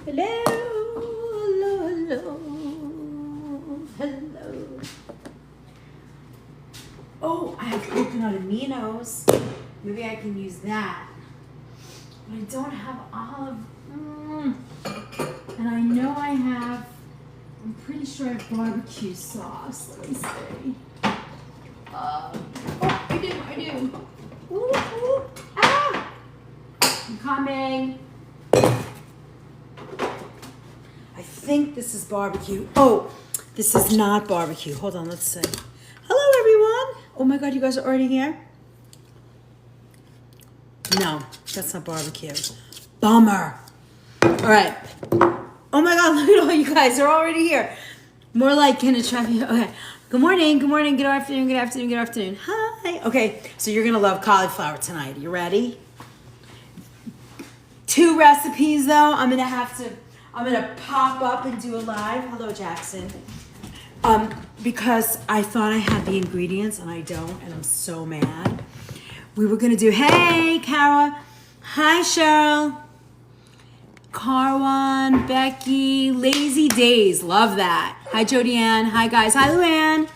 Hello, hello, hello, hello. Oh, I have coconut aminos. Maybe I can use that. But I don't have olive. And I know I have, I'm pretty sure I have barbecue sauce. Let me see. Oh, I do. Ooh, ooh, ah! I'm coming. I think this is barbecue. Oh, this is not barbecue. Hold on, let's see. Hello, everyone. Oh my God, you guys are already here? No, that's not barbecue. Bummer. All right. Oh my God, look at all you guys. They're already here. More like in a traffic. Okay. Good morning, good afternoon. Hi. Okay, so you're going to love cauliflower tonight. You ready? 2 recipes, though. I'm going to pop up and do a live. Hello, Jackson. Because I thought I had the ingredients and I don't, and I'm so mad. We were going to do, hey, Kara. Hi, Cheryl. Carwan, Becky, Lazy Days. Love that. Hi, Jody Ann. Hi, guys. Hi, Luann.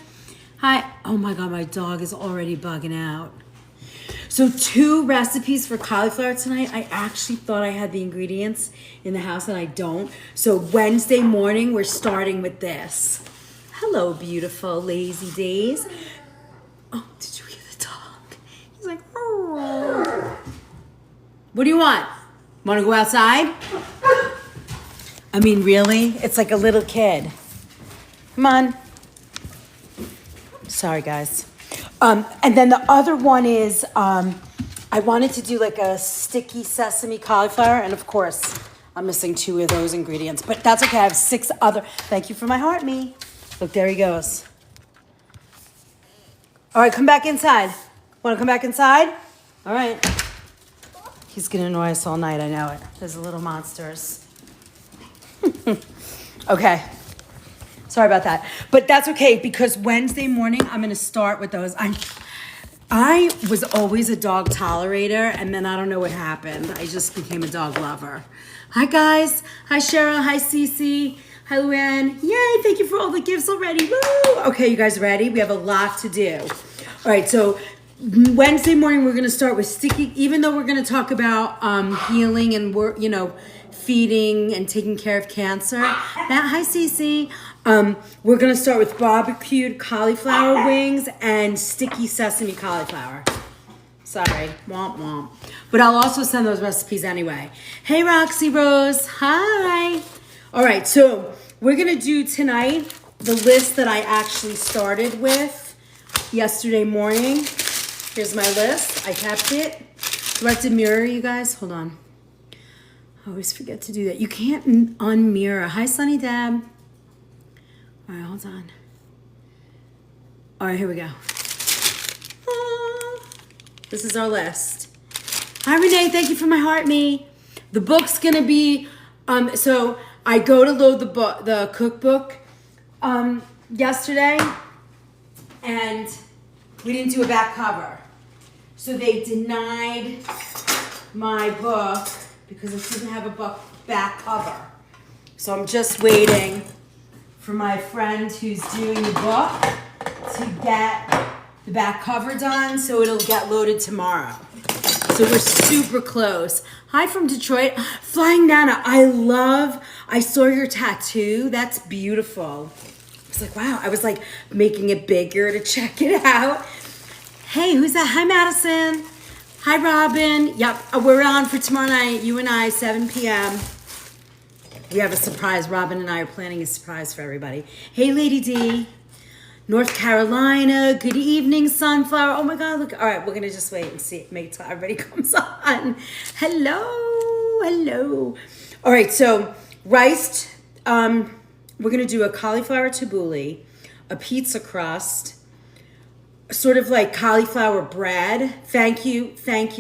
Hi. Oh, my God, my dog is already bugging out. So 2 recipes for cauliflower tonight. I actually thought I had the ingredients in the house and I don't. So Wednesday morning, we're starting with this. Hello, beautiful Lazy Days. Oh, did you hear the dog? He's like, oh. What do you want? Want to go outside? I mean, really? It's like a little kid. Come on. Sorry, guys. And then the other one is I wanted to do like a sticky sesame cauliflower. And of course, I'm missing 2 of those ingredients. But that's okay. I have 6 other. Thank you for my heart, me. Look, there he goes. All right, come back inside. Want to come back inside? All right. He's going to annoy us all night. I know it. There's little monsters. Okay. Sorry about that. But that's okay because Wednesday morning, I'm going to start with those. I was always a dog tolerator, and then I don't know what happened. I just became a dog lover. Hi, guys. Hi, Cheryl. Hi, Cece. Hi, Luann. Yay, thank you for all the gifts already. Woo! Okay, you guys ready? We have a lot to do. All right, so Wednesday morning, we're going to start with sticky, even though we're going to talk about healing and, feeding and taking care of cancer. Hi, Cece. We're going to start with barbecued cauliflower wings and sticky sesame cauliflower. Sorry, womp womp. But I'll also send those recipes anyway. Hey, Roxy Rose. Hi. All right, so we're going to do tonight the list that I actually started with yesterday morning. Here's my list. I kept it. Do I have to mirror you guys? Hold on. I always forget to do that. You can't unmirror. Hi, Sunny Deb. All right, hold on. All right, here we go. This is our list. Hi, Renee. Thank you for my heart, me. The book's going to be, so I go to load the cookbook yesterday, and we didn't do a back cover. So they denied my book because it didn't have a back cover. So I'm just waiting for my friend who's doing the book to get the back cover done so it'll get loaded tomorrow. So we're super close. Hi from Detroit. Flying Nana, I saw your tattoo. That's beautiful. I was like, wow. I was like making it bigger to check it out. Hey, who's that? Hi, Madison. Hi, Robin. Yep, we're on for tomorrow night. You and I, 7 p.m. We have a surprise. Robin and I are planning a surprise for everybody. Hey, Lady D. North Carolina. Good evening, Sunflower. Oh, my God. Look. All right, we're going to just wait and see. Make till everybody comes on. Hello. All right, so rice. We're going to do a cauliflower tabbouleh, a pizza crust, sort of like cauliflower bread. Thank you,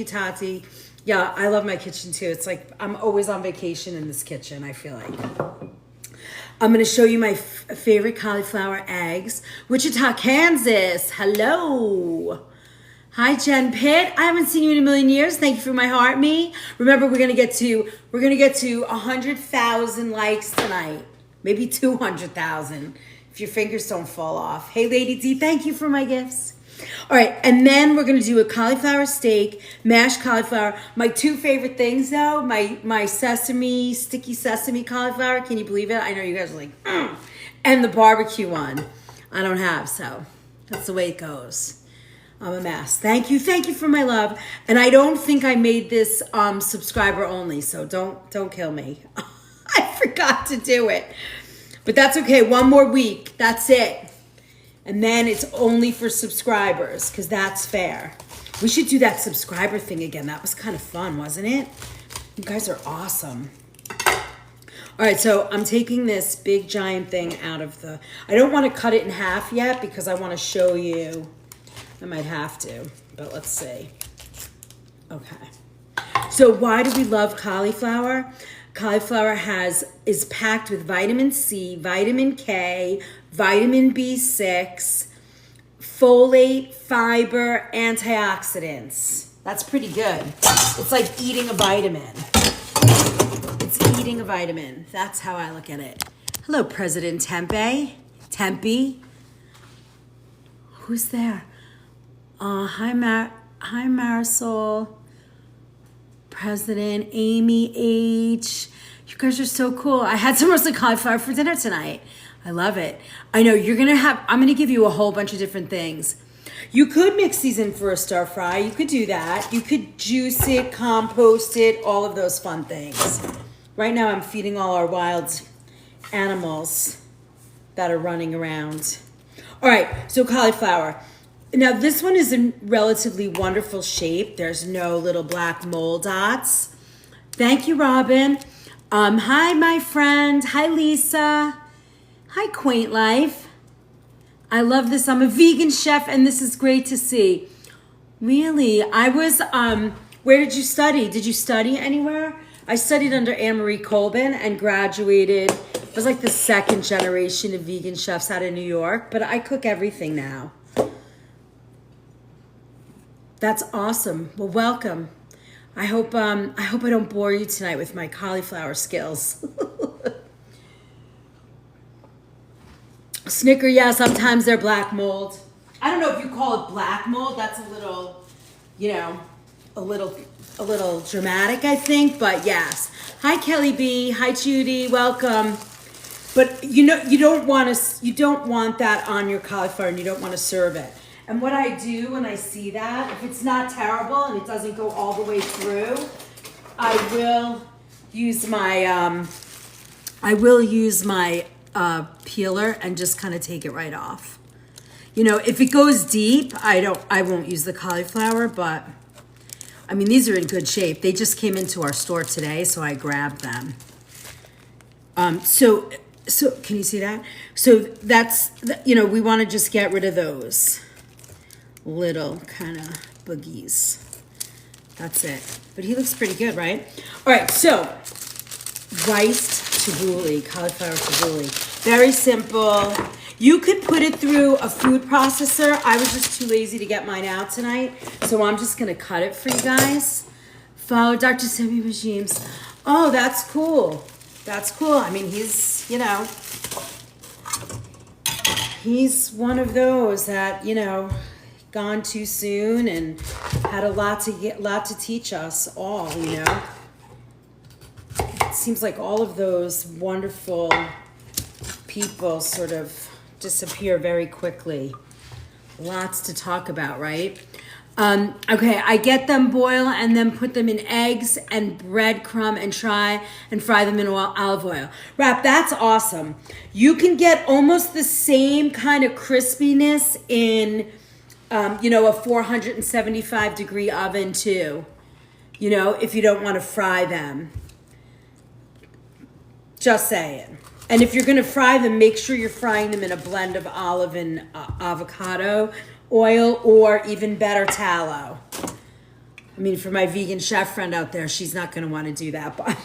Tati. Yeah, I love my kitchen too. It's like I'm always on vacation in this kitchen, I feel like. I'm going to show you my favorite cauliflower eggs. Wichita, Kansas. Hello. Hi, Jen Pitt. I haven't seen you in a million years. Thank you for my heart, me. Remember, we're gonna get to 100,000 likes tonight, maybe 200,000 if your fingers don't fall off. Hey, Lady D, thank you for my gifts. All right, and then we're gonna do a cauliflower steak, mashed cauliflower. My two favorite things, though, my sticky sesame cauliflower. Can you believe it? I know you guys are like, and the barbecue one. I don't have, so that's the way it goes. I'm a mess. Thank you for my love. And I don't think I made this subscriber only, so don't kill me. I forgot to do it, but that's okay. One more week, that's it. And then it's only for subscribers, because that's fair. We should do that subscriber thing again. That was kind of fun, wasn't it? You guys are awesome. All right, so I'm taking this big giant thing out of the... I don't want to cut it in half yet because I want to show you. I might have to, but let's see. Okay. So why do we love cauliflower? Cauliflower is packed with vitamin C, vitamin K, vitamin B6, folate, fiber, antioxidants. That's pretty good. It's like eating a vitamin. It's eating a vitamin. That's how I look at it. Hello, President Tempe. Who's there? Hi Marisol. President Amy H. You guys are so cool. I had some roasted cauliflower for dinner tonight. I love it. I know I'm gonna give you a whole bunch of different things. You could mix these in for a stir fry. You could do that. You could juice it, compost it, all of those fun things. Right now I'm feeding all our wild animals that are running around. All right, so cauliflower. Now this one is in relatively wonderful shape. There's no little black mole dots. Thank you, Robin. Hi, my friend. Hi, Lisa. Hi, Quaint Life. I love this. I'm a vegan chef, and this is great to see. Really? I was, where did you study? Did you study anywhere? I studied under Anne-Marie Colbin and graduated. I was like the second generation of vegan chefs out of New York, but I cook everything now. That's awesome. Well, welcome. I hope I don't bore you tonight with my cauliflower skills. Snicker, yeah, sometimes they're black mold. I don't know if you call it black mold. That's a little, a little dramatic, I think, but yes. Hi, Kelly B. Hi, Judy. Welcome. But you don't want that on your cauliflower, and you don't want to serve it. And what I do when I see that, if it's not terrible and it doesn't go all the way through, I will use my peeler and just kind of take it right off. If it goes deep, I won't use the cauliflower, but I mean, these are in good shape. They just came into our store today, so I grabbed them. So can you see that? So that's, we want to just get rid of those little kind of boogies. That's it. But he looks pretty good, right? All right, so riced tabbouleh, cauliflower tabbouleh. Very simple. You could put it through a food processor. I was just too lazy to get mine out tonight, so I'm just gonna cut it for you guys. Follow Dr. Simi Regimes. Oh, that's cool. That's cool. I mean, he's one of those that, gone too soon and had a lot to teach us all, It seems like all of those wonderful people sort of disappear very quickly. Lots to talk about, right? Okay, I get them boil and then put them in eggs and breadcrumb and try and fry them in olive oil. Rap, that's awesome. You can get almost the same kind of crispiness in a 475 degree oven too, if you don't want to fry them. Just saying. And if you're going to fry them, make sure you're frying them in a blend of olive and avocado oil, or even better, tallow. I mean, for my vegan chef friend out there, she's not going to want to do that, but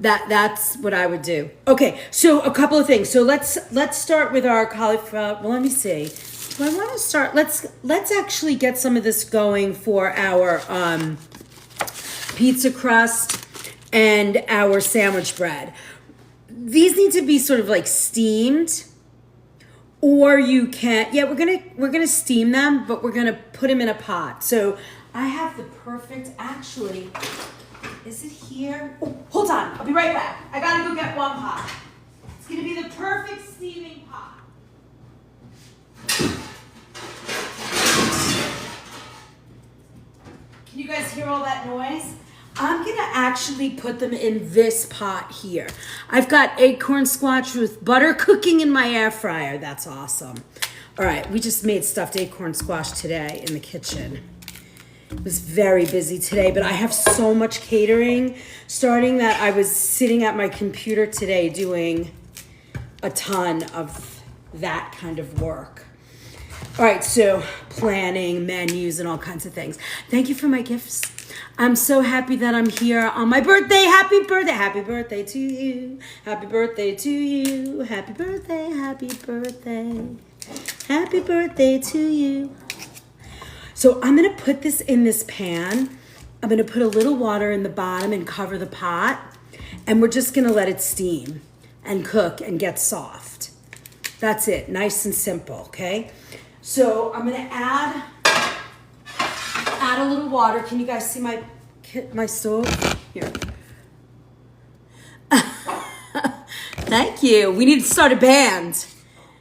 that's what I would do. Okay, so a couple of things. So let's start with our cauliflower. Well, let me see. So I want to start, let's actually get some of this going for our pizza crust and our sandwich bread. These need to be sort of like steamed, or you can, yeah, we're gonna steam them, but we're gonna put them in a pot. So I have the perfect, actually, is it here? Oh, hold on, I'll be right back. I gotta go get one pot. It's gonna be the perfect steaming pot. Can you guys hear all that noise? I'm gonna actually put them in this pot here. I've got acorn squash with butter cooking in my air fryer. That's awesome. All right, we just made stuffed acorn squash today in the kitchen. It was very busy today, but I have so much catering starting that I was sitting at my computer today doing a ton of that kind of work. All right, so planning, menus, and all kinds of things. Thank you for my gifts. I'm so happy that I'm here on my birthday. Happy birthday. Happy birthday to you. Happy birthday to you. Happy birthday. Happy birthday. Happy birthday to you. So I'm going to put this in this pan. I'm going to put a little water in the bottom and cover the pot. And we're just going to let it steam and cook and get soft. That's it. Nice and simple, okay? So I'm going to add a little water. Can you guys see my stove? Here. Thank you. We need to start a band.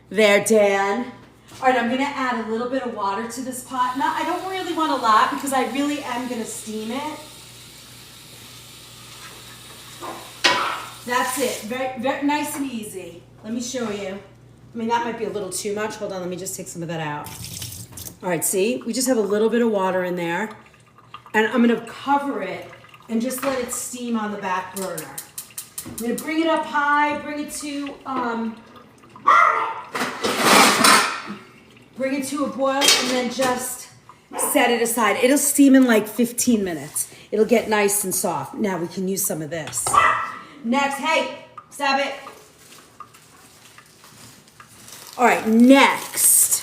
There, Dan. All right, I'm going to add a little bit of water to this pot. Now, I don't really want a lot because I really am going to steam it. That's it. Very, very nice and easy. Let me show you. I mean, that might be a little too much. Hold on, let me just take some of that out. All right, see? We just have a little bit of water in there. And I'm going to cover it and just let it steam on the back burner. I'm going to bring it up high, bring it to a boil, and then just set it aside. It'll steam in like 15 minutes. It'll get nice and soft. Now we can use some of this. Next, hey, stop it. All right, next,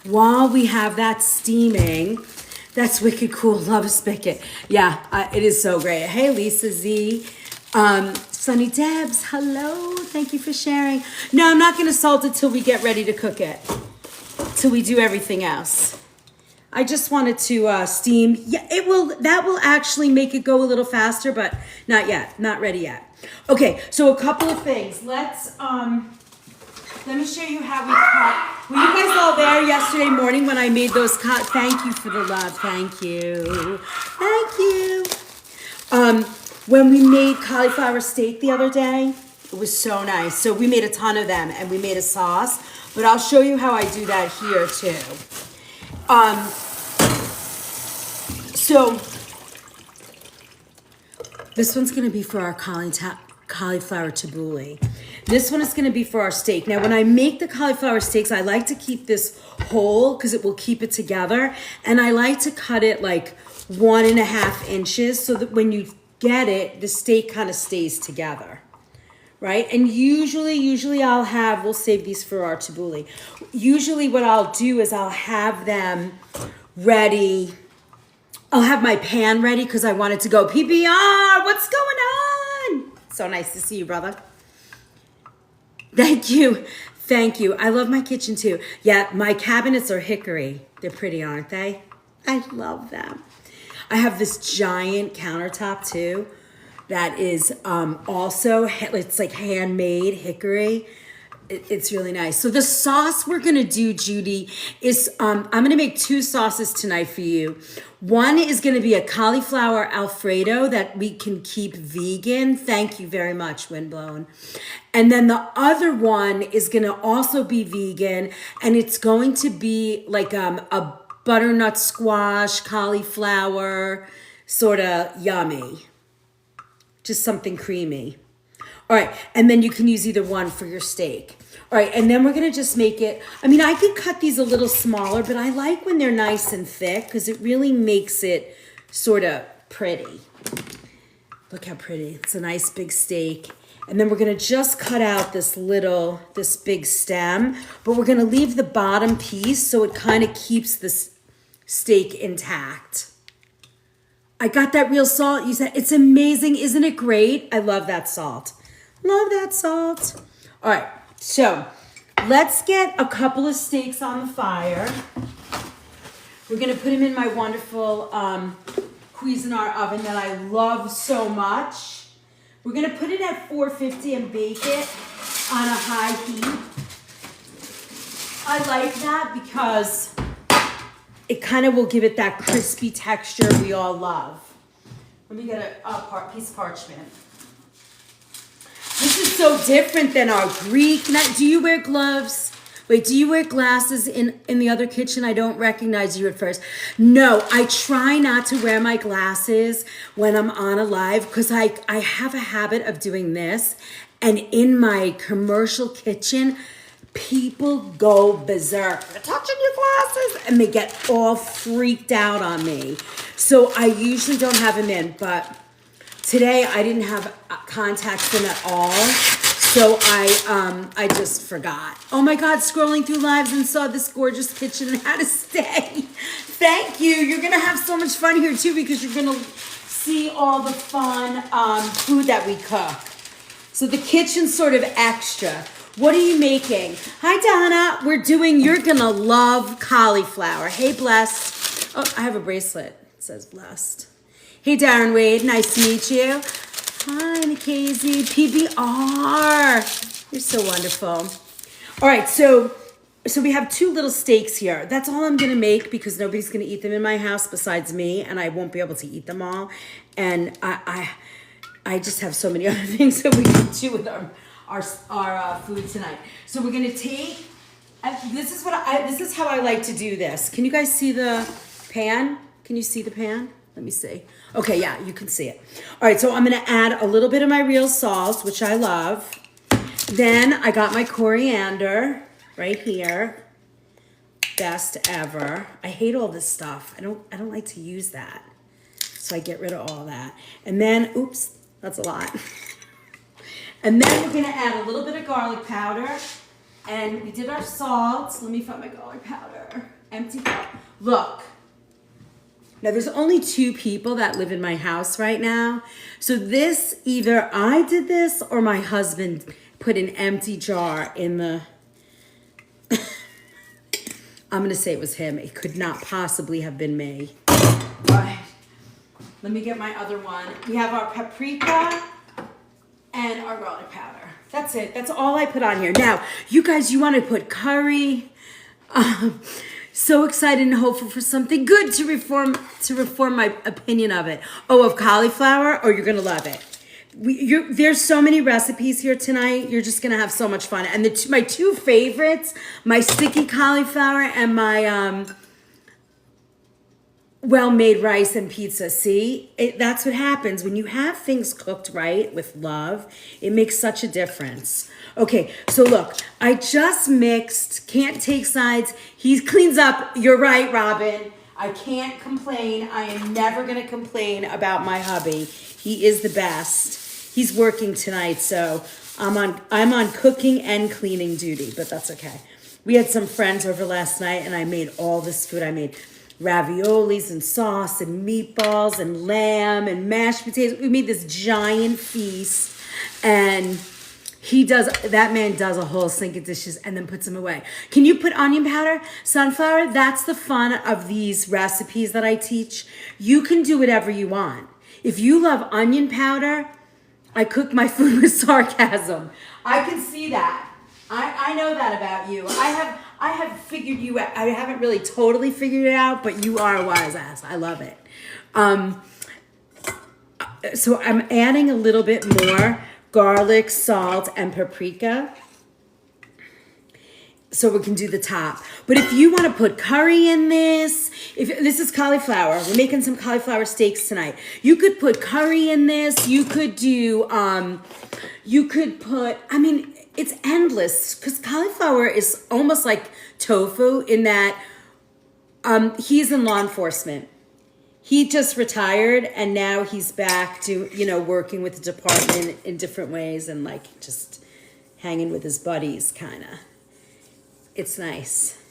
while we have that steaming, that's wicked cool. Love a spigot. Yeah, it is so great. Hey, Lisa Z. Sunny Debs, hello. Thank you for sharing. No, I'm not going to salt it till we get ready to cook it. Till we do everything else. I just wanted to steam. Yeah, that will actually make it go a little faster, but not yet. Not ready yet. Okay, so a couple of things. Let me show you how we cut. Were you guys all there yesterday morning when I made those cut? Thank you for the love. Thank you. Thank you. When we made cauliflower steak the other day, it was so nice. So we made a ton of them and we made a sauce, but I'll show you how I do that here too. So this one's gonna be for our cauliflower tabbouleh. This one is going to be for our steak. Now, when I make the cauliflower steaks, I like to keep this whole because it will keep it together. And I like to cut it like 1.5 inches so that when you get it, the steak kind of stays together, right? And usually we'll save these for our tabbouleh. Usually what I'll do is I'll have them ready. I'll have my pan ready because I want it to go PBR. What's going on? So nice to see you, brother. Thank you. Thank you. I love my kitchen too. Yeah, my cabinets are hickory. They're pretty, aren't they? I love them. I have this giant countertop too that is also, it's like handmade hickory. It's really nice. So the sauce we're going to do, Judy, is I'm going to make 2 sauces tonight for you. One is going to be a cauliflower Alfredo that we can keep vegan. Thank you very much, Windblown. And then the other one is going to also be vegan, and it's going to be like a butternut squash, cauliflower, sort of yummy. Just something creamy. All right, and then you can use either one for your steak. All right, and then we're gonna just make it, I mean, I could cut these a little smaller, but I like when they're nice and thick because it really makes it sort of pretty. Look how pretty. It's a nice big steak. And then we're gonna just cut out this big stem, but we're gonna leave the bottom piece so it kind of keeps this steak intact. I got that real salt. You said it's amazing. Isn't it great? I love that salt. Love that salt. All right, so let's get a couple of steaks on the fire. We're gonna put them in my wonderful Cuisinart oven that I love so much. We're gonna put it at 450 and bake it on a high heat. I like that because it kind of will give it that crispy texture we all love. Let me get a piece of parchment. This is so different than our Greek. Do you wear gloves? Wait, do you wear glasses in the other kitchen? I don't recognize you at first. No, I try not to wear my glasses when I'm on a live because I have a habit of doing this. And in my commercial kitchen, people go berserk. They're touching your glasses and they get all freaked out on me. So I usually don't have them in, but today I didn't have contacts in at all. So I just forgot. Oh my God, scrolling through lives and saw this gorgeous kitchen and had to stay. Thank you. You're gonna have so much fun here too because you're gonna see all the fun food that we cook. So the kitchen's sort of extra. What are you making? Hi Donna, you're gonna love cauliflower. Hey Blessed. Oh, I have a bracelet. It says Blessed. Hey Darren Wade, nice to meet you. Hi, Nikhazy, PBR. You're so wonderful. All right, so we have 2 little steaks here. That's all I'm gonna make because nobody's gonna eat them in my house besides me, and I won't be able to eat them all. And I just have so many other things that we can do with our food tonight. So we're gonna take. This is how I like to do this. Can you guys see the pan? Can you see the pan? Let me see. Okay, yeah, you can see it. All right, so I'm gonna add a little bit of my real salt, which I love. Then I got my coriander right here. Best ever. I hate all this stuff. I don't like to use that. So I get rid of all that. And then, oops, that's a lot. And then we're gonna add a little bit of garlic powder. And we did our salt. Let me find my garlic powder. Empty. Look. Now, there's only 2 people that live in my house right now. So this, either I did this or my husband put an empty jar in the... I'm going to say it was him. It could not possibly have been me. All right. Let me get my other one. We have our paprika and our garlic powder. That's it. That's all I put on here. Now, you guys, you want to put curry... So excited and hopeful for something good to reform my opinion of it. Oh, of cauliflower? Oh, you're going to love it. There's so many recipes here tonight. You're just going to have so much fun. And my 2 favorites, my sticky cauliflower and my well-made rice and pizza. See, that's what happens. When you have things cooked right with love, it makes such a difference. Okay, so look, I just mixed, can't take sides. He cleans up. You're right, Robin. I can't complain. I am never going to complain about my hubby. He is the best. He's working tonight, so I'm on cooking and cleaning duty, but that's okay. We had some friends over last night, and I made all this food. I made raviolis and sauce and meatballs and lamb and mashed potatoes. We made this giant feast, and that man does a whole sink of dishes and then puts them away. Can you put onion powder, sunflower? That's the fun of these recipes that I teach. You can do whatever you want. If you love onion powder, I cook my food with sarcasm. I can see that. I know that about you. I have figured you out. I haven't really totally figured it out, but you are a wise ass. I love it. So I'm adding a little bit more garlic, salt, and paprika. So we can do the top. But if you want to put curry in this, if this is cauliflower, we're making some cauliflower steaks tonight. You could put curry in this. You could do, it's endless because cauliflower is almost like tofu in that he's in law enforcement. he just retired and now he's back to, working with the department in different ways and like just hanging with his buddies kind of. It's nice.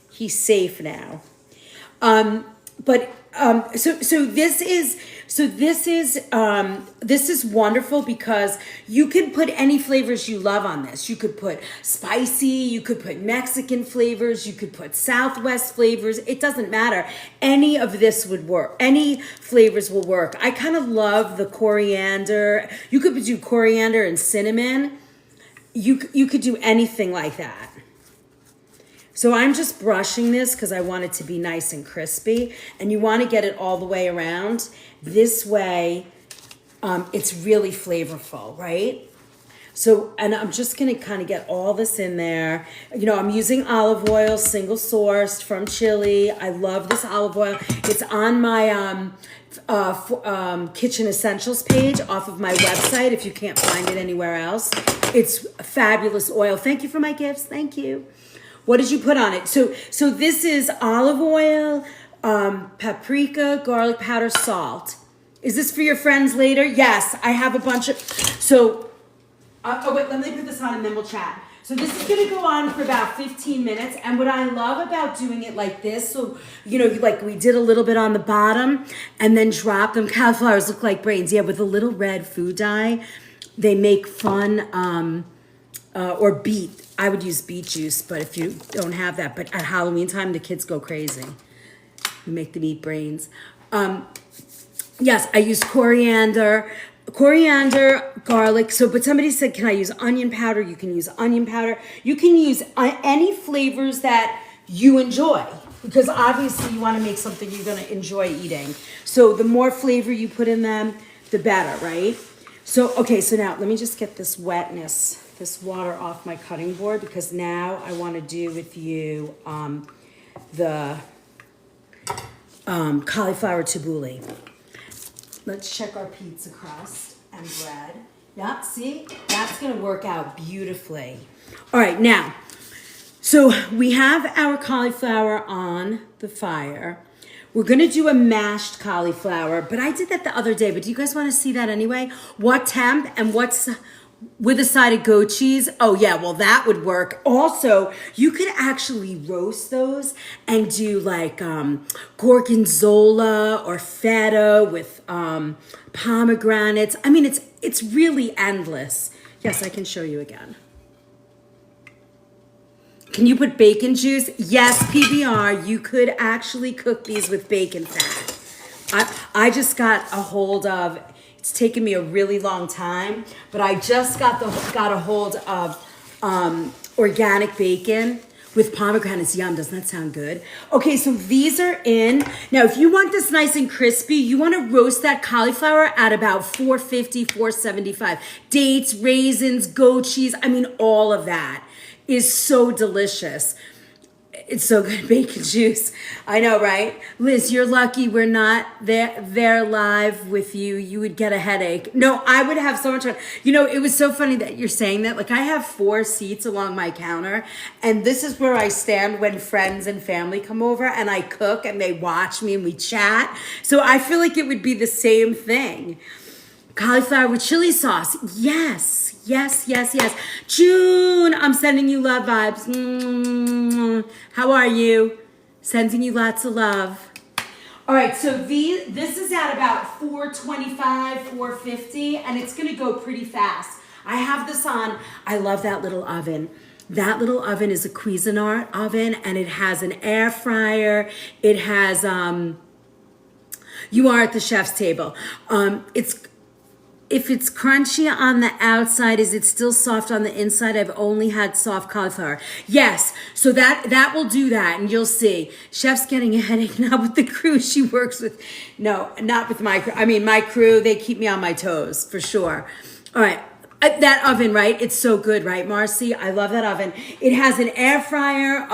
He's safe now. So this is wonderful because you can put any flavors you love on this. You could put spicy, you could put Mexican flavors, you could put Southwest flavors. It doesn't matter. Any of this would work. Any flavors will work. I kind of love the coriander. You could do coriander and cinnamon. You could do anything like that. So I'm just brushing this because I want it to be nice and crispy. And you want to get it all the way around. This way, it's really flavorful, right? So, and I'm just going to kind of get all this in there. I'm using olive oil, single sourced from Chile. I love this olive oil. It's on my Kitchen Essentials page off of my website if you can't find it anywhere else. It's fabulous oil. Thank you for my gifts. Thank you. What did you put on it? So this is olive oil, paprika, garlic powder, salt. Is this for your friends later? Yes, I have a bunch of. So, wait, let me put this on and then we'll chat. So this is gonna go on for about 15 minutes. And what I love about doing it like this, so, like we did a little bit on the bottom and then drop them. Cauliflowers look like brains. Yeah, with a little red food dye, they make fun, or beet. I would use beet juice, but if you don't have that, but at Halloween time, the kids go crazy. We make them eat brains. Yes, I use coriander, garlic. So, but somebody said, can I use onion powder? You can use onion powder. You can use any flavors that you enjoy because obviously you want to make something you're going to enjoy eating. So the more flavor you put in them, the better, right? So, okay, so now let me just get this wetness, this water off my cutting board because now I want to do with you the cauliflower tabbouleh. Let's check our pizza crust and bread. Yeah, see? That's going to work out beautifully. All right, now, so we have our cauliflower on the fire. We're going to do a mashed cauliflower, but I did that the other day, but do you guys want to see that anyway? What temp and what's with a side of goat cheese? Oh yeah, well that would work. Also, you could actually roast those and do like gorgonzola or feta with pomegranates. I mean, it's really endless. Yes, I can show you again. Can you put bacon juice? Yes, PBR, you could actually cook these with bacon fat. I just got a hold of. It's taken me a really long time, but I just got a hold of organic bacon with pomegranates. Yum, doesn't that sound good? Okay, so these are in. Now, if you want this nice and crispy, you want to roast that cauliflower at about 450, 475. Dates, raisins, goat cheese, I mean, all of that is so delicious. It's so good. Bacon juice. I know, right? Liz, you're lucky we're not there live with you. You would get a headache. No, I would have so much fun. It was so funny that you're saying that. Like, I have 4 seats along my counter, and this is where I stand when friends and family come over, and I cook, and they watch me, and we chat. So I feel like it would be the same thing. Cauliflower with chili sauce. Yes. June, I'm sending you love vibes. How are you? Sending you lots of love. All right, so this is at about 425, 450, and it's going to go pretty fast. I have this on. I love that little oven. That little oven is a Cuisinart oven, and it has an air fryer. It has, you are at the chef's table. If it's crunchy on the outside, is it still soft on the inside? I've only had soft cauliflower. Yes, so that will do that, and you'll see. Chef's getting a headache, not with the crew she works with. No, not with my crew. I mean, my crew, they keep me on my toes, for sure. All right, that oven, right? It's so good, right, Marcy? I love that oven. It has an air fryer.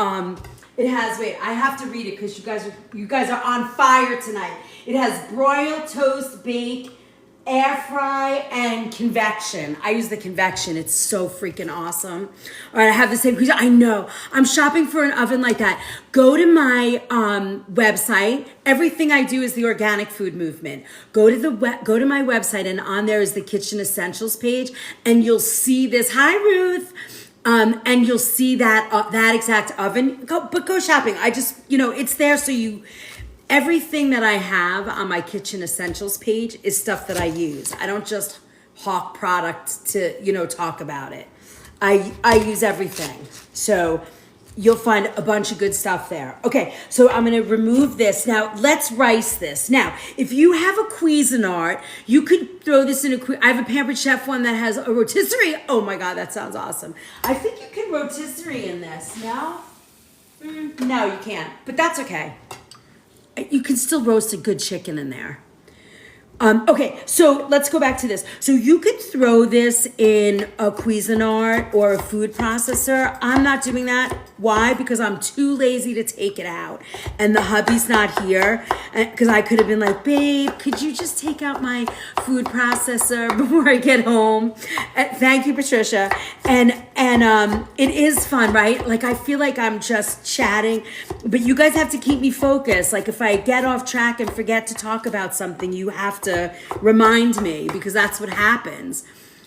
It has, wait, I have to read it because you guys are on fire tonight. It has broil, toast, bake, air fry and convection. I use the convection. It's so freaking awesome. All right, I have the same piece. I know. I'm shopping for an oven like that. Go to my website. Everything I do is the organic food movement. Go to my website, and on there is the kitchen essentials page, and you'll see this. Hi, Ruth. And you'll see that exact oven. Go shopping. I just, it's there so you. Everything that I have on my kitchen essentials page is stuff that I use. I don't just hawk product to, talk about it. I use everything. So you'll find a bunch of good stuff there. Okay, so I'm gonna remove this. Now, let's rice this. Now, if you have a Cuisinart, you could throw this in I have a Pampered Chef one that has a rotisserie. Oh my God, that sounds awesome. I think you can rotisserie in this. No? No, you can't, but that's okay. You can still roast a good chicken in there. Okay, so let's go back to this. So you could throw this in a Cuisinart or a food processor. I'm not doing that. Why? Because I'm too lazy to take it out. And the hubby's not here. Because I could have been like, babe, could you just take out my food processor before I get home? Thank you, Patricia. And it is fun, right? Like, I feel like I'm just chatting. But you guys have to keep me focused. Like, if I get off track and forget to talk about something, you have to remind me, because that's what happens.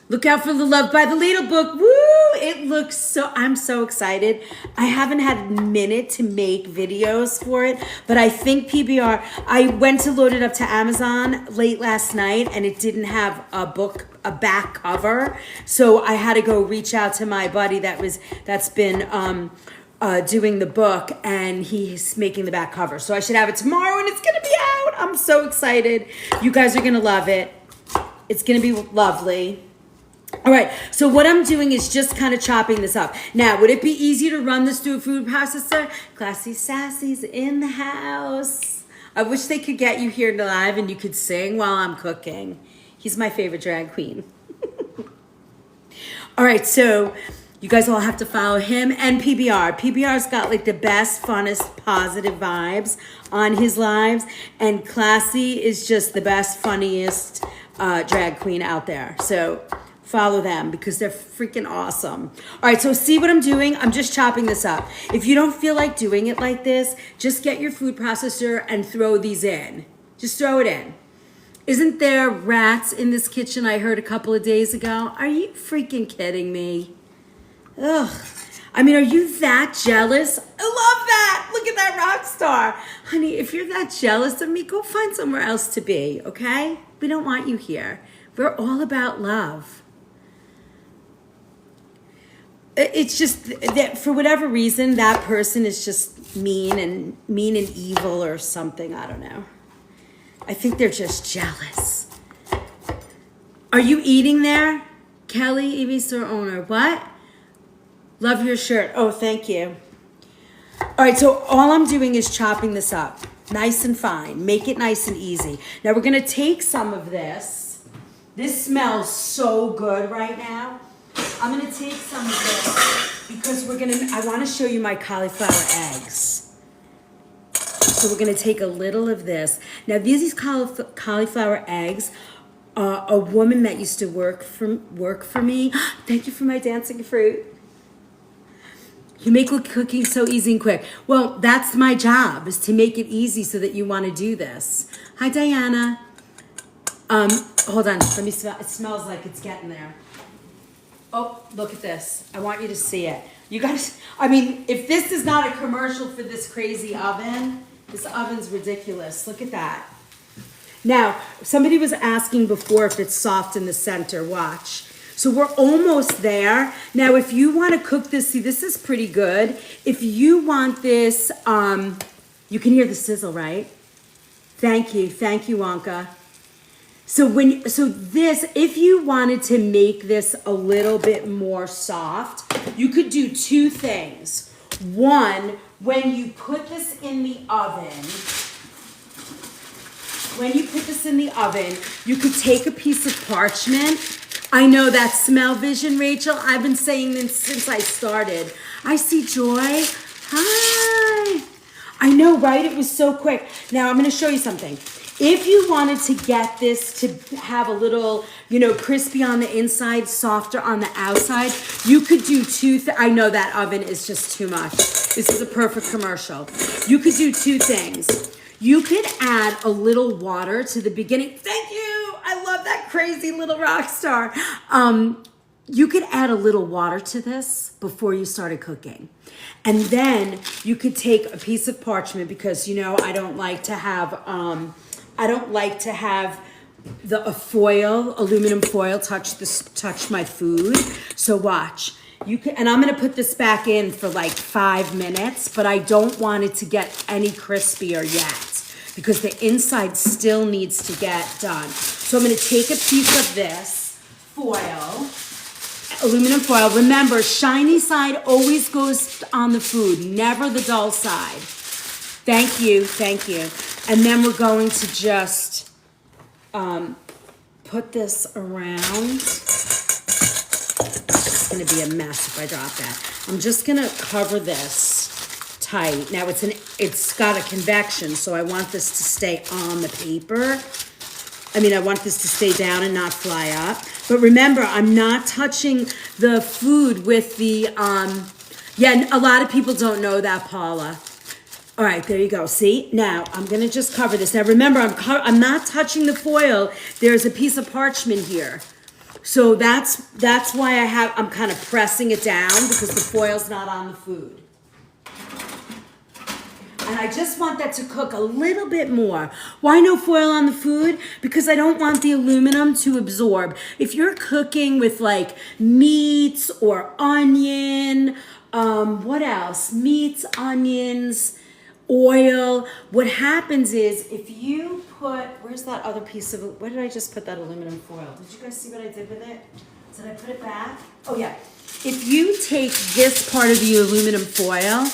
Look out for the Love by the Ladle book. Woo! It looks so, I'm so excited. I haven't had a minute to make videos for it, but I think PBR, I went to load it up to Amazon late last night and it didn't have a back cover. So I had to go reach out to my buddy that's been doing the book, and he's making the back cover. So I should have it tomorrow and it's gonna be out. I'm so excited. You guys are gonna love it. It's gonna be lovely. All right, so what I'm doing is just kind of chopping this up. Now, would it be easy to run this through a food processor? Classy Sassy's in the house. I wish they could get you here live and you could sing while I'm cooking. He's my favorite drag queen. All right, so you guys all have to follow him and PBR. PBR's got like the best, funnest, positive vibes on his lives. And Classy is just the best, funniest drag queen out there. So follow them because they're freaking awesome. All right, so see what I'm doing? I'm just chopping this up. If you don't feel like doing it like this, just get your food processor and throw these in. Just throw it in. Isn't there rats in this kitchen I heard a couple of days ago? Are you freaking kidding me? Ugh. I mean, are you that jealous? I love that. Look at that rock star. Honey, if you're that jealous of me, go find somewhere else to be, okay? We don't want you here. We're all about love. It's just that for whatever reason, that person is just mean and evil or something. I don't know. I think they're just jealous. Are you eating there? Kelly, EV store owner. What? Love your shirt. Oh, thank you. All right, so all I'm doing is chopping this up. Nice and fine. Make it nice and easy. Now we're going to take some of this. This smells so good right now. I'm going to take some of this because I want to show you my cauliflower eggs. So we're going to take a little of this. Now these cauliflower eggs, a woman that used to work for me. Thank you for my dancing fruit. You make cooking so easy and quick. Well, that's my job, is to make it easy so that you want to do this. Hi, Diana. Hold on. Let me smell. It smells like it's getting there. Oh, look at this. I want you to see it. You guys, I mean, if this is not a commercial for this crazy oven, this oven's ridiculous. Look at that. Now, somebody was asking before if it's soft in the center. Watch. So we're almost there. Now, if you want to cook this, see, this is pretty good. If you want this, you can hear the sizzle, right? Thank you, Wonka. So if you wanted to make this a little bit more soft, you could do two things. One, when you put this in the oven, you could take a piece of parchment. I know that smell vision, Rachel. I've been saying this since I started. I see Joy. Hi. I know know, right? It was so quick. Now I'm going to show you something. If you wanted to get this to have a little, you know, crispy on the inside, softer on the outside, you could do I know that oven is just too much. This is a perfect commercial. You could do two things. You could add a little water to the beginning. Thank you. I love that crazy little rock star. You could add a little water to this before you started cooking. And then you could take a piece of parchment, because, you know, I don't like to have the aluminum foil touch my food. So watch. And I'm going to put this back in for like 5 minutes, but I don't want it to get any crispier yet, because the inside still needs to get done. So I'm going to take a piece of this foil, aluminum foil. Remember, shiny side always goes on the food, never the dull side. Thank you, thank you. And then we're going to just put this around. It's gonna be a mess if I drop that. I'm just gonna cover this tight. Now it's got a convection, so I want this to stay on the paper. I want this to stay down and not fly up. But remember, I'm not touching the food with the, yeah, a lot of people don't know that, Paula. All right, there you go. See? Now, I'm going to just cover this. Now, remember, I'm not touching the foil. There's a piece of parchment here. So that's why I'm kind of pressing it down, because the foil's not on the food. And I just want that to cook a little bit more. Why no foil on the food? Because I don't want the aluminum to absorb. If you're cooking with like meats or onion, what else? Meats, onions, oil. What happens is if you put, where's that other piece of, where did I just put that aluminum foil? Did you guys see what I did with it? Did I put it back? Oh yeah. If you take this part of the aluminum foil,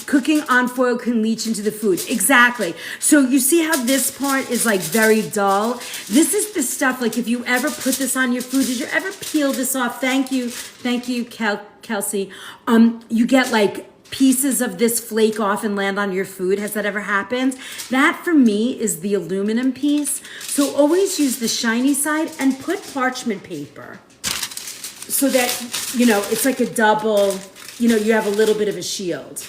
cooking on foil can leach into the food. Exactly. So you see how this part is like very dull? This is the stuff, like if you ever put this on your food, did you ever peel this off? Thank you, Kelsey. You get like pieces of this flake off and land on your food. Has that ever happened? That for me is the aluminum piece. So always use the shiny side and put parchment paper, so that, you know, it's like a double, you know, you have a little bit of a shield.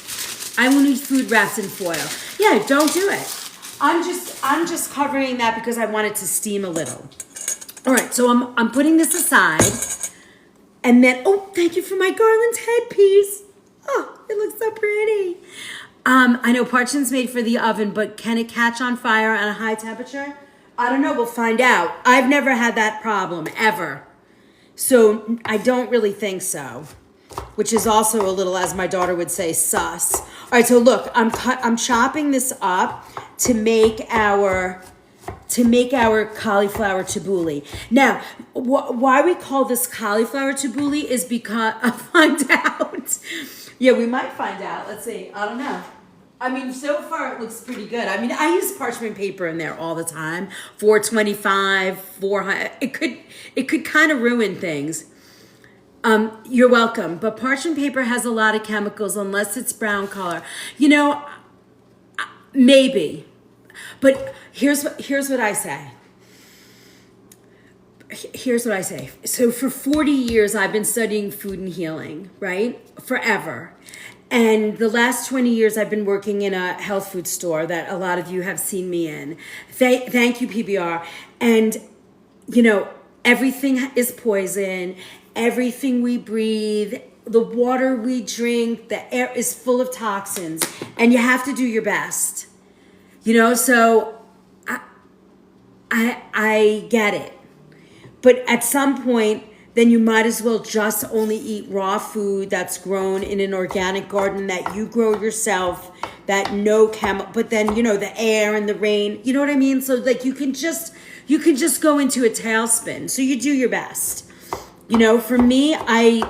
I will need food wrapped in foil. Yeah, don't do it. I'm just covering that because I want it to steam a little. All right, so I'm putting this aside. And then, oh, thank you for my garland headpiece. Oh, it looks so pretty. I know parchment's made for the oven, but can it catch on fire at a high temperature? I don't know, we'll find out. I've never had that problem, ever. So I don't really think so. Which is also a little, as my daughter would say, sus. All right, so look, I'm chopping this up to make our cauliflower tabbouleh. Now, why we call this cauliflower tabbouleh is because I'll find out. Yeah, we might find out. Let's see. I don't know. So far it looks pretty good. I use parchment paper in there all the time. 425, 400. It could kind of ruin things. You're welcome. But parchment paper has a lot of chemicals unless it's brown color. You know, maybe. But here's what I say. Here's what I say. So for 40 years, I've been studying food and healing, right? Forever. And the last 20 years, I've been working in a health food store that a lot of you have seen me in. Thank you, PBR. And, you know, everything is poison. Everything we breathe, the water we drink, the air is full of toxins. And you have to do your best. You know, so I get it. But at some point, then you might as well just only eat raw food that's grown in an organic garden that you grow yourself, that no chemical, but then, you know, the air and the rain, you know what I mean? So like you can just go into a tailspin. So you do your best. You know, for me, I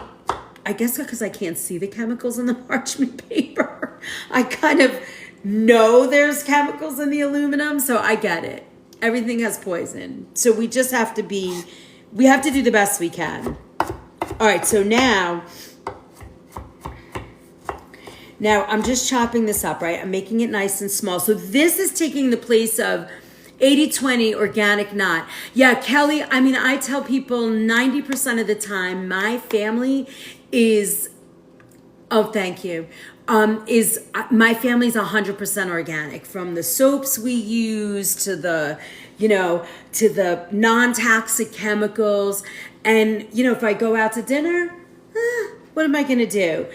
guess because I can't see the chemicals in the parchment paper, I kind of know there's chemicals in the aluminum, so I get it. Everything has poison. So we just have to do the best we can. All right, so now Now, I'm just chopping this up, right? I'm making it nice and small. So this is taking the place of 80-20 organic not. Yeah, Kelly, I mean, I tell people 90% of the time, my family is, oh, thank you, my family's 100% organic. From the soaps we use to the, to the non-toxic chemicals. And, if I go out to dinner, what am I going to do?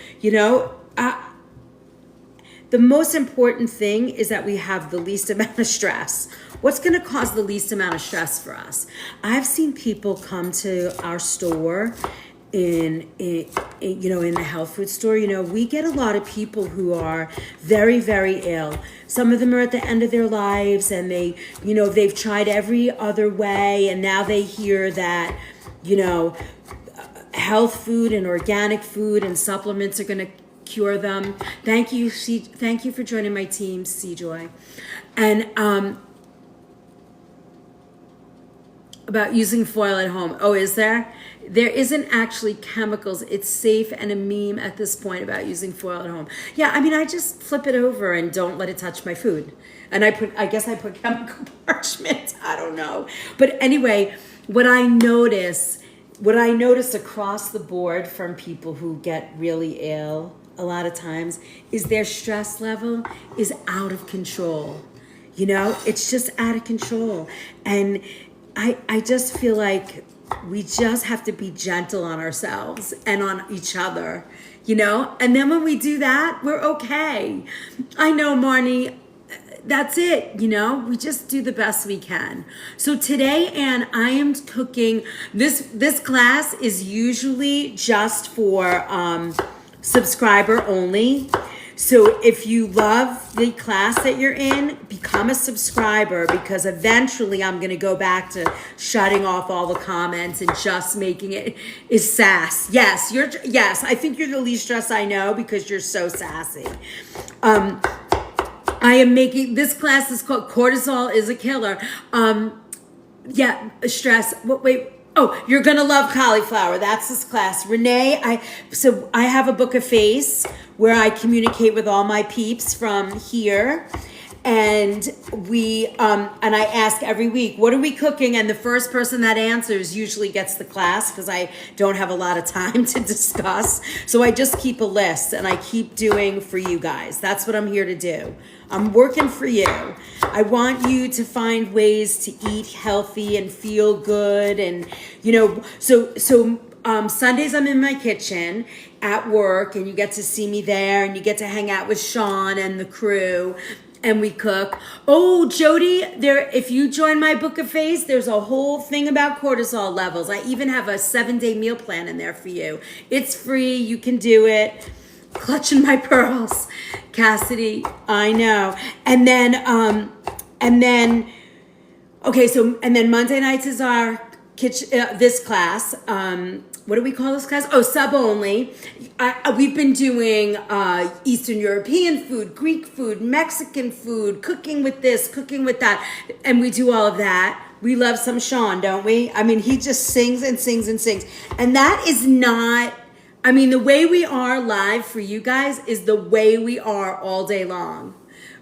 The most important thing is that we have the least amount of stress. What's going to cause the least amount of stress for us? I've seen people come to our store in the health food store. We get a lot of people who are very, very ill. Some of them are at the end of their lives, and they've tried every other way, and now they hear that, health food and organic food and supplements are going to cure them. Thank you for joining my team, C-Joy. And about using foil at home. Oh, is there? There isn't actually chemicals. It's safe and a meme at this point about using foil at home. Yeah, I mean, I just flip it over and don't let it touch my food. And I guess I put chemical parchment. I don't know. But anyway, what I notice across the board from people who get really ill a lot of times is their stress level is out of control. It's just out of control. And I just feel like we just have to be gentle on ourselves and on each other, and then when we do that, we're okay. I know, Marnie, that's it, we just do the best we can. So today, Anne, I am cooking, this class is usually just for subscriber only. So if you love the class that you're in, become a subscriber, because eventually I'm going to go back to shutting off all the comments and just making it is sass. Yes, I think you're the least stressed I know because you're so sassy. I am making, this class is called Cortisol is a Killer. Stress. Wait. Oh, you're going to love cauliflower. That's this class. Renee, I have a book of face where I communicate with all my peeps from here. And and I ask every week, what are we cooking? And the first person that answers usually gets the class because I don't have a lot of time to discuss. So I just keep a list and I keep doing for you guys. That's what I'm here to do. I'm working for you. I want you to find ways to eat healthy and feel good. And, so Sundays I'm in my kitchen at work, and you get to see me there, and you get to hang out with Sean and the crew, and we cook. Oh, Jody, if you join my book of face, there's a whole thing about cortisol levels. I even have a 7-day meal plan in there for you. It's free. You can do it. Clutching my pearls, Cassidy. I know. And then Monday nights is our kitchen. This class. What do we call this class? Oh, sub only. We've been doing Eastern European food, Greek food, Mexican food, cooking with this, cooking with that, and we do all of that. We love some Sean, don't we? I mean, he just sings and sings and sings, and that is not. I mean, the way we are live for you guys is the way we are all day long.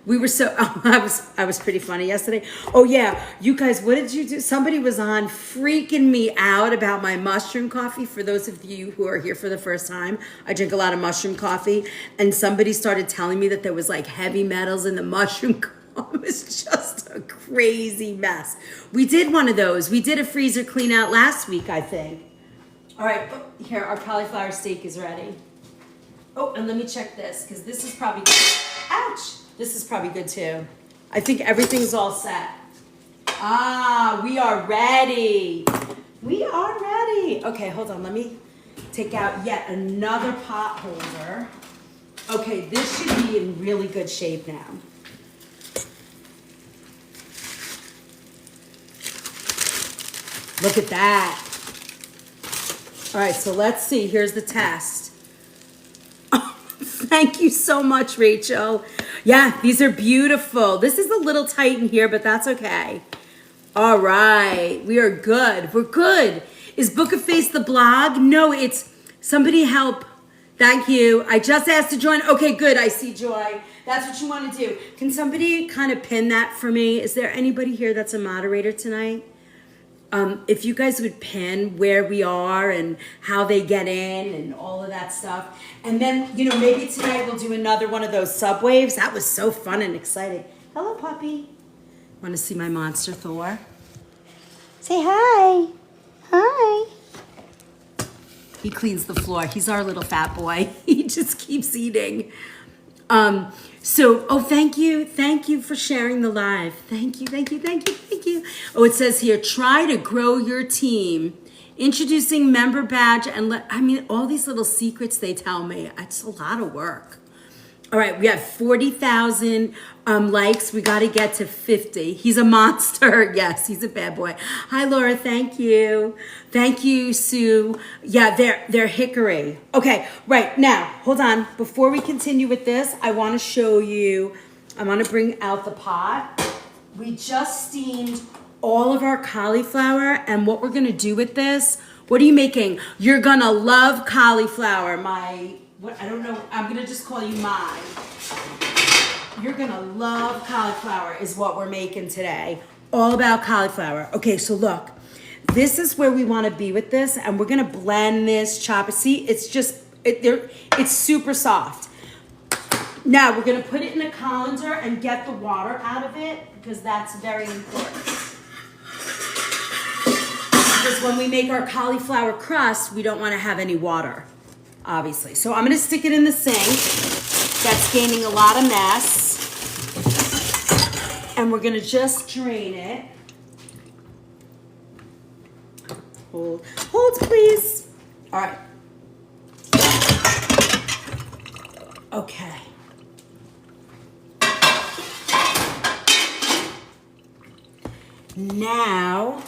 We were I was pretty funny yesterday. Oh yeah, you guys, what did you do? Somebody was on freaking me out about my mushroom coffee. For those of you who are here for the first time, I drink a lot of mushroom coffee, and somebody started telling me that there was like heavy metals in the mushroom coffee. It was just a crazy mess. We did one of those. We did a freezer clean out last week, I think. All right, here, our cauliflower steak is ready. Oh, and let me check this, because this is probably good. Ouch! This is probably good, too. I think everything's all set. We are ready. We are ready. Okay, hold on. Let me take out yet another pot holder. Okay, this should be in really good shape now. Look at that. All right, so let's see. Here's the test. Oh, thank you so much, Rachel. Yeah, these are beautiful. This is a little tight in here, but that's okay. All right, we are good. We're good. Is Book of Face the blog? No, it's somebody help. Thank you. I just asked to join. Okay, good. I see Joy. That's what you want to do. Can somebody kind of pin that for me? Is there anybody here that's a moderator tonight? If you guys would pin where we are and how they get in and all of that stuff. And then, maybe tonight we'll do another one of those subwaves. That was so fun and exciting. Hello, puppy. Want to see my monster Thor? Say hi. Hi. He cleans the floor. He's our little fat boy. He just keeps eating. Thank you. Thank you for sharing the live. Thank you. Oh, it says here, try to grow your team. Introducing member badge and all these little secrets they tell me. It's a lot of work. All right, we have 40,000 likes. We got to get to 50. He's a monster. Yes, he's a bad boy. Hi, Laura. Thank you. Thank you, Sue. Yeah, they're hickory. Okay, right. Now, hold on. Before we continue with this, I want to show you, I want to bring out the pot. We just steamed all of our cauliflower, and what we're going to do with this, what are you making? You're going to love cauliflower. I don't know, I'm going to just call you mine. You're going to love cauliflower is what we're making today. All about cauliflower. Okay, so look. This is where we want to be with this, and we're going to blend this, chop it. See, it's super soft. Now, we're going to put it in a colander and get the water out of it, because that's very important. Because when we make our cauliflower crust, we don't want to have any water, obviously. So I'm going to stick it in the sink. That's gaining a lot of mess. And we're going to just drain it. Hold, please. All right. Okay. Now,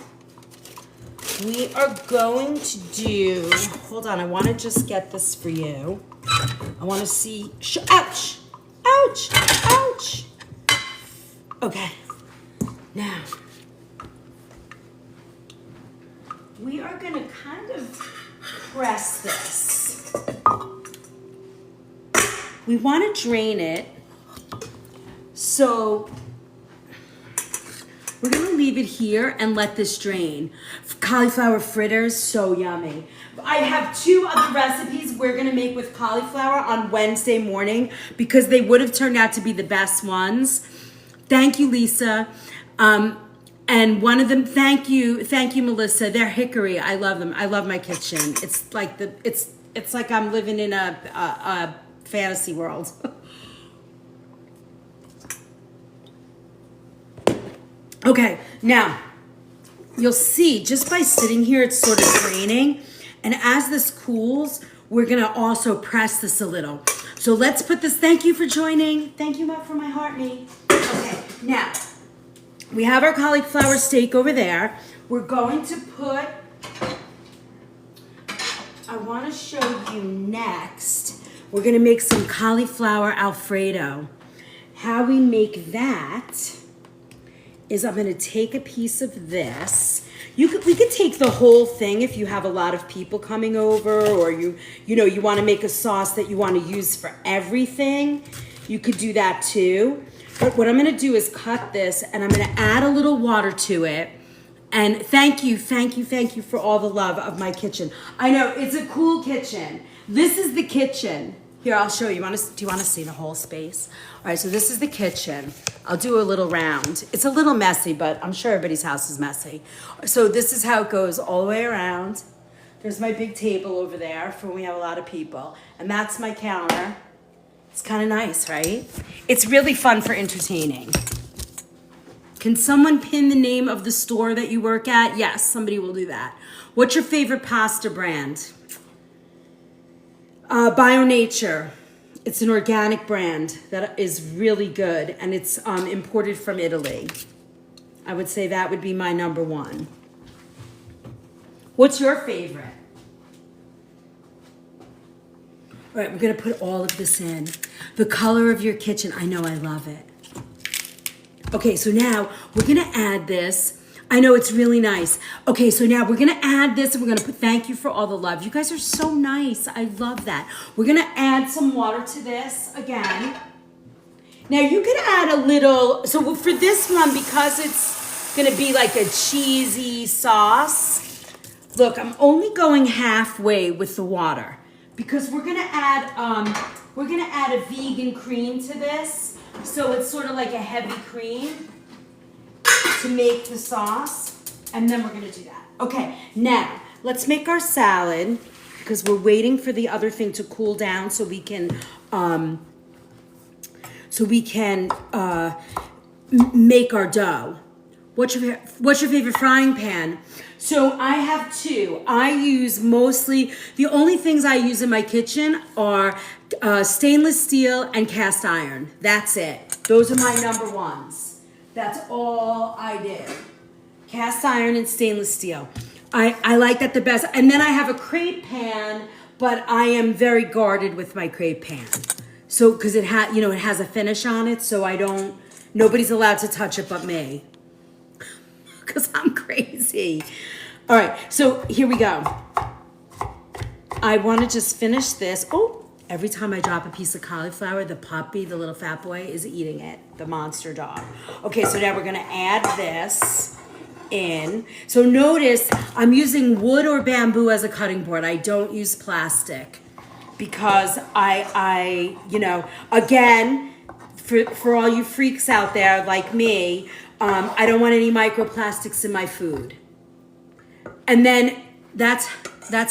we are going to do, hold on, I want to just get this for you. I want to see, ouch, ouch, ouch. Okay, now, we are going to kind of press this. We want to drain it, so we're going to leave it here and let this drain. Cauliflower fritters, so yummy. I have 2 other recipes we're going to make with cauliflower on Wednesday morning because they would have turned out to be the best ones. Thank you, Lisa. And one of them, thank you, Melissa. They're hickory. I love them. I love my kitchen. It's like it's like I'm living in a fantasy world. Okay, now, you'll see, just by sitting here, it's sort of draining. And as this cools, we're going to also press this a little. So let's put this, thank you for joining. Thank you for my heart, me. Okay, now, we have our cauliflower steak over there. We're going to put, I want to show you next, we're going to make some cauliflower Alfredo. How we make that is I'm going to take a piece of this. We could take the whole thing if you have a lot of people coming over, or you want to make a sauce that you want to use for everything. You could do that too. But what I'm going to do is cut this, and I'm going to add a little water to it. And thank you for all the love of my kitchen. I know it's a cool kitchen. This is the kitchen. Here, I'll show you. Do you want to see the whole space? All right, so this is the kitchen. I'll do a little round. It's a little messy, but I'm sure everybody's house is messy. So this is how it goes all the way around. There's my big table over there for when we have a lot of people. And that's my counter. It's kind of nice, right? It's really fun for entertaining. Can someone pin the name of the store that you work at? Yes, somebody will do that. What's your favorite pasta brand? Bio Nature. It's an organic brand that is really good, and it's imported from Italy. I would say that would be my number 1. What's your favorite? All right, we're going to put all of this in. The color of your kitchen. I know, I love it. Okay, so now we're going to add this. I know, it's really nice. Okay, so now we're gonna add this and we're gonna put, thank you for all the love. You guys are so nice. I love that. We're gonna add some water to this again. Now you could add a little, so for this one, because it's gonna be like a cheesy sauce, look, I'm only going halfway with the water because we're gonna add a vegan cream to this. So it's sort of like a heavy cream to make the sauce, and then we're gonna do that. Okay, now let's make our salad because we're waiting for the other thing to cool down so we can make our dough. What's your favorite frying pan? So I have two. I use mostly, the only things I use in my kitchen are stainless steel and cast iron. That's it. Those are my number ones. That's all I do. Cast iron and stainless steel. I like that the best. And then I have a crepe pan, but I am very guarded with my crepe pan. So, because it has a finish on it, so nobody's allowed to touch it but me. Because I'm crazy. All right, so here we go. I want to just finish this. Oh, every time I drop a piece of cauliflower, the puppy, the little fat boy, is eating it, the monster dog. Okay, so now we're going to add this in. So notice I'm using wood or bamboo as a cutting board. I don't use plastic because again, for all you freaks out there like me, I don't want any microplastics in my food. And then that's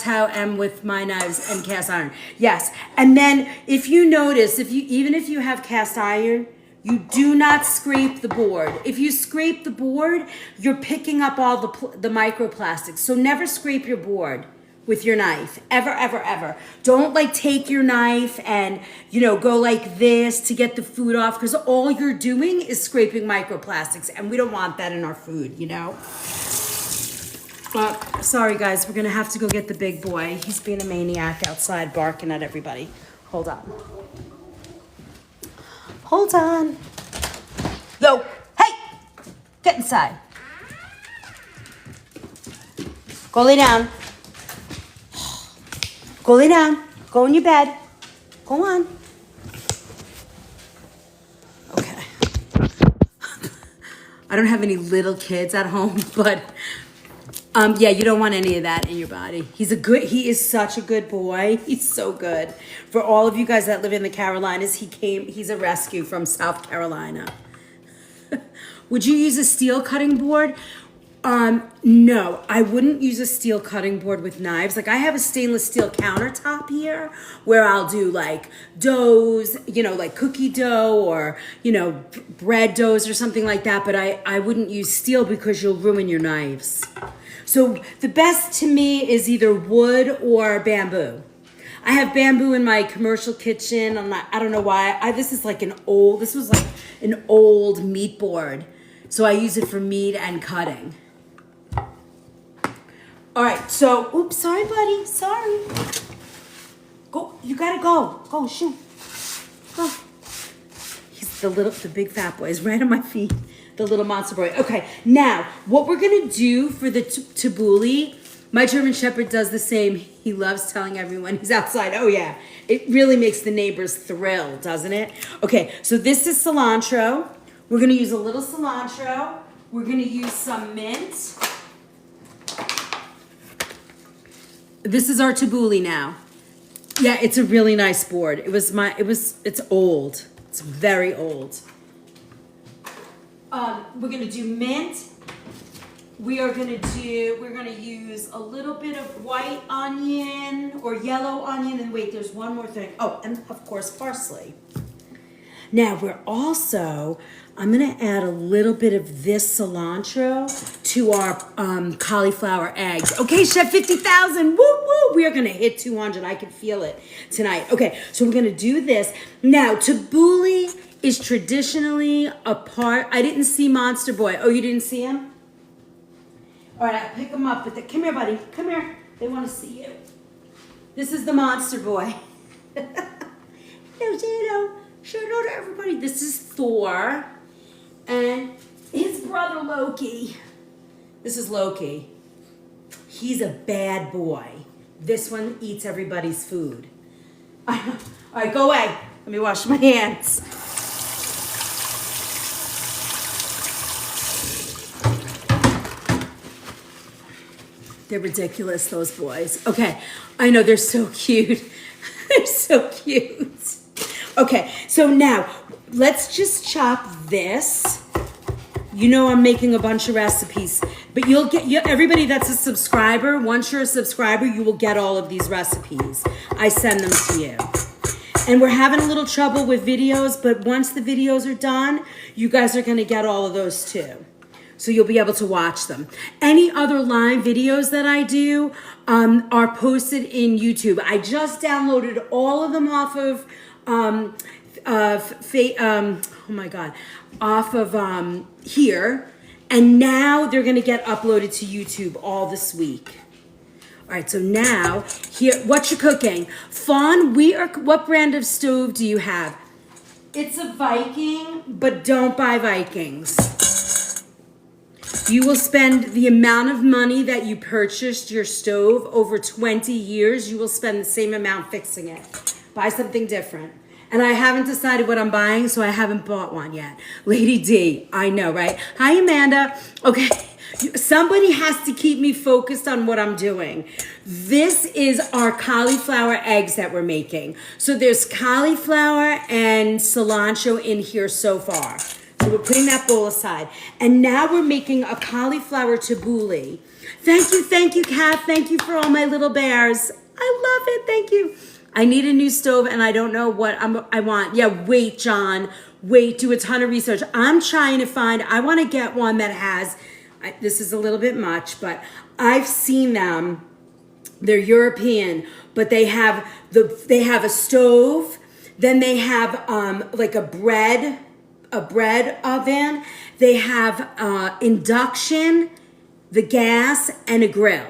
how I am with my knives and cast iron. Yes. And then if you notice, even if you have cast iron, you do not scrape the board. If you scrape the board, you're picking up all the microplastics. So never scrape your board with your knife. Ever, ever, ever. Don't take your knife and, go like this to get the food off, because all you're doing is scraping microplastics, and we don't want that in our food, Sorry guys, we're gonna have to go get the big boy. He's being a maniac outside barking at everybody. Hold on. Hold on. Yo, hey, get inside. Go lay down. Go lay down. Go in your bed. Go on. Okay. I don't have any little kids at home, but yeah, you don't want any of that in your body. He is such a good boy. He's so good. For all of you guys that live in the Carolinas, he's a rescue from South Carolina. Would you use a steel cutting board? No, I wouldn't use a steel cutting board with knives. I have a stainless steel countertop here where I'll do doughs, cookie dough or, bread doughs or something like that. But I wouldn't use steel because you'll ruin your knives. So the best to me is either wood or bamboo. I have bamboo in my commercial kitchen. I don't know why. This was like an old meat board. So I use it for meat and cutting. All right, so, oops, sorry, buddy, sorry. Go, you gotta go. Go, shoot. Go. He's the big fat boy is right on my feet. The little monster boy. Okay, now, what we're gonna do for the tabbouleh, my German Shepherd does the same. He loves telling everyone he's outside. Oh yeah, it really makes the neighbors thrill, doesn't it? Okay, so this is cilantro. We're gonna use a little cilantro. We're gonna use some mint. This is our tabbouleh now. Yeah, it's a really nice board. It's old. It's very old. We're gonna do mint. We're gonna use a little bit of white onion or yellow onion, and wait, there's one more thing. Oh, and of course parsley. Now I'm gonna add a little bit of this cilantro to our cauliflower eggs. Okay, Chef 50,000, woo woo! We are gonna hit 200. I can feel it tonight. Okay, so we're gonna do this now. Tabbouleh is traditionally a part. I didn't see Monster Boy. Oh, you didn't see him? All right, I'll pick him up. Come here, buddy. Come here. They want to see you. This is the Monster Boy. Show it to everybody. This is Thor and his brother Loki. This is Loki. He's a bad boy. This one eats everybody's food. All right, go away. Let me wash my hands. They're ridiculous, those boys. Okay, I know, they're so cute. They're so cute. Okay, so now let's just chop this. You know I'm making a bunch of recipes, but you'll get, everybody that's a subscriber, once you're a subscriber, you will get all of these recipes. I send them to you. And we're having a little trouble with videos, but once the videos are done, you guys are gonna get all of those too. So you'll be able to watch them. Any other live videos that I do are posted in YouTube. I just downloaded all of them off of, off of here. And now they're gonna get uploaded to YouTube all this week. All right, so now, here, what you cooking? Fawn, what brand of stove do you have? It's a Viking, but don't buy Vikings. You will spend the amount of money that you purchased your stove over 20 years, you will spend the same amount fixing it. Buy something different. And I haven't decided what I'm buying, so I haven't bought one yet. Lady D, I know, right? Hi, Amanda. Okay, somebody has to keep me focused on what I'm doing. This is our cauliflower eggs that we're making. So there's cauliflower and cilantro in here so far. So we're putting that bowl aside. And now we're making a cauliflower tabbouleh. Thank you, Kat. Thank you for all my little bears. I love it, thank you. I need a new stove and I don't know what I want. Yeah, wait, John. Wait, do a ton of research. I'm trying to find, I want to get one that has, this is a little bit much, but I've seen them. They're European, but they have a stove. Then they have like a bread oven. They have induction, the gas, and a grill.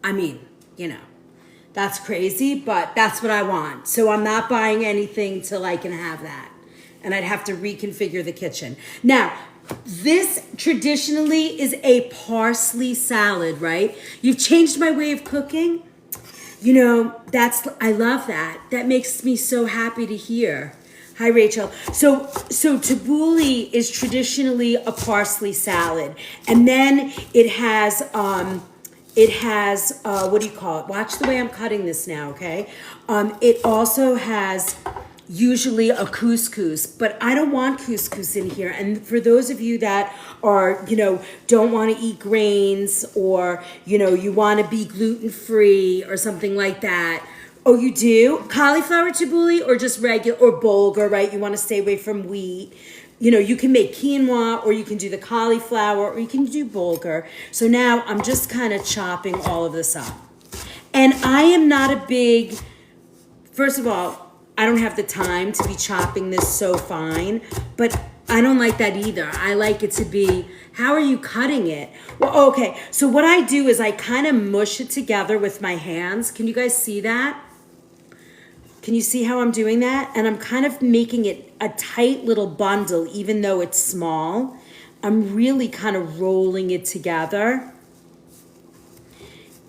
I mean, you know. That's crazy, but that's what I want. So I'm not buying anything till I can have that. And I'd have to reconfigure the kitchen. Now, this traditionally is a parsley salad, right? You've changed my way of cooking. You know, I love that. That makes me so happy to hear. Hi, Rachel. So tabbouleh is traditionally a parsley salad. And then it has what do you call it? Watch the way I'm cutting this now, okay? It also has usually a couscous, but I don't want couscous in here. And for those of you that are, don't want to eat grains, or, you want to be gluten-free or something like that. Oh, you do? Cauliflower tabbouleh or just regular, or bulgur, right? You want to stay away from wheat. You can make quinoa, or you can do the cauliflower, or you can do bulgur. So now I'm just kind of chopping all of this up. And I am not a big, first of all, I don't have the time to be chopping this so fine, but I don't like that either. I like it to be, how are you cutting it? Well, okay, so what I do is I kind of mush it together with my hands. Can you guys see that? Can you see how I'm doing that? And I'm kind of making it a tight little bundle, even though it's small. I'm really kind of rolling it together.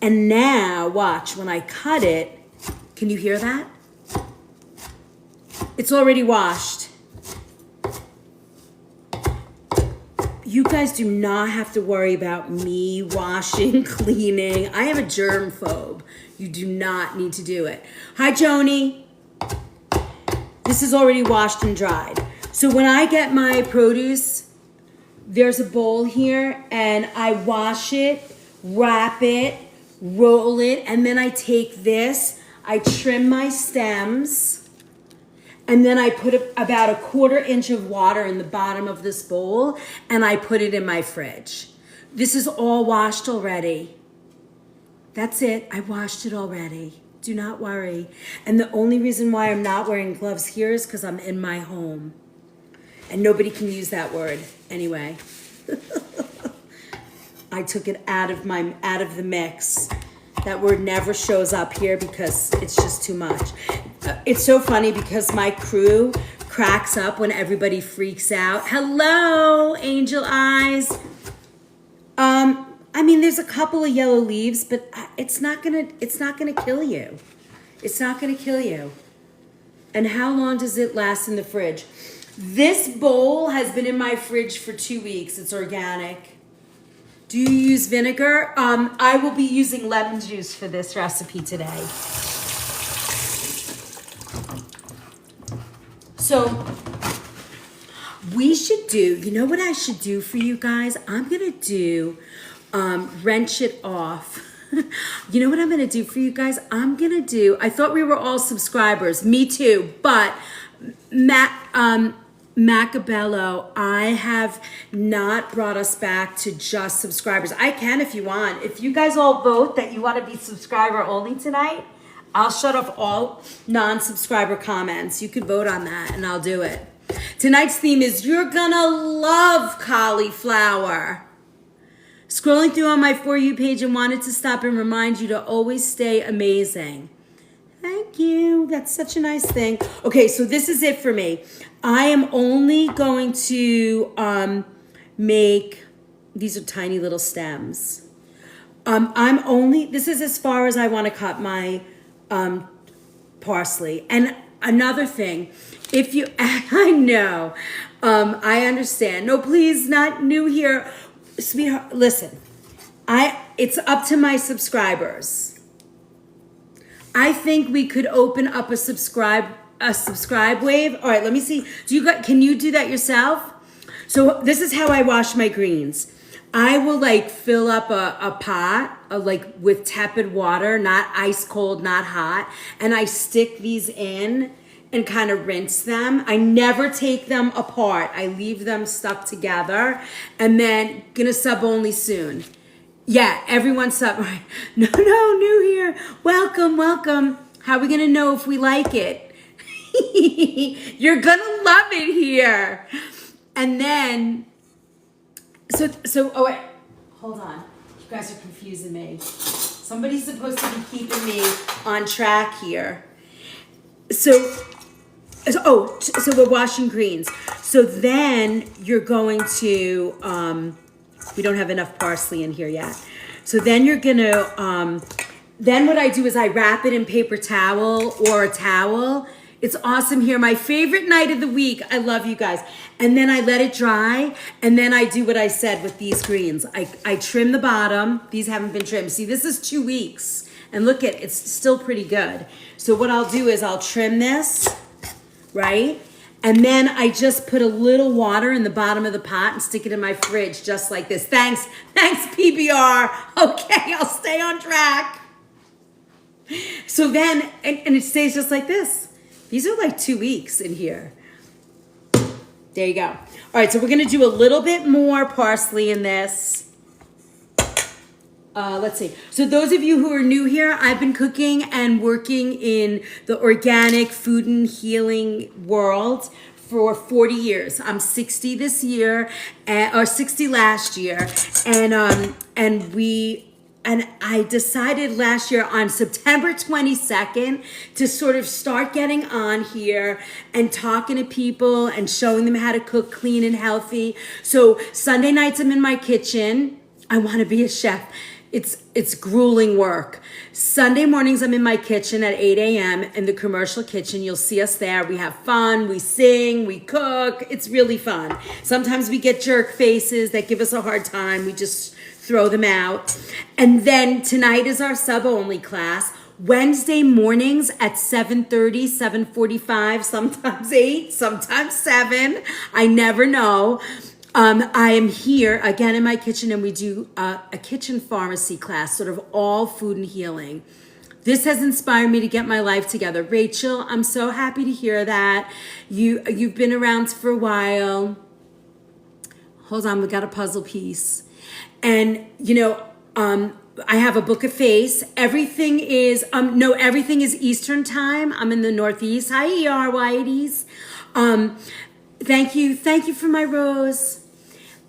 And now, watch, when I cut it, can you hear that? It's already washed. You guys do not have to worry about me washing, cleaning. I am a germ phobe. You do not need to do it. Hi, Joni. This is already washed and dried. So when I get my produce, there's a bowl here, and I wash it, wrap it, roll it, and then I take this, I trim my stems, and then I put about a 1/4 inch of water in the bottom of this bowl, and I put it in my fridge. This is all washed already. That's it. I washed it already. Do not worry. And the only reason why I'm not wearing gloves here is because I'm in my home. And nobody can use that word anyway. I took it out of the mix. That word never shows up here because it's just too much. It's so funny because my crew cracks up when everybody freaks out. Hello, Angel Eyes. I there's a couple of yellow leaves, but it's not gonna kill you. It's not gonna kill you. And how long does it last in the fridge? This bowl has been in my fridge for 2 weeks. It's organic. Do you use vinegar? I will be using lemon juice for this recipe today. So we should do, you know what I should do for you guys? I'm gonna do, wrench it off. You know what I'm gonna do for you guys? I thought we were all subscribers, me too, but Macabello, I have not brought us back to just subscribers. I can if you want. If you guys all vote that you want to be subscriber only tonight, I'll shut off all non-subscriber comments. You could vote on that and I'll do it. Tonight's theme is you're gonna love cauliflower. Scrolling through on my For You page and wanted to stop and remind you to always stay amazing. Thank you. That's such a nice thing. Okay, so this is it for me. I am only going to make, these are tiny little stems. This is as far as I want to cut my parsley. And another thing, if you, I know, I understand. No, please, not new here. Sweetheart, listen, it's up to my subscribers. I think we could open up a subscribe wave. All right, let me see. Can you do that yourself? So this is how I wash my greens. I will fill up a pot with tepid water, not ice cold, not hot, and I stick these in and kind of rinse them. I never take them apart. I leave them stuck together, and then gonna sub only soon. Yeah, everyone sub. Right. No, new here. Welcome. How are we gonna know if we like it? You're gonna love it here. And then, oh wait, hold on. You guys are confusing me. Somebody's supposed to be keeping me on track here. So we're washing greens. So then you're going to, we don't have enough parsley in here yet. So then you're gonna, then what I do is I wrap it in paper towel or a towel. It's awesome here. My favorite night of the week. I love you guys. And then I let it dry. And then I do what I said with these greens. I trim the bottom. These haven't been trimmed. See, this is 2 weeks. And look it's still pretty good. So what I'll do is I'll trim this, right? And then I just put a little water in the bottom of the pot and stick it in my fridge just like this. Thanks PBR. Okay, I'll stay on track. So then, and it stays just like this. These are 2 weeks in here. There you go. All right, so we're gonna do a little bit more parsley in this. Let's see. So those of you who are new here, I've been cooking and working in the organic food and healing world for 40 years. I'm 60 this year, or 60 last year, and I decided last year on September 22nd to sort of start getting on here and talking to people and showing them how to cook clean and healthy. So Sunday nights I'm in my kitchen. I want to be a chef. It's grueling work. Sunday mornings I'm in my kitchen at 8 a.m. in the commercial kitchen. You'll see us there. We have fun. We sing. We cook. It's really fun. Sometimes we get jerk faces that give us a hard time. We just throw them out. And then tonight is our sub-only class. Wednesday mornings at 7:30, 7:45, sometimes 8, sometimes 7. I never know. I am here again in my kitchen, and we do a kitchen pharmacy class, sort of all food and healing. This has inspired me to get my life together. Rachel, I'm so happy to hear that. You've been around for a while. Hold on, we got a puzzle piece. And, I have a book of face. Everything is Eastern time. I'm in the Northeast. Hi, ER Whiteys. Thank you for my rose.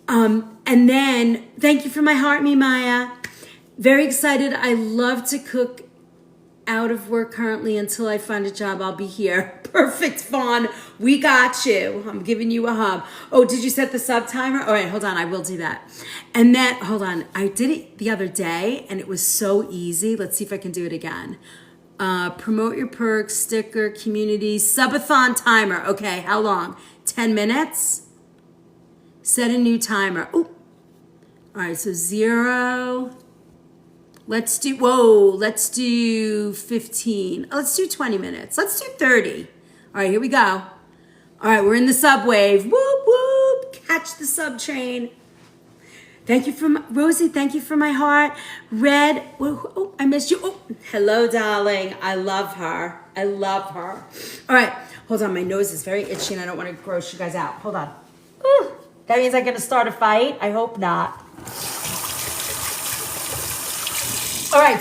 And then thank you for my heart, me Maya. Very excited. I love to cook out of work currently until I find a job. I'll be here. Perfect, Fawn. We got you. I'm giving you a hug. Oh, did you set the sub timer? All right, hold on. I will do that. And then, hold on. I did it the other day, and it was so easy. Let's see if I can do it again. Promote your perks, sticker, community, subathon timer. Okay, how long? 10 minutes? Set a new timer. Ooh. All right, so 0. Let's do 15. Oh, let's do 20 minutes. Let's do 30. All right, here we go. All right, we're in the subwave. Whoop, whoop. Catch the sub train. Thank you for Rosie. Thank you for my heart. Red. Oh, I missed you. Oh, hello, darling. I love her. I love her. All right, hold on. My nose is very itchy and I don't want to gross you guys out. Hold on. Ooh, that means I'm going to start a fight? I hope not. All right,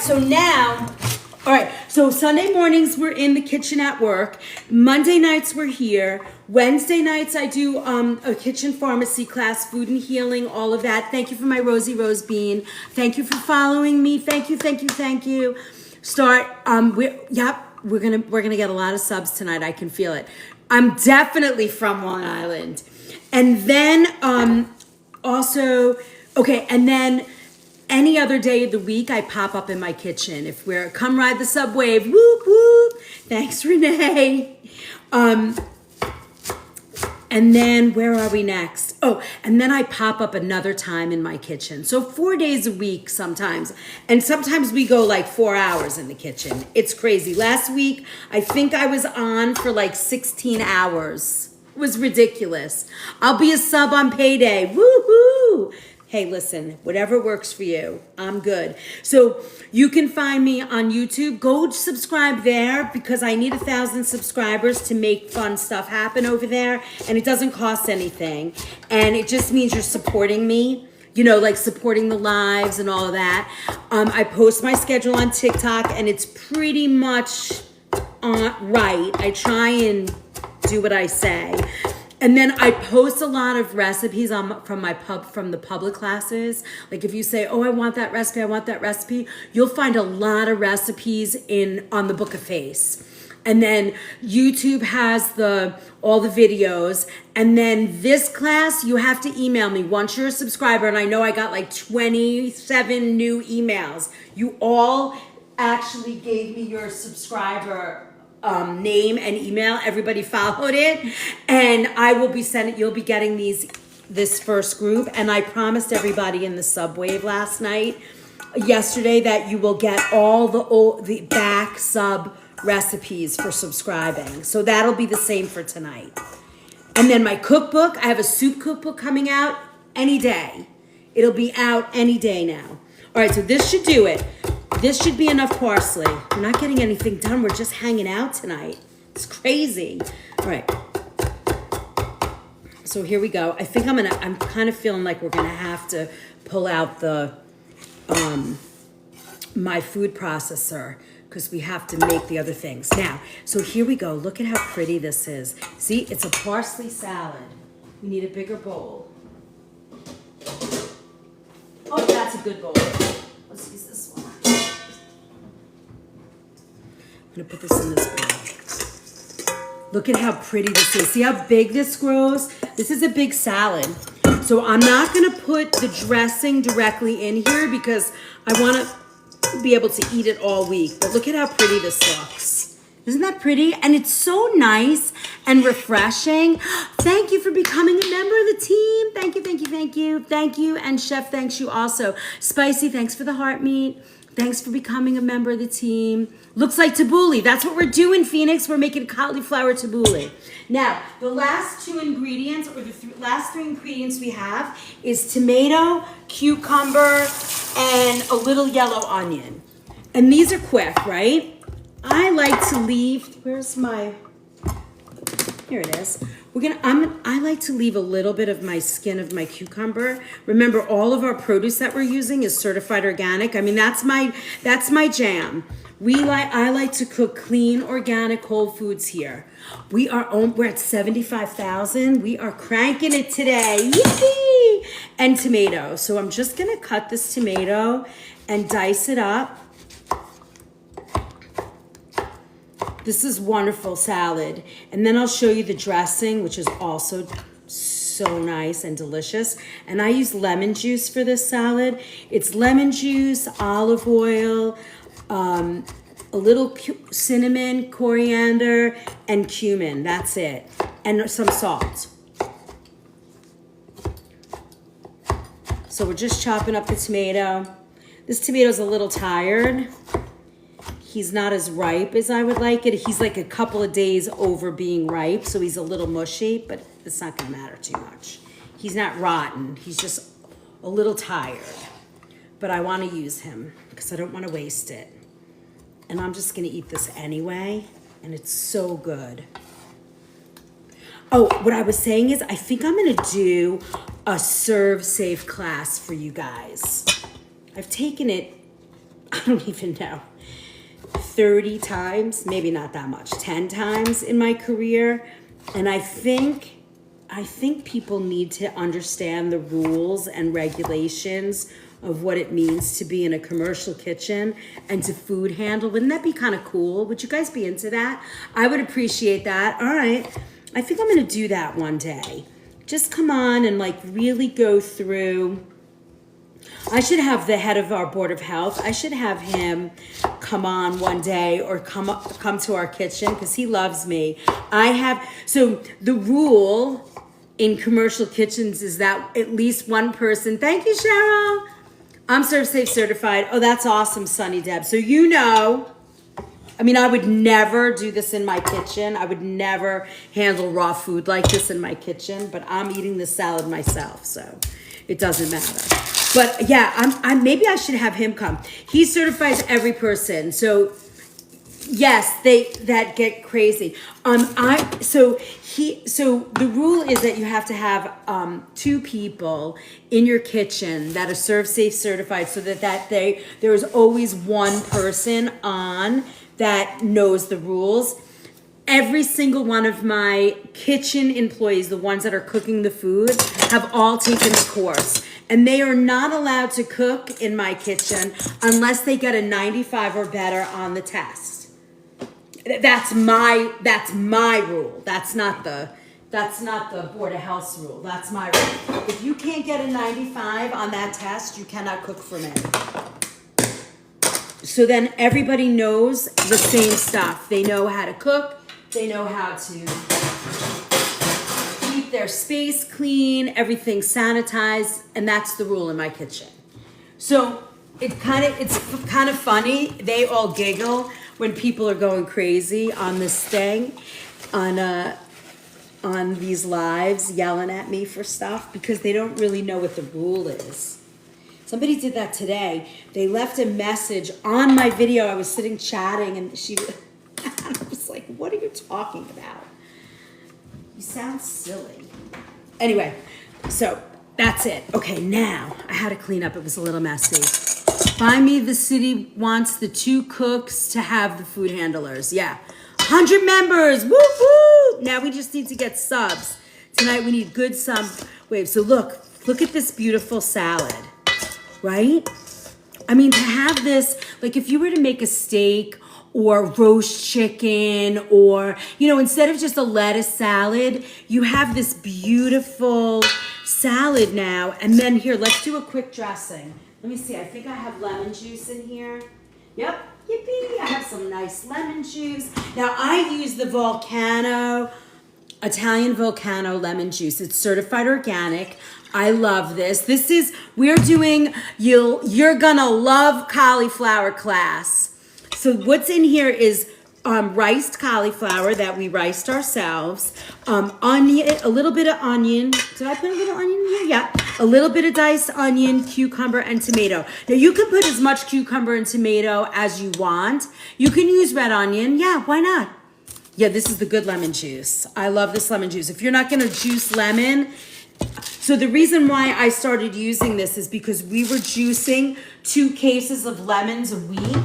so Sunday mornings we're in the kitchen at work. Monday nights we're here. Wednesday nights I do a kitchen pharmacy class, food and healing, all of that. Thank you for my Rosie Rose Bean. Thank you for following me. Thank you. We're gonna get a lot of subs tonight. I can feel it. I'm definitely from Long Island. And then any other day of the week, I pop up in my kitchen. If we're come ride the subway, whoop whoop. Thanks, Renee. And then where are we next? Oh, and then I pop up another time in my kitchen. So 4 days a week sometimes. And sometimes we go like 4 hours in the kitchen. It's crazy. Last week, I think I was on for like 16 hours. It was ridiculous. I'll be a sub on payday. Woohoo! Hey, listen, whatever works for you, I'm good. So you can find me on YouTube. Go subscribe there because I need 1,000 subscribers to make fun stuff happen over there. And it doesn't cost anything. And it just means you're supporting me, like supporting the lives and all of that. I post my schedule on TikTok and it's pretty much right. I try and do what I say. And then I post a lot of recipes from the public classes. Like if you say, oh, I want that recipe, you'll find a lot of recipes on the Book of Face. And then YouTube has all the videos. And then this class, you have to email me once you're a subscriber. And I know I got like 27 new emails. You all actually gave me your subscriber name and email. Everybody followed it, and I will be you'll be getting this first group. And I promised everybody in the subwave yesterday that you will get all the back sub recipes for subscribing. So that'll be the same for tonight. And then my cookbook, I have a soup cookbook coming out any day. It'll be out any day now. All right, so this should do it. This should be enough parsley. We're not getting anything done. We're just hanging out tonight. It's crazy. All right. So here we go. I think I'm kind of feeling like we're going to have to pull out my food processor because we have to make the other things. Now, so here we go. Look at how pretty this is. See, it's a parsley salad. We need a bigger bowl. Oh, that's a good bowl. Let's use this one. I'm going to put this in this bowl. Look at how pretty this is. See how big this grows? This is a big salad. So I'm not going to put the dressing directly in here because I want to be able to eat it all week. But look at how pretty this looks. Isn't that pretty? And it's so nice and refreshing. Thank you for becoming a member of the team. Thank you. Thank you. And Chef, thanks you also. Spicy, thanks for the heart meat. Thanks for becoming a member of the team. Looks like tabbouleh. That's what we're doing, Phoenix. We're making cauliflower tabbouleh. Now, the last two ingredients, or the last 3 ingredients we have is tomato, cucumber, and a little yellow onion. And these are quick, right? I like to leave, here it is. I like to leave a little bit of my skin of my cucumber. Remember, all of our produce that we're using is certified organic. I mean, that's my jam. I like to cook clean, organic, whole foods here. We're at 75,000. We are cranking it today. Yippee! And tomato. So I'm just gonna cut this tomato and dice it up. This is wonderful salad. And then I'll show you the dressing, which is also so nice and delicious. And I use lemon juice for this salad. It's lemon juice, olive oil, a little cinnamon, coriander, and cumin. That's it. And some salt. So we're just chopping up the tomato. This tomato's a little tired. He's not as ripe as I would like it. He's like a couple of days over being ripe, so he's a little mushy, but it's not gonna matter too much. He's not rotten, he's just a little tired. But I wanna use him because I don't wanna waste it. And I'm just gonna eat this anyway, and it's so good. Oh, what I was saying is I think I'm gonna do a serve safe class for you guys. I've taken it, I don't even know, 30 times, maybe not that much, 10 times in my career. And I think people need to understand the rules and regulations of what it means to be in a commercial kitchen and to food handle. Wouldn't that be kind of cool? Would you guys be into that? I would appreciate that. All right, I think I'm gonna do that one day. Just come on and like really go through. I should have the head of our Board of Health. I should have him come on one day or come to our kitchen because he loves me. So the rule in commercial kitchens is that at least one person, thank you, Cheryl. I'm Serve Safe certified. Oh, that's awesome, Sunny Deb. So you know, I mean, I would never do this in my kitchen. I would never handle raw food like this in my kitchen, but I'm eating this salad myself, so it doesn't matter. But yeah, maybe I should have him come. He certifies every person. So yes, that get crazy. So the rule is that you have to have 2 people in your kitchen that are Serve Safe certified, so that there is always one person on that knows the rules. Every single one of my kitchen employees, the ones that are cooking the food, have all taken the course. And they are not allowed to cook in my kitchen unless they get a 95 or better on the test. That's my rule. That's not the Board of Health's rule. That's my rule. If you can't get a 95 on that test, you cannot cook for me. So then everybody knows the same stuff. They know how to cook. They know how to keep their space clean, everything sanitized, and that's the rule in my kitchen. So it's kind of funny. They all giggle when people are going crazy on this thing, on these lives, yelling at me for stuff because they don't really know what the rule is. Somebody did that today. They left a message on my video. I was sitting chatting, and I was like, what are you talking about? You sound silly. Anyway, so that's it. Okay, now I had to clean up. It was a little messy. Find me, the city wants the 2 cooks to have the food handlers. Yeah, 100 members. Woo woo! Now we just need to get subs. Tonight we need good sub waves. So look at this beautiful salad, right? I mean, to have this, like if you were to make a steak or roast chicken, or, instead of just a lettuce salad, you have this beautiful salad now. And then here, let's do a quick dressing. Let me see, I think I have lemon juice in here. Yep, yippee, I have some nice lemon juice. Now I use the Italian Volcano lemon juice. It's certified organic. I love this. We're doing, you're gonna love cauliflower class. So what's in here is riced cauliflower that we riced ourselves, onion, a little bit of onion. Did I put a little onion in here? Yeah. A little bit of diced onion, cucumber, and tomato. Now you can put as much cucumber and tomato as you want. You can use red onion. Yeah, why not? Yeah, this is the good lemon juice. I love this lemon juice. If you're not gonna juice lemon, so the reason why I started using this is because we were juicing 2 cases of lemons a week,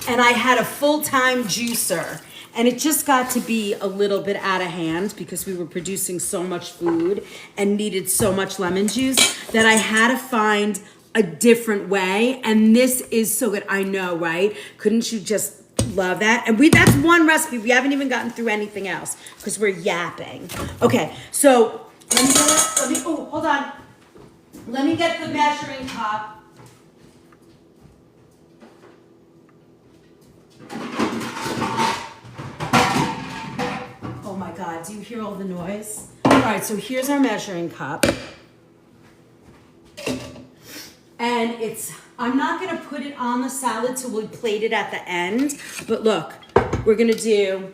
and I had a full-time juicer, and it just got to be a little bit out of hand because we were producing so much food and needed so much lemon juice that I had to find a different way, and this is so good. I know, right? Couldn't you just love that. And that's one recipe. We haven't even gotten through anything else because we're yapping. Okay, so hold on. Let me get the measuring cup. Oh my God, do you hear all the noise? All right, so here's our measuring cup. And I'm not gonna put it on the salad till we plate it at the end, but look, we're gonna do,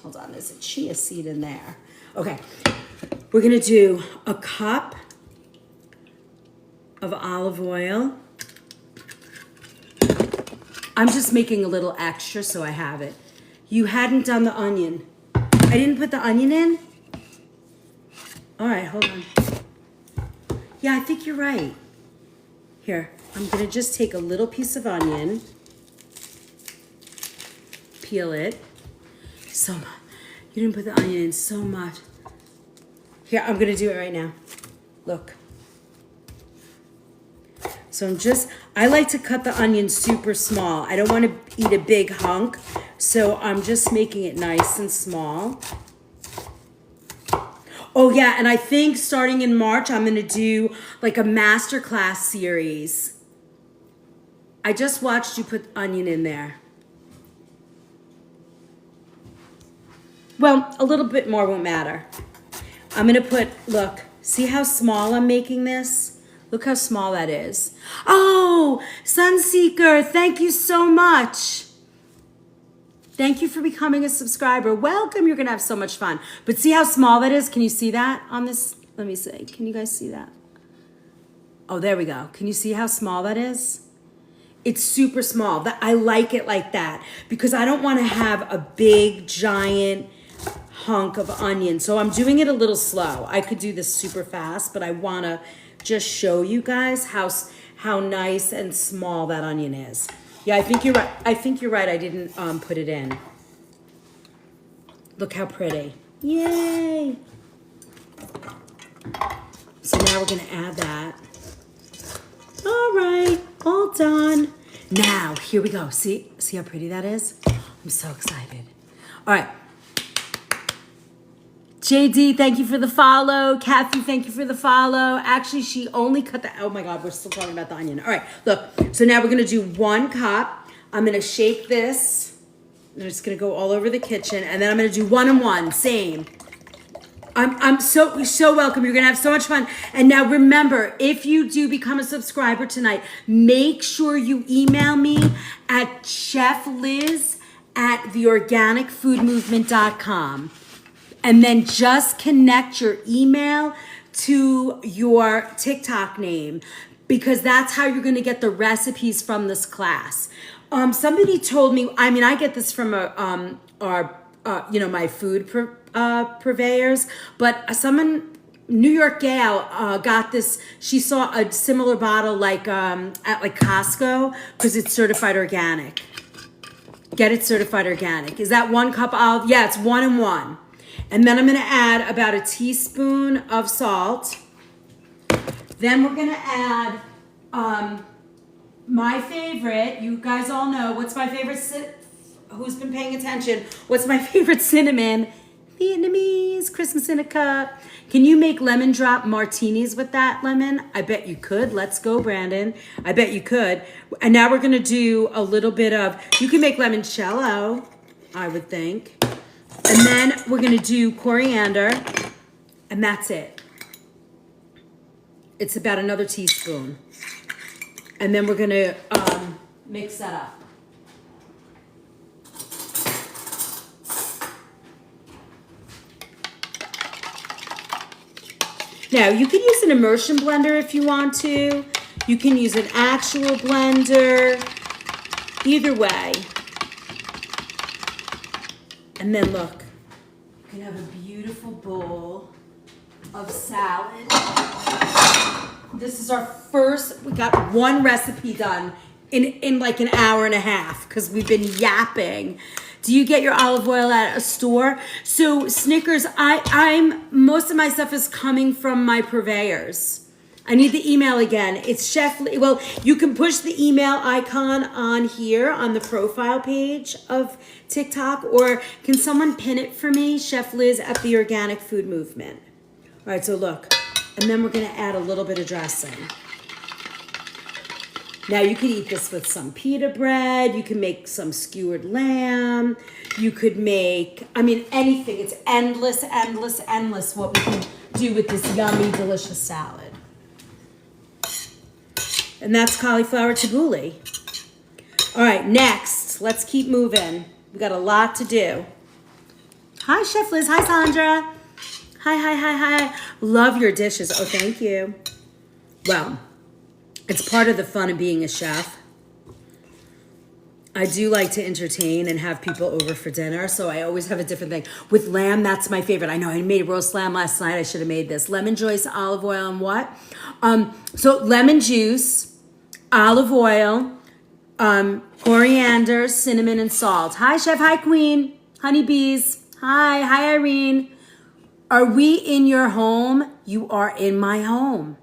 hold on, there's a chia seed in there. Okay, we're gonna do a cup of olive oil. I'm just making a little extra so I have it. You hadn't done the onion. I didn't put the onion in? All right, hold on. Yeah, I think you're right. Here, I'm gonna just take a little piece of onion, peel it. So much. You didn't put the onion in so much. Here, I'm gonna do it right now. Look. So I like to cut the onion super small. I don't want to eat a big hunk, so I'm just making it nice and small. Oh yeah, and I think starting in March, I'm gonna do like a masterclass series. I just watched you put onion in there. Well, a little bit more won't matter. I'm gonna look, see how small I'm making this? Look how small that is. Oh, Sunseeker, thank you so much. Thank you for becoming a subscriber. Welcome, you're gonna have so much fun. But see how small that is? Can you see that on this? Let me see, can you guys see that? Oh, there we go. Can you see how small that is? It's super small. I like it like that because I don't wanna have a big, giant hunk of onion. So I'm doing it a little slow. I could do this super fast, but I wanna just show you guys how nice and small that onion is. Yeah, I think you're right. I didn't put it in. Look how pretty. Yay! So now we're gonna add that. All right, all done. Now, here we go. See how pretty that is? I'm so excited. All right. JD, thank you for the follow. Kathy, thank you for the follow. Actually, she only cut the, oh my God, we're still talking about the onion. All right, look, so now we're gonna do 1 cup. I'm gonna shake this. I'm just gonna go all over the kitchen, and then I'm gonna do 1 and 1, same. I'm so welcome. You're gonna have so much fun. And now remember, if you do become a subscriber tonight, make sure you email me at chefliz@theorganicfoodmovement.com. And then just connect your email to your TikTok name because that's how you're gonna get the recipes from this class. Somebody told me, I mean, I get this from my food purveyors, but someone, New York gal, got this. She saw a similar bottle like at like Costco because it's certified organic. Get it certified organic. Is that 1 cup of? Yeah, it's 1 and 1. And then I'm gonna add about a teaspoon of salt. Then we're gonna add my favorite, you guys all know, what's my favorite, who's been paying attention, what's my favorite cinnamon? Vietnamese, Christmas in a cup. Can you make lemon drop martinis with that lemon? I bet you could. Let's go, Brandon. I bet you could. And now we're gonna do a little bit of, you can make limoncello, I would think. And then we're gonna do coriander, and that's it. It's about another teaspoon. And then we're gonna mix that up. Now, you can use an immersion blender if you want to. You can use an actual blender. Either way. And then look, you can have a beautiful bowl of salad. This is our first, we got 1 recipe done in like an hour and a half because we've been yapping. Do you get your olive oil at a store? So Snickers, most of my stuff is coming from my purveyors. I need the email again. It's Chef Liz. Well, you can push the email icon on here on the profile page of TikTok, or can someone pin it for me? Chef Liz at the Organic Food Movement. All right, so look. And then we're going to add a little bit of dressing. Now you could eat this with some pita bread. You can make some skewered lamb. You could make, I mean, anything. It's endless, endless, endless what we can do with this yummy, delicious salad. And that's cauliflower tabbouleh. All right, next, let's keep moving. We got a lot to do. Hi, Chef Liz. Hi, Sandra. Hi. Love your dishes. Oh, thank you. Well, it's part of the fun of being a chef. I do like to entertain and have people over for dinner, so I always have a different thing. With lamb, that's my favorite. I know I made roast lamb last night. I should have made this. Lemon juice, olive oil, and what? So lemon juice, olive oil, coriander, cinnamon, and salt. Hi, Chef. Hi, Queen. Honeybees. Hi, Irene. Are we in your home? You are in my home.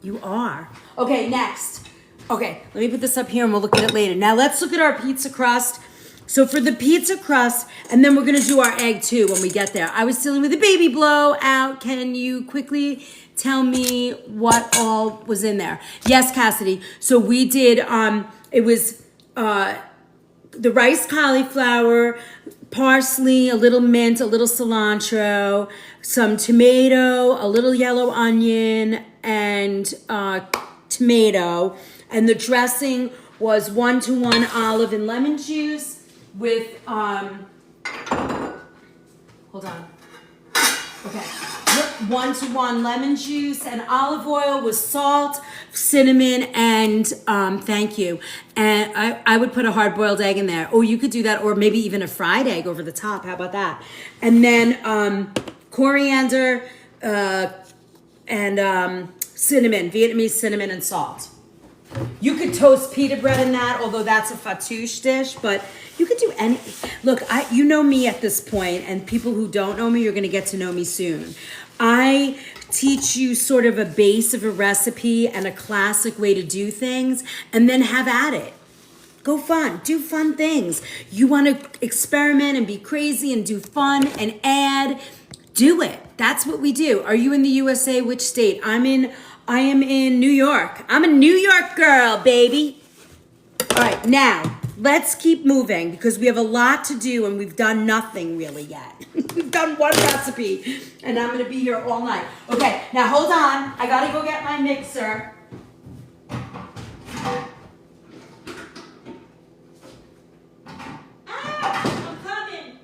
You are. Okay, next. Okay, let me put this up here and we'll look at it later. Now let's look at our pizza crust. So for the pizza crust, and then we're gonna do our egg too when we get there. I was dealing with a baby blowout. Can you quickly tell me what all was in there? Yes, Cassidy. So we did, it was the rice cauliflower, parsley, a little mint, a little cilantro, some tomato, a little yellow onion, and tomato. And the dressing was 1-to-1 olive and lemon juice with, hold on. Okay. 1-to-1 lemon juice and olive oil with salt, cinnamon, and thank you. And I would put a hard-boiled egg in there. Or you could do that, or maybe even a fried egg over the top. How about that? And then coriander and cinnamon, Vietnamese cinnamon and salt. You could toast pita bread in that, although that's a fattoush dish, but you could do any. Look, you know me at this point, and people who don't know me, you're going to get to know me soon. I teach you sort of a base of a recipe and a classic way to do things, and then have at it. Go fun. Do fun things. You want to experiment and be crazy and do fun and add. Do it. That's what we do. Are you in the USA? Which state? I am in New York. I'm a New York girl, baby. All right, now let's keep moving because we have a lot to do and we've done nothing really yet. We've done one recipe and I'm gonna be here all night. Okay, now hold on. I gotta go get my mixer. I'm coming.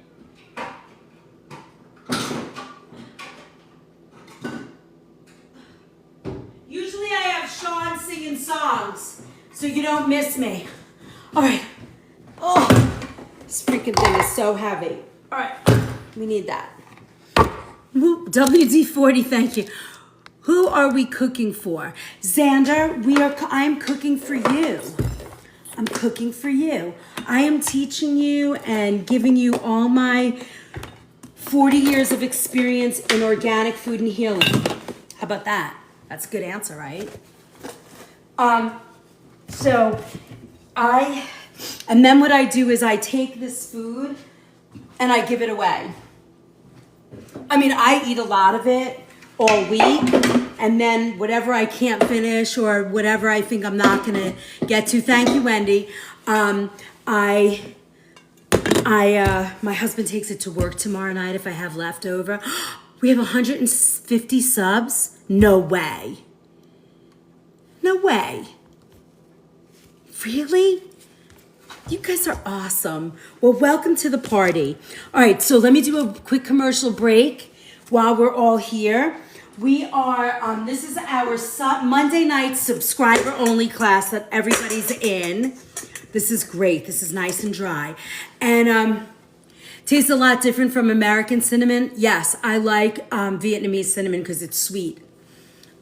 Usually I have Sean singing songs so you don't miss me. All right. Oh, this freaking thing is so heavy. All right, we need that. WD-40, thank you. Who are we cooking for? Xander, I'm cooking for you. I'm cooking for you. I am teaching you and giving you all my 40 years of experience in organic food and healing. How about that? That's a good answer, right? And then what I do is I take this food and I give it away. I mean, I eat a lot of it all week, and then whatever I can't finish or whatever I think I'm not gonna get to, thank you, Wendy. My husband takes it to work tomorrow night if I have leftover. We have 150 subs? No way. No way. Really? You guys are awesome. Well, welcome to the party. All right, so let me do a quick commercial break while we're all here. We are, this is our Monday night subscriber only class that everybody's in. This is great. This is nice and dry. And tastes a lot different from American cinnamon. Yes, I like Vietnamese cinnamon because it's sweet.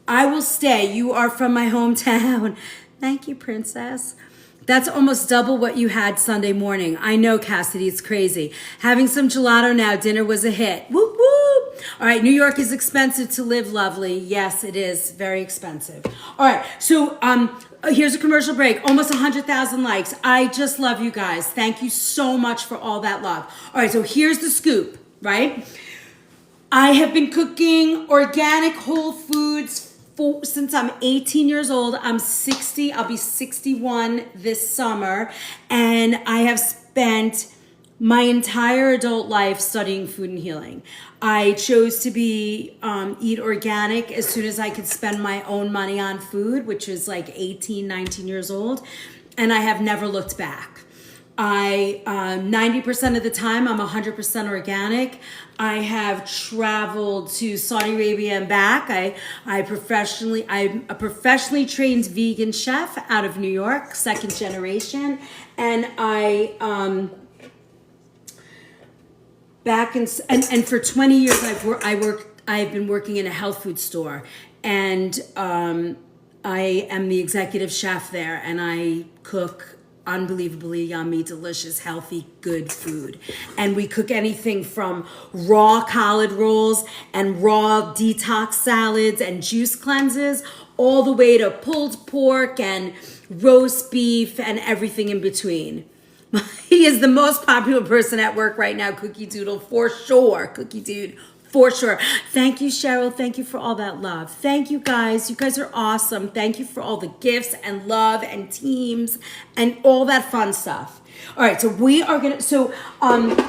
I will stay. You are from my hometown. Thank you, princess. That's almost double what you had Sunday morning. I know, Cassidy, it's crazy. Having some gelato now, dinner was a hit. Whoop, whoop. All right, New York is expensive to live, lovely. Yes, it is very expensive. All right, so here's a commercial break. Almost 100,000 likes. I just love you guys. Thank you so much for all that love. All right, so here's the scoop, right? I have been cooking organic whole foods since I'm 18 years old. I'm 60. I'll be 61 this summer. And I have spent my entire adult life studying food and healing. I chose to eat organic as soon as I could spend my own money on food, which is like 18, 19 years old. And I have never looked back. 90% of the time, I'm 100% organic. I have traveled to Saudi Arabia and back. I'm a professionally trained vegan chef out of New York, second generation. And for 20 years I've been working in a health food store, and I am the executive chef there, and I cook unbelievably yummy, delicious, healthy, good food. And we cook anything from raw collard rolls and raw detox salads and juice cleanses, all the way to pulled pork and roast beef and everything in between. He is the most popular person at work right now, Cookie Doodle, for sure. Cookie Dude, for sure. Thank you, Cheryl. Thank you for all that love. Thank you, guys. You guys are awesome. Thank you for all the gifts and love and teams and all that fun stuff. All right, so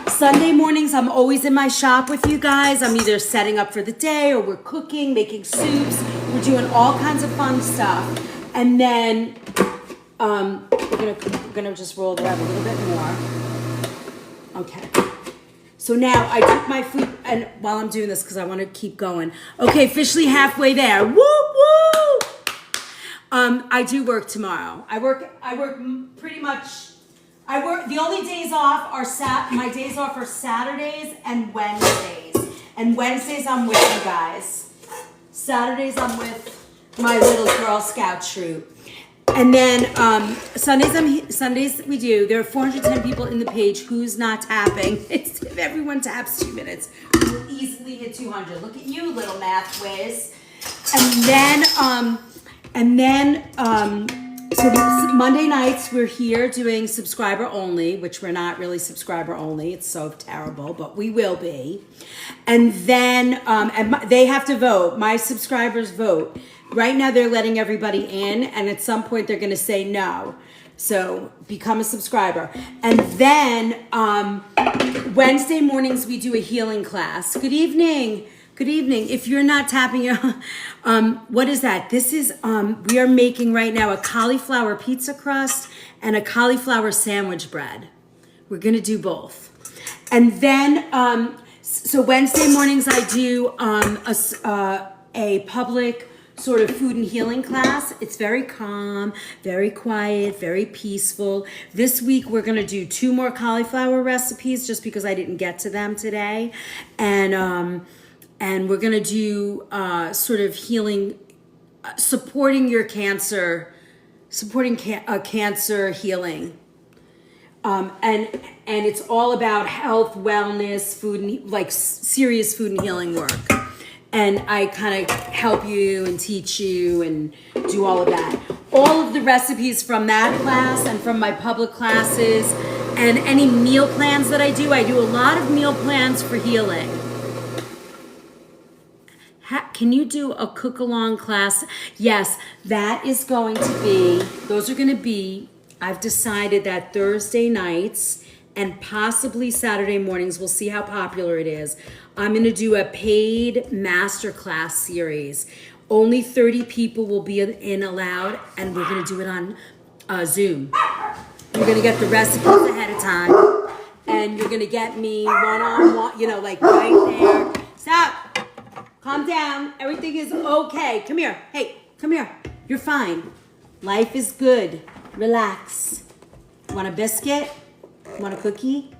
Sunday mornings, I'm always in my shop with you guys. I'm either setting up for the day, or we're cooking, making soups. We're doing all kinds of fun stuff. And then we're gonna just roll it around a little bit more. Okay. So now I took my food, and while I'm doing this, because I want to keep going. Okay, officially halfway there. Woo woo! I do work tomorrow. I work pretty much. The only days off are my days off are Saturdays and Wednesdays. And Wednesdays I'm with you guys. Saturdays I'm with my little Girl Scout troop. And then Sundays we do. There are 410 people in the page. Who's not tapping? If everyone taps 2 minutes, we will easily hit 200. Look at you, little math whiz. So Monday nights we're here doing subscriber only, which we're not really subscriber only. It's so terrible, but we will be. And then they have to vote. My subscribers vote. Right now they're letting everybody in, and at some point they're going to say no. So become a subscriber. And then Wednesday mornings we do a healing class. Good evening. Good evening. If you're not tapping your, what is that? This is, we are making right now a cauliflower pizza crust and a cauliflower sandwich bread. We're going to do both. And then, so Wednesday mornings I do a public sort of food and healing class. It's very calm, very quiet, very peaceful. This week we're going to do 2 more cauliflower recipes just because I didn't get to them today. And we're going to do sort of healing, supporting your cancer, cancer healing. And it's all about health, wellness, food, and like serious food and healing work. And I kind of help you and teach you and do all of that. All of the recipes from that class and from my public classes and any meal plans that I do a lot of meal plans for healing. Can you do a cook-along class? Yes, that is going to be, those are going to be, I've decided that Thursday nights and possibly Saturday mornings, we'll see how popular it is. I'm going to do a paid masterclass series. Only 30 people will be in allowed, and we're going to do it on Zoom. You're going to get the recipes ahead of time, and you're going to get me one-on-one, like right there. Stop. Calm down. Everything is okay. Come here. Hey, come here. You're fine. Life is good. Relax. Want a biscuit? Want a cookie?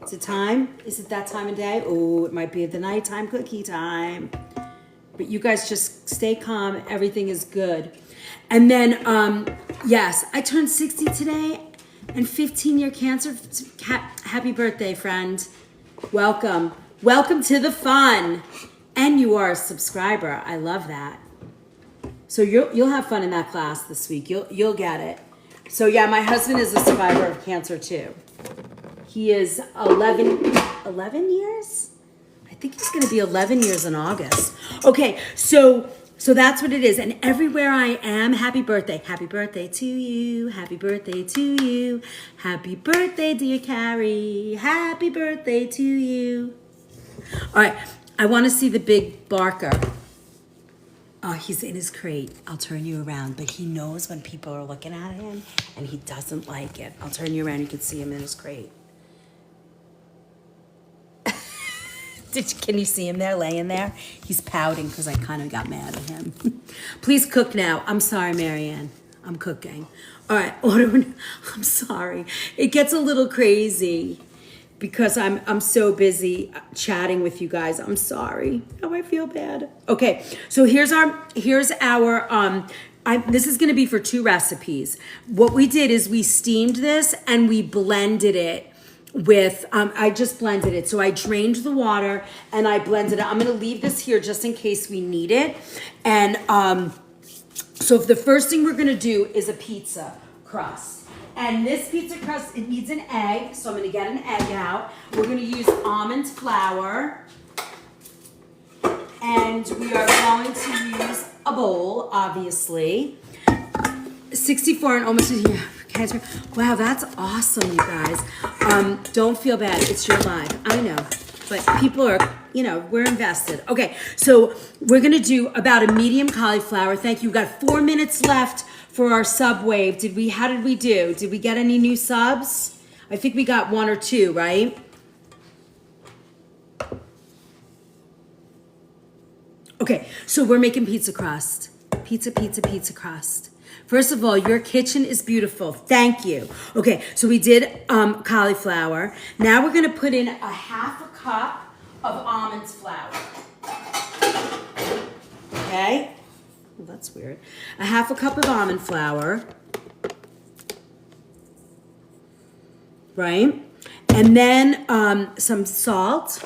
Is it time? Is it that time of day? Oh, it might be the nighttime cookie time. But you guys just stay calm. Everything is good. And then, yes, I turned 60 today and 15-year cancer. Happy birthday, friend. Welcome. Welcome to the fun. And you are a subscriber. I love that. So you'll have fun in that class this week. You'll get it. So yeah, my husband is a survivor of cancer too. He is 11 years? I think he's going to be 11 years in August. Okay, so that's what it is. And everywhere I am, happy birthday. Happy birthday to you. Happy birthday to you. Happy birthday, dear Carrie. Happy birthday to you. All right, I want to see the big barker. Oh, he's in his crate. I'll turn you around, but he knows when people are looking at him, and he doesn't like it. I'll turn you around. You can see him in his crate. Can you see him there, laying there? He's pouting because I kind of got mad at him. Please cook now. I'm sorry, Marianne. I'm cooking. All right, I'm sorry. It gets a little crazy because I'm so busy chatting with you guys. I'm sorry. Oh, I feel bad. Okay, so here's our this is going to be for 2 recipes. What we did is we steamed this and we blended it with, I just blended it. So I drained the water and I blended it. I'm going to leave this here just in case we need it. And so if the first thing we're going to do is a pizza crust. And this pizza crust, it needs an egg. So I'm going to get an egg out. We're going to use almond flour. And we are going to use a bowl, obviously. 64 and almost a year. Wow, that's awesome, you guys. Don't feel bad. It's your life. I know. But people are, we're invested. Okay, so we're going to do about a medium cauliflower. Thank you. We've got 4 minutes left for our sub wave. How did we do? Did we get any new subs? I think we got 1 or 2, right? Okay, so we're making pizza crust. Pizza crust. First of all, your kitchen is beautiful. Thank you. Okay, so we did cauliflower. Now we're gonna put in a half a cup of almond flour. Okay, well, that's weird. A half a cup of almond flour. Right? And then some salt.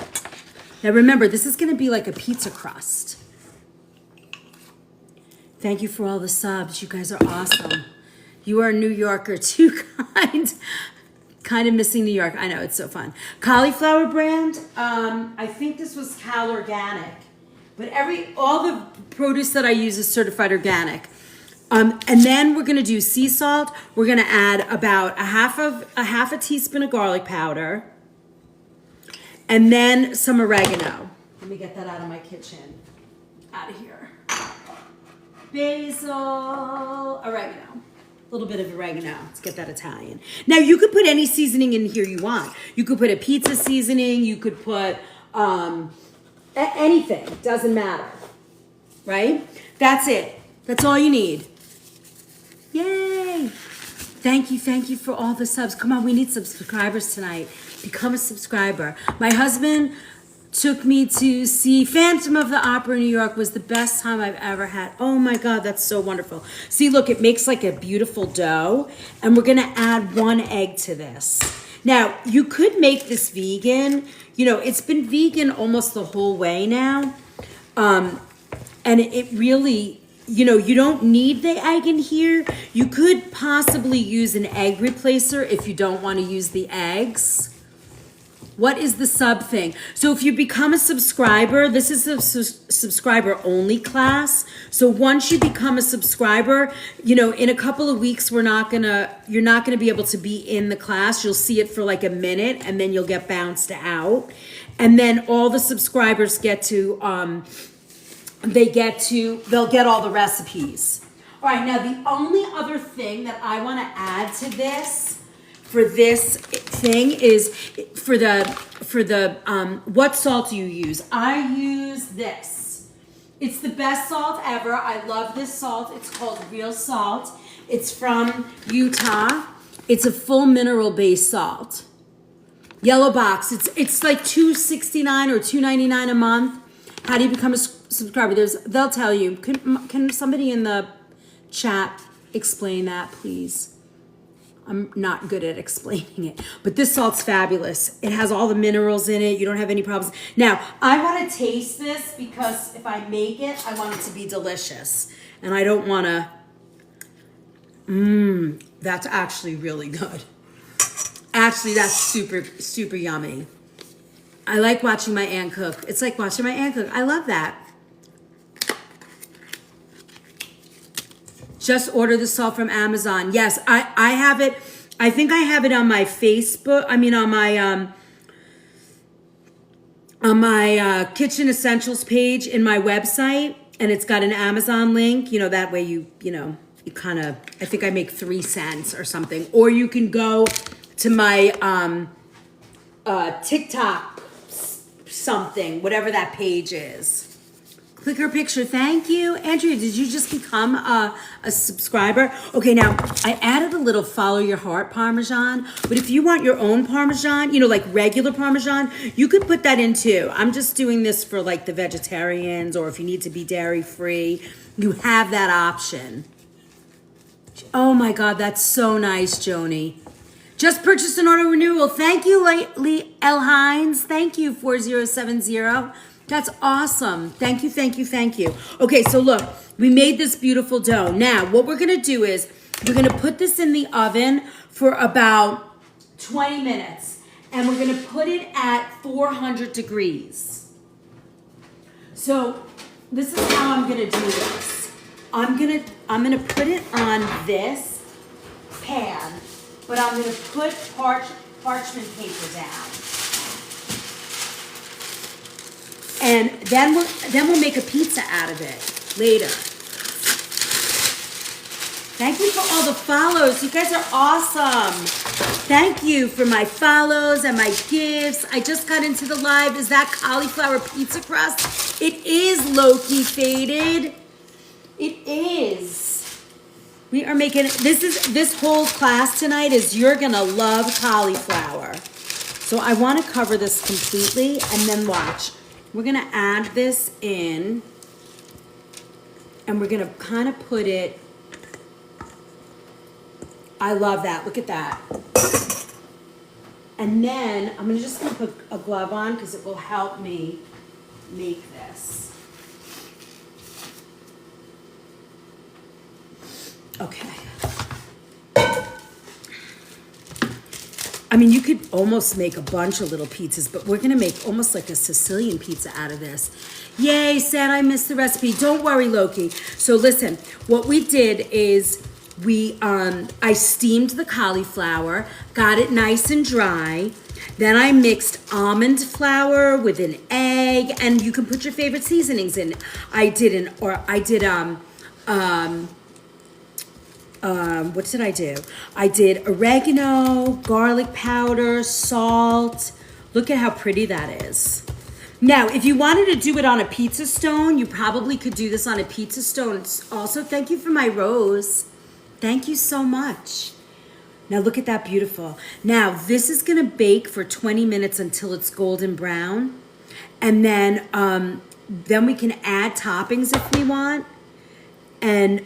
Now remember, this is gonna be like a pizza crust. Thank you for all the subs. You guys are awesome. You are a New Yorker too, kind of missing New York. I know, it's so fun. Cauliflower brand, I think this was Cal Organic. But all the produce that I use is certified organic. And then we're gonna do sea salt. We're gonna add about a half a teaspoon of garlic powder. And then some oregano. Let me get that out of my kitchen. Out of here. Basil, oregano. A little bit of oregano. Let's get that Italian. Now, you could put any seasoning in here you want. You could put a pizza seasoning. You could put anything. Doesn't matter. Right? That's it. That's all you need. Yay! Thank you for all the subs. Come on, we need subscribers tonight. Become a subscriber. My husband took me to see Phantom of the Opera in New York. Was the best time I've ever had. Oh my God, that's so wonderful. See, look, it makes like a beautiful dough, and we're gonna add 1 egg to this. Now, you could make this vegan. It's been vegan almost the whole way now. And it really, you don't need the egg in here. You could possibly use an egg replacer if you don't want to use the eggs. What is the sub thing? So if you become a subscriber, this is a subscriber only class. So once you become a subscriber, in a couple of weeks, you're not gonna be able to be in the class. You'll see it for like a minute and then you'll get bounced out. And then all the subscribers get to, they'll get all the recipes. All right, now the only other thing that I wanna add to this, for this thing is for the what salt do you use? I use this. It's the best salt ever. I love this salt. It's called Real Salt. It's from Utah. It's a full mineral based salt. Yellow box. It's like $2.69 or $2.99 a month. How do you become a subscriber? They'll tell you. Can somebody in the chat explain that, please? I'm not good at explaining it, but this salt's fabulous. It has all the minerals in it. You don't have any problems. Now, I want to taste this because if I make it, I want it to be delicious. And I don't want to, that's actually really good. Actually, that's super, super yummy. I like watching my aunt cook. It's like watching my aunt cook. I love that. Just order the salt from Amazon. Yes, I have it. I think I have it on my Facebook. I mean, on my Kitchen Essentials page in my website, and it's got an Amazon link. You know, that way you kind of, I think I make 3 cents or something. Or you can go to my TikTok something, whatever that page is. Click her picture. Thank you. Andrea, did you just become a subscriber? Okay, now I added a little follow your heart Parmesan, but if you want your own Parmesan, like regular Parmesan, you could put that in too. I'm just doing this for like the vegetarians, or if you need to be dairy free, you have that option. Oh my God, that's so nice, Joni. Just purchased an auto renewal. Thank you, Lee L. Hines. Thank you, 4070. That's awesome. Thank you, thank you, thank you. Okay, so look, we made this beautiful dough. Now, what we're gonna do is we're gonna put this in the oven for about 20 minutes. And we're gonna put it at 400 degrees. So this is how I'm gonna do this. I'm gonna put it on this pan, but I'm gonna put parchment paper down. And then we'll make a pizza out of it later. Thank you for all the follows. You guys are awesome. Thank you for my follows and my gifts. I just got into the live. Is that cauliflower pizza crust? It is Loki faded. It is. We are making, this whole class tonight is you're gonna love cauliflower. So I wanna cover this completely and then watch. We're gonna add this in and we're gonna kind of put it, I love that, look at that. And then I'm just gonna put a glove on because it will help me make this. Okay. I mean, you could almost make a bunch of little pizzas, but we're gonna make almost like a Sicilian pizza out of this. Yay, sad I missed the recipe. Don't worry, Loki. So listen, what we did is I steamed the cauliflower, got it nice and dry. Then I mixed almond flour with an egg, and you can put your favorite seasonings in. What did I do? I did oregano, garlic powder, salt. Look at how pretty that is. Now, if you wanted to do it on a pizza stone, you probably could do this on a pizza stone. Also, thank you for my rose. Thank you so much. Now look at that beautiful. Now this is gonna bake for 20 minutes until it's golden brown. And then we can add toppings if we want. And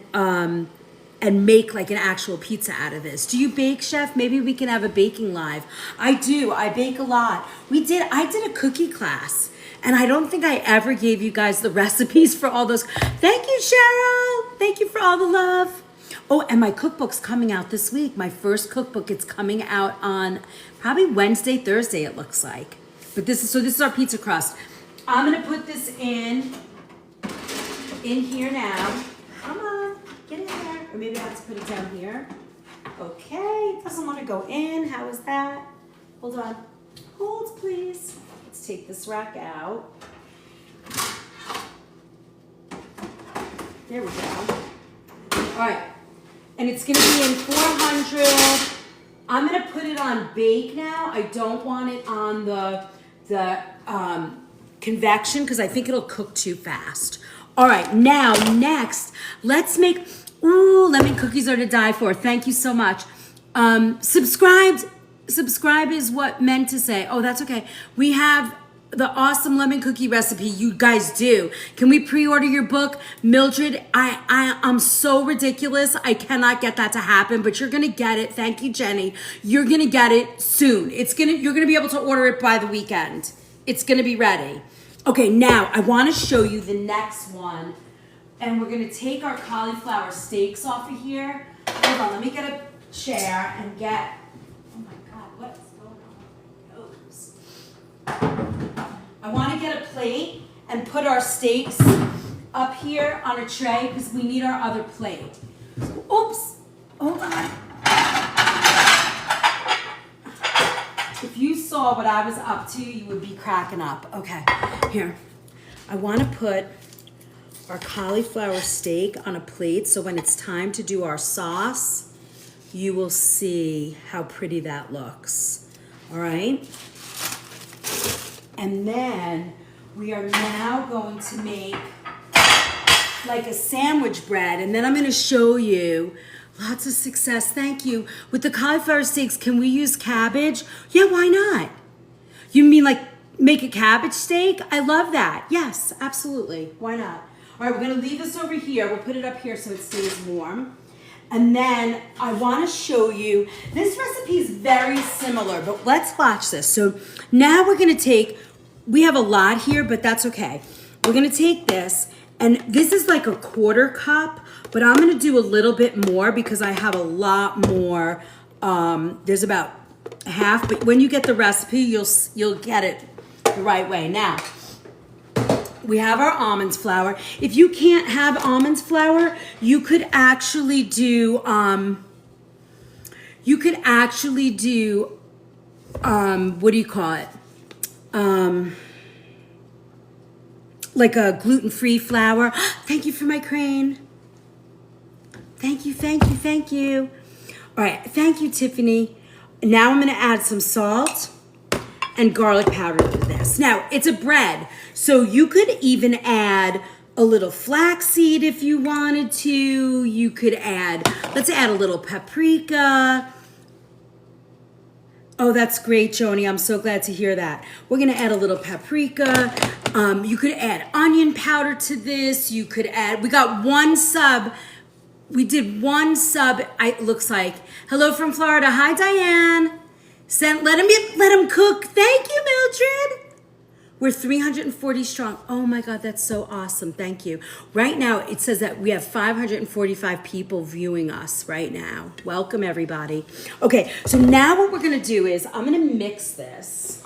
make like an actual pizza out of this. Do you bake, Chef? Maybe we can have a baking live. I do, I bake a lot. I did a cookie class and I don't think I ever gave you guys the recipes for all those. Thank you, Cheryl. Thank you for all the love. Oh, and my cookbook's coming out this week. My first cookbook, it's coming out on probably Wednesday, Thursday, it looks like. But this is our pizza crust. I'm gonna put this in here now. Come on, get in there. Or maybe I have to put it down here. Okay, doesn't want to go in. How is that? Hold on. Hold, please. Let's take this rack out. There we go. All right. And it's going to be in 400. I'm going to put it on bake now. I don't want it on the convection because I think it'll cook too fast. All right, now next, let's make, ooh, lemon cookies are to die for. Thank you so much. Subscribe is what meant to say. Oh, that's okay. We have the awesome lemon cookie recipe you guys do. Can we pre-order your book? Mildred, I'm so ridiculous. I cannot get that to happen, but you're gonna get it. Thank you, Jenny. You're gonna get it soon. You're gonna be able to order it by the weekend. It's gonna be ready. Okay, now I wanna show you the next one. And we're gonna take our cauliflower steaks off of here. Hold on, let me get a chair and get, oh my God, what is going on with my nose? I wanna get a plate and put our steaks up here on a tray because we need our other plate. So, oops, hold on. If you saw what I was up to, you would be cracking up. Okay, here. I wanna put our cauliflower steak on a plate so when it's time to do our sauce, you will see how pretty that looks. All right? And then we are now going to make like a sandwich bread, and then I'm gonna show you lots of success. Thank you. With the cauliflower steaks, can we use cabbage? Yeah, why not? You mean like make a cabbage steak? I love that. Yes, absolutely. Why not? All right, we're gonna leave this over here. We'll put it up here so it stays warm. And then I wanna show you, this recipe is very similar, but let's watch this. So now we're gonna take, we have a lot here, but that's okay. We're gonna take this, and this is like a 1/4 cup, but I'm gonna do a little bit more because I have a lot more. There's about half, but when you get the recipe, you'll get it the right way. Now, we have our almonds flour. If you can't have almonds flour, you could actually do, what do you call it? Like a gluten-free flour. Thank you for my crane. Thank you, thank you, thank you. All right, thank you, Tiffany. Now I'm gonna add some salt and garlic powder to this. Now, it's a bread, so you could even add a little flaxseed if you wanted to. You could add, let's add a little paprika. Oh, that's great, Joni. I'm so glad to hear that. We're gonna add a little paprika. You could add onion powder to this. You could add, we got one sub. We did one sub, it looks like. Hello from Florida. Hi, Diane. Let him cook. Thank you, Mildred. We're 340 strong. Oh my God, that's so awesome. Thank you. Right now, it says that we have 545 people viewing us right now. Welcome, everybody. Okay, so now what we're gonna do is I'm gonna mix this.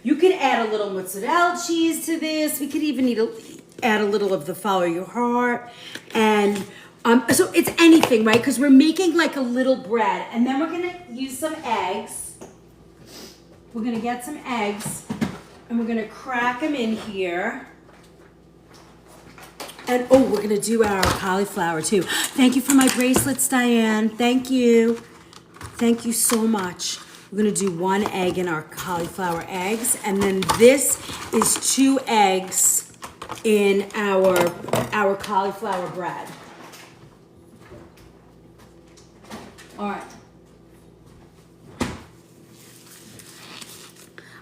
You could add a little mozzarella cheese to this. We could even add a little of the follow your heart. And so it's anything, right? Because we're making like a little bread. And then we're gonna use some eggs. We're gonna get some eggs and we're gonna crack them in here. And oh, we're gonna do our cauliflower too. Thank you for my bracelets, Diane. Thank you. Thank you so much. We're gonna do 1 egg in our cauliflower eggs. And then this is 2 eggs in our cauliflower bread. All right.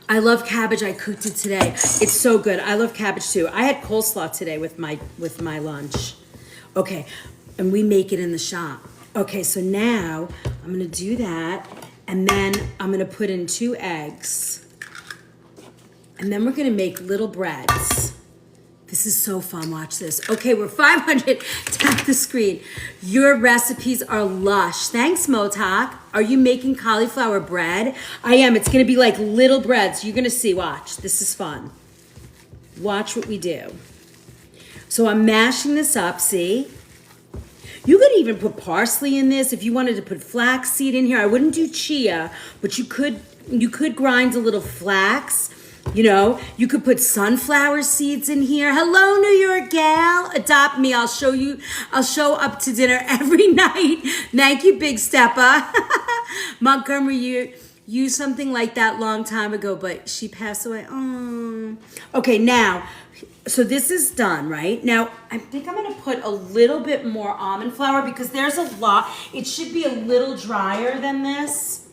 I love cabbage. I cooked it today. It's so good. I love cabbage too. I had coleslaw today with my lunch. Okay, and we make it in the shop. Okay, so now I'm gonna do that, and then I'm gonna put in 2 eggs, and then we're gonna make little breads. This is so fun, watch this. Okay, we're 500, tap the screen. Your recipes are lush. Thanks, Motak. Are you making cauliflower bread? I am, it's gonna be like little breads. You're gonna see, watch, this is fun. Watch what we do. So I'm mashing this up, see? You could even put parsley in this if you wanted to put flaxseed in here. I wouldn't do chia, but you could grind a little flax. You know, you could put sunflower seeds in here. Hello, New York gal. Adopt me. I'll show up to dinner every night. Thank you, Big Steppa. Montgomery, you used something like that long time ago, but she passed away. Oh. Okay, now, so this is done, right? Now, I think I'm going to put a little bit more almond flour because there's a lot. It should be a little drier than this.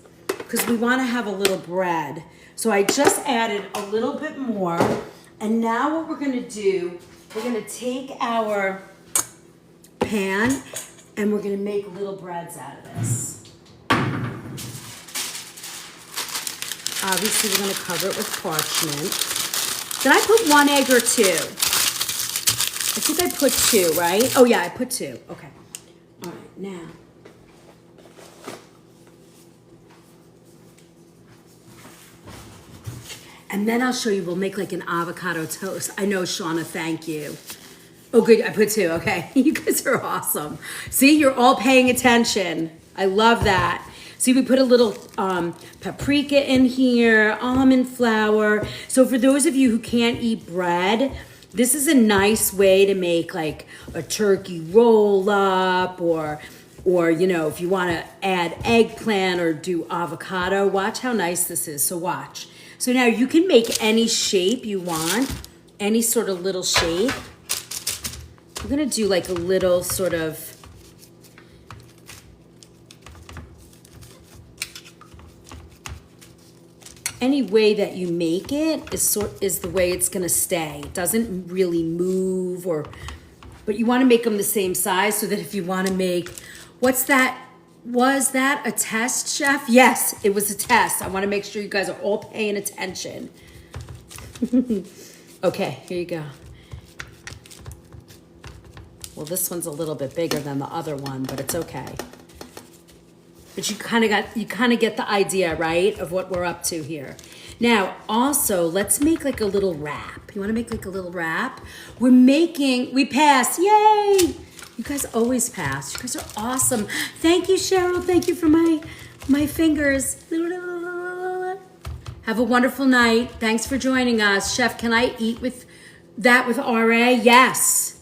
because we want to have a little bread. So I just added a little bit more. And now what we're going to do, we're going to take our pan and we're going to make little breads out of this. Obviously, we're going to cover it with parchment. Did I put 1 egg or 2? I think I put 2, right? Oh, yeah, I put 2. Okay. All right, now. And then I'll show you, we'll make like an avocado toast. I know, Shauna, thank you. Oh, good, I put 2, okay. You guys are awesome. See, you're all paying attention. I love that. See, we put a little paprika in here, almond flour. So for those of you who can't eat bread, this is a nice way to make like a turkey roll up or you know, if you want to add eggplant or do avocado, watch how nice this is. So watch. So now you can make any shape you want, any sort of little shape. I'm going to do like a little sort of any way that you make it is the way it's gonna stay. It doesn't really move but you wanna make them the same size so that if you wanna make, what's that? Was that a test, Chef? Yes, it was a test. I wanna make sure you guys are all paying attention. Okay, here you go. Well, this one's a little bit bigger than the other one, but it's okay. But you kind of get the idea, right, of what we're up to here. Now, also, let's make like a little wrap. You want to make like a little wrap? We passed, yay! You guys always pass. You guys are awesome. Thank you, Cheryl. Thank you for my fingers. Have a wonderful night. Thanks for joining us. Chef, can I eat with RA? Yes,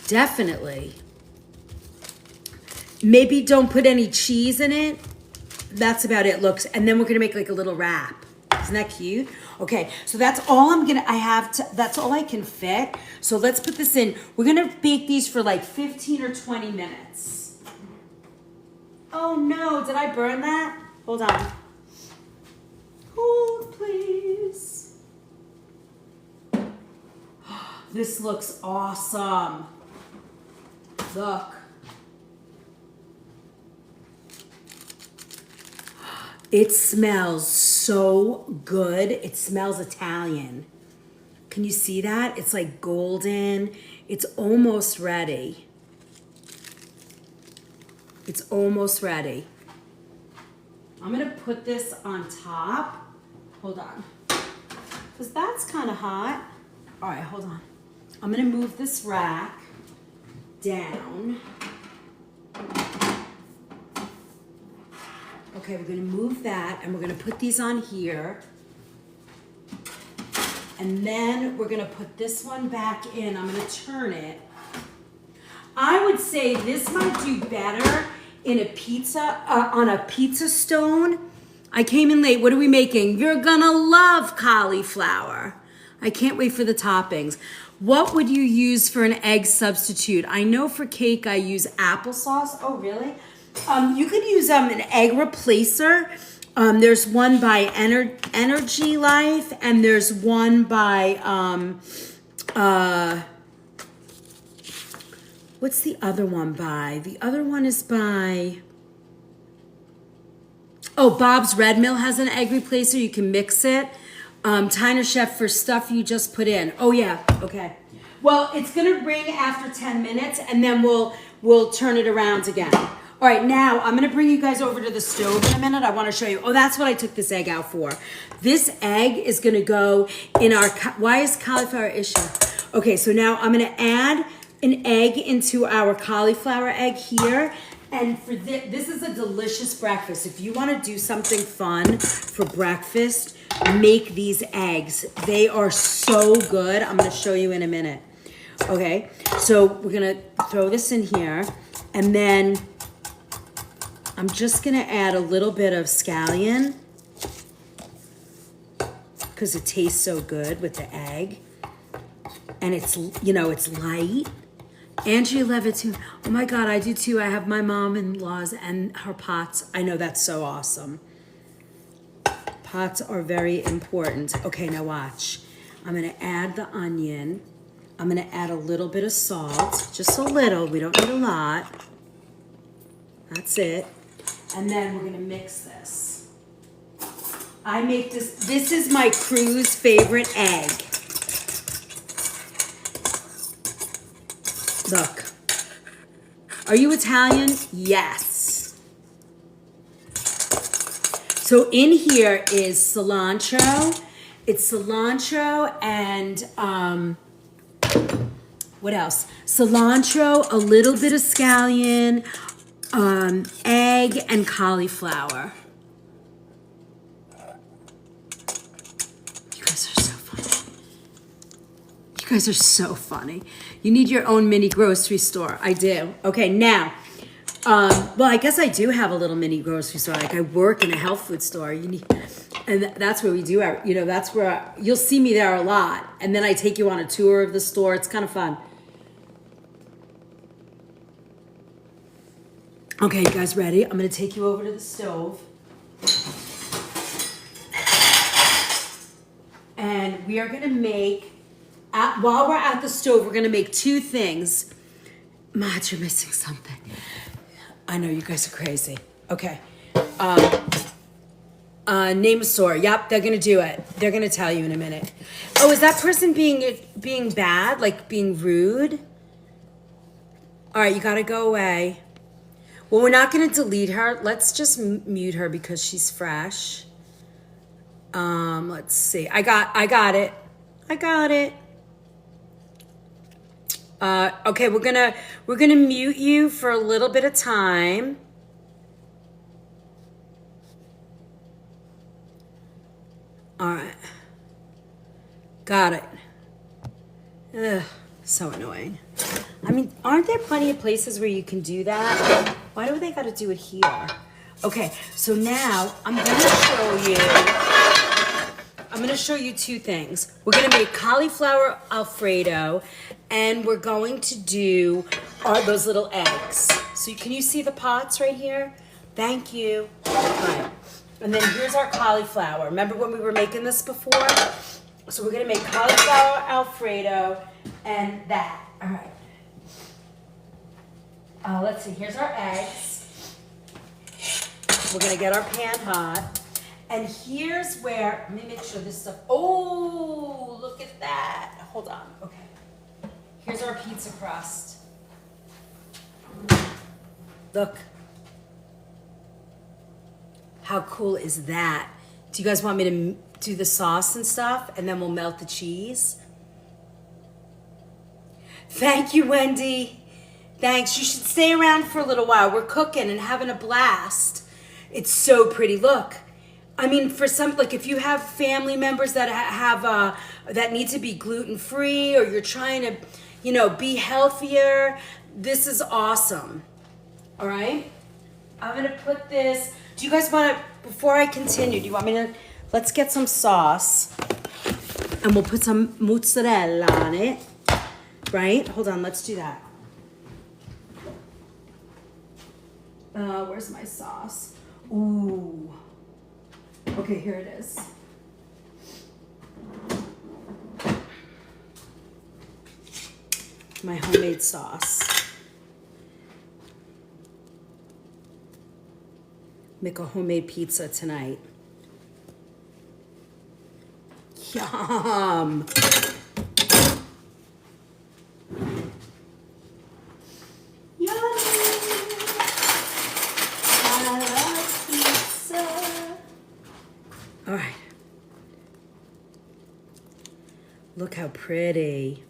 definitely. Maybe don't put any cheese in it. That's about it, looks. And then we're gonna make like a little wrap. Isn't that cute? Okay, so that's all that's all I can fit. So let's put this in. We're gonna bake these for like 15 or 20 minutes. Oh no, did I burn that? Hold on. Hold, please. This looks awesome. Look. It smells so good. It smells Italian. Can you see that? It's like golden. It's almost ready. It's almost ready. I'm gonna put this on top. Hold on. Because that's kind of hot. All right, hold on. I'm gonna move this rack down. Okay, we're gonna move that and we're gonna put these on here. And then we're gonna put this one back in. I'm gonna turn it. I would say this might do better in a pizza, on a pizza stone. I came in late, what are we making? You're gonna love cauliflower. I can't wait for the toppings. What would you use for an egg substitute? I know for cake I use applesauce. Oh, really? You could use an egg replacer. There's one by Energy Life, and there's one by what's the other one by? The other one is by Bob's Red Mill has an egg replacer. You can mix it. Tyner Chef for stuff you just put in. Oh yeah, okay. Well, it's gonna ring after 10 minutes, and then we'll turn it around again. All right, now I'm gonna bring you guys over to the stove in a minute. I wanna show you. Oh, that's what I took this egg out for. This egg is gonna go in our, why is cauliflower issue? Okay, so now I'm gonna add an egg into our cauliflower egg here. And for this is a delicious breakfast. If you wanna do something fun for breakfast, make these eggs. They are so good. I'm gonna show you in a minute. Okay, so we're gonna throw this in here, and then I'm just gonna add a little bit of scallion because it tastes so good with the egg. And it's, you know, it's light. Angie Levitt too. Oh my God, I do too. I have my mom-in-laws and her pots. I know, that's so awesome. Pots are very important. Okay, now watch. I'm gonna add the onion. I'm gonna add a little bit of salt, just a little. We don't need a lot. That's it. And then we're gonna mix this. I make this is my crew's favorite egg. Look. Are you Italian? Yes. So in here is cilantro. It's cilantro and what else? Cilantro, a little bit of scallion, egg, and cauliflower. You guys are so funny. You guys are so funny. You need your own mini grocery store. I do. Okay, now, well, I guess I do have a little mini grocery store. Like I work in a health food store. You need, and that's where we do our, you know, that's where you'll see me there a lot. And then I take you on a tour of the store. It's kind of fun. Okay, you guys ready? I'm gonna take you over to the stove. And we are gonna make, while we're at the stove, we're gonna make two things. Mad, you're missing something. I know, you guys are crazy. Okay. Name a store. Yep, they're gonna do it. They're gonna tell you in a minute. Oh, is that person being bad? Like being rude? All right, you gotta go away. Well, we're not gonna delete her. Let's just mute her because she's fresh. Let's see. I got it. I got it. Okay, we're gonna mute you for a little bit of time. All right. Got it. Ugh, so annoying. I mean, aren't there plenty of places where you can do that? Why do they got to do it here? Okay, so now I'm gonna show you two things. We're gonna make cauliflower Alfredo, and we're going to do those little eggs. So can you see the pots right here? Thank you. All right. And then here's our cauliflower. Remember when we were making this before? So we're gonna make cauliflower Alfredo and that. All right. Let's see, here's our eggs. We're gonna get our pan hot. And here's where, let me make sure this stuff, oh, look at that. Hold on, okay. Here's our pizza crust. Look. How cool is that? Do you guys want me to do the sauce and stuff and then we'll melt the cheese? Thank you, Wendy. Thanks. You should stay around for a little while. We're cooking and having a blast. It's so pretty. Look. I mean, for some, like if you have family members that that need to be gluten-free or you're trying to, you know, be healthier, this is awesome. All right? I'm going to put this, do you guys want to, before I continue, do you want me to, let's get some sauce and we'll put some mozzarella on it, right? Hold on, let's do that. Where's my sauce? Ooh. Okay, here it is. My homemade sauce. Make a homemade pizza tonight. Yum! All right. Look how pretty.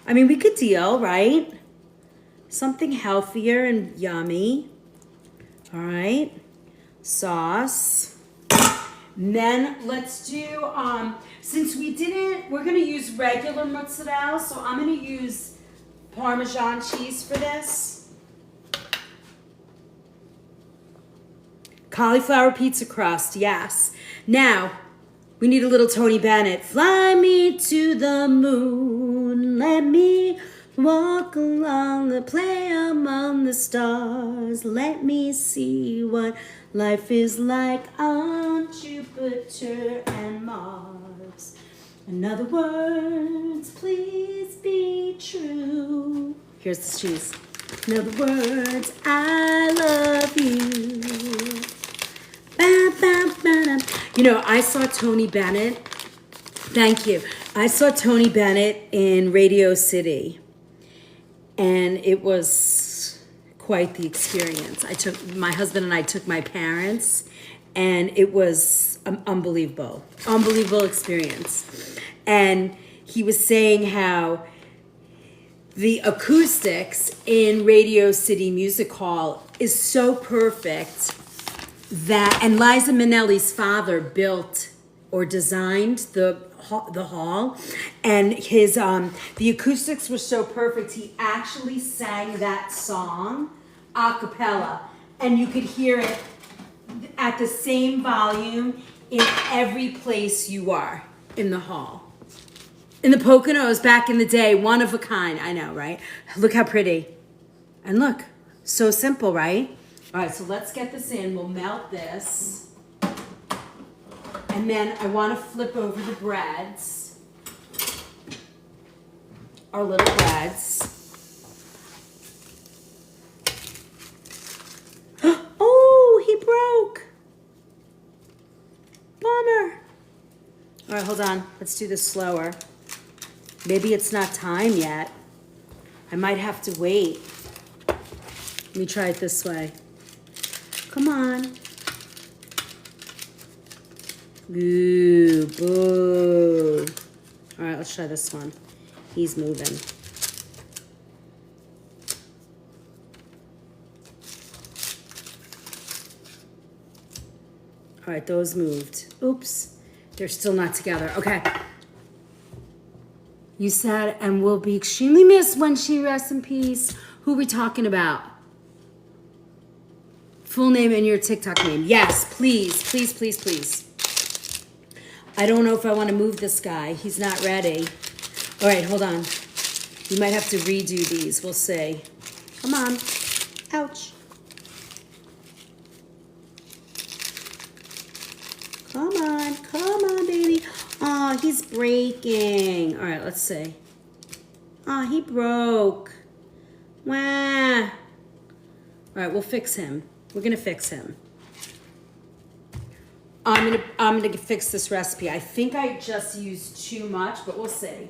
I mean, we could deal, right? Something healthier and yummy. All right. Sauce. And then let's do, since we're going to use regular mozzarella, so I'm going to use Parmesan cheese for this. Cauliflower pizza crust, yes. Now, we need a little Tony Bennett. Fly me to the moon, let me Walk along the play among the stars. Let me see what life is like on Jupiter and Mars. In other words, please be true. Here's the cheese. In other words, I love you. Ba, ba, ba, da. You know, I saw Tony Bennett. Thank you. I saw Tony Bennett in Radio City. And it was quite the experience. My husband and I took my parents, and it was an unbelievable experience. And he was saying how the acoustics in Radio City Music Hall is so perfect that, and Liza Minnelli's father built or designed the hall, and his the acoustics were so perfect he actually sang that song a cappella, and you could hear it at the same volume in every place you are in the hall. In the Poconos back in the day, one of a kind. I know, right? Look how pretty. And look, so simple, right? All right, so let's get this in. We'll melt this. And then I want to flip over the breads, our little breads. Oh, he broke. Bummer. All right, hold on. Let's do this slower. Maybe it's not time yet. I might have to wait. Let me try it this way. Come on. Ooh, boo. All right, let's try this one. He's moving. All right, those moved. Oops, they're still not together. Okay. You said, and will be extremely missed when she rests in peace. Who are we talking about? Full name and your TikTok name. Yes, please, please, please, please. I don't know if I want to move this guy. He's not ready. All right, hold on. You might have to redo these. We'll see. Come on. Ouch. Come on, baby. Oh, he's breaking. All right, let's see. Oh, he broke. Wah. All right, we'll fix him. We're gonna fix him. I'm gonna fix this recipe. I think I just used too much, but we'll see.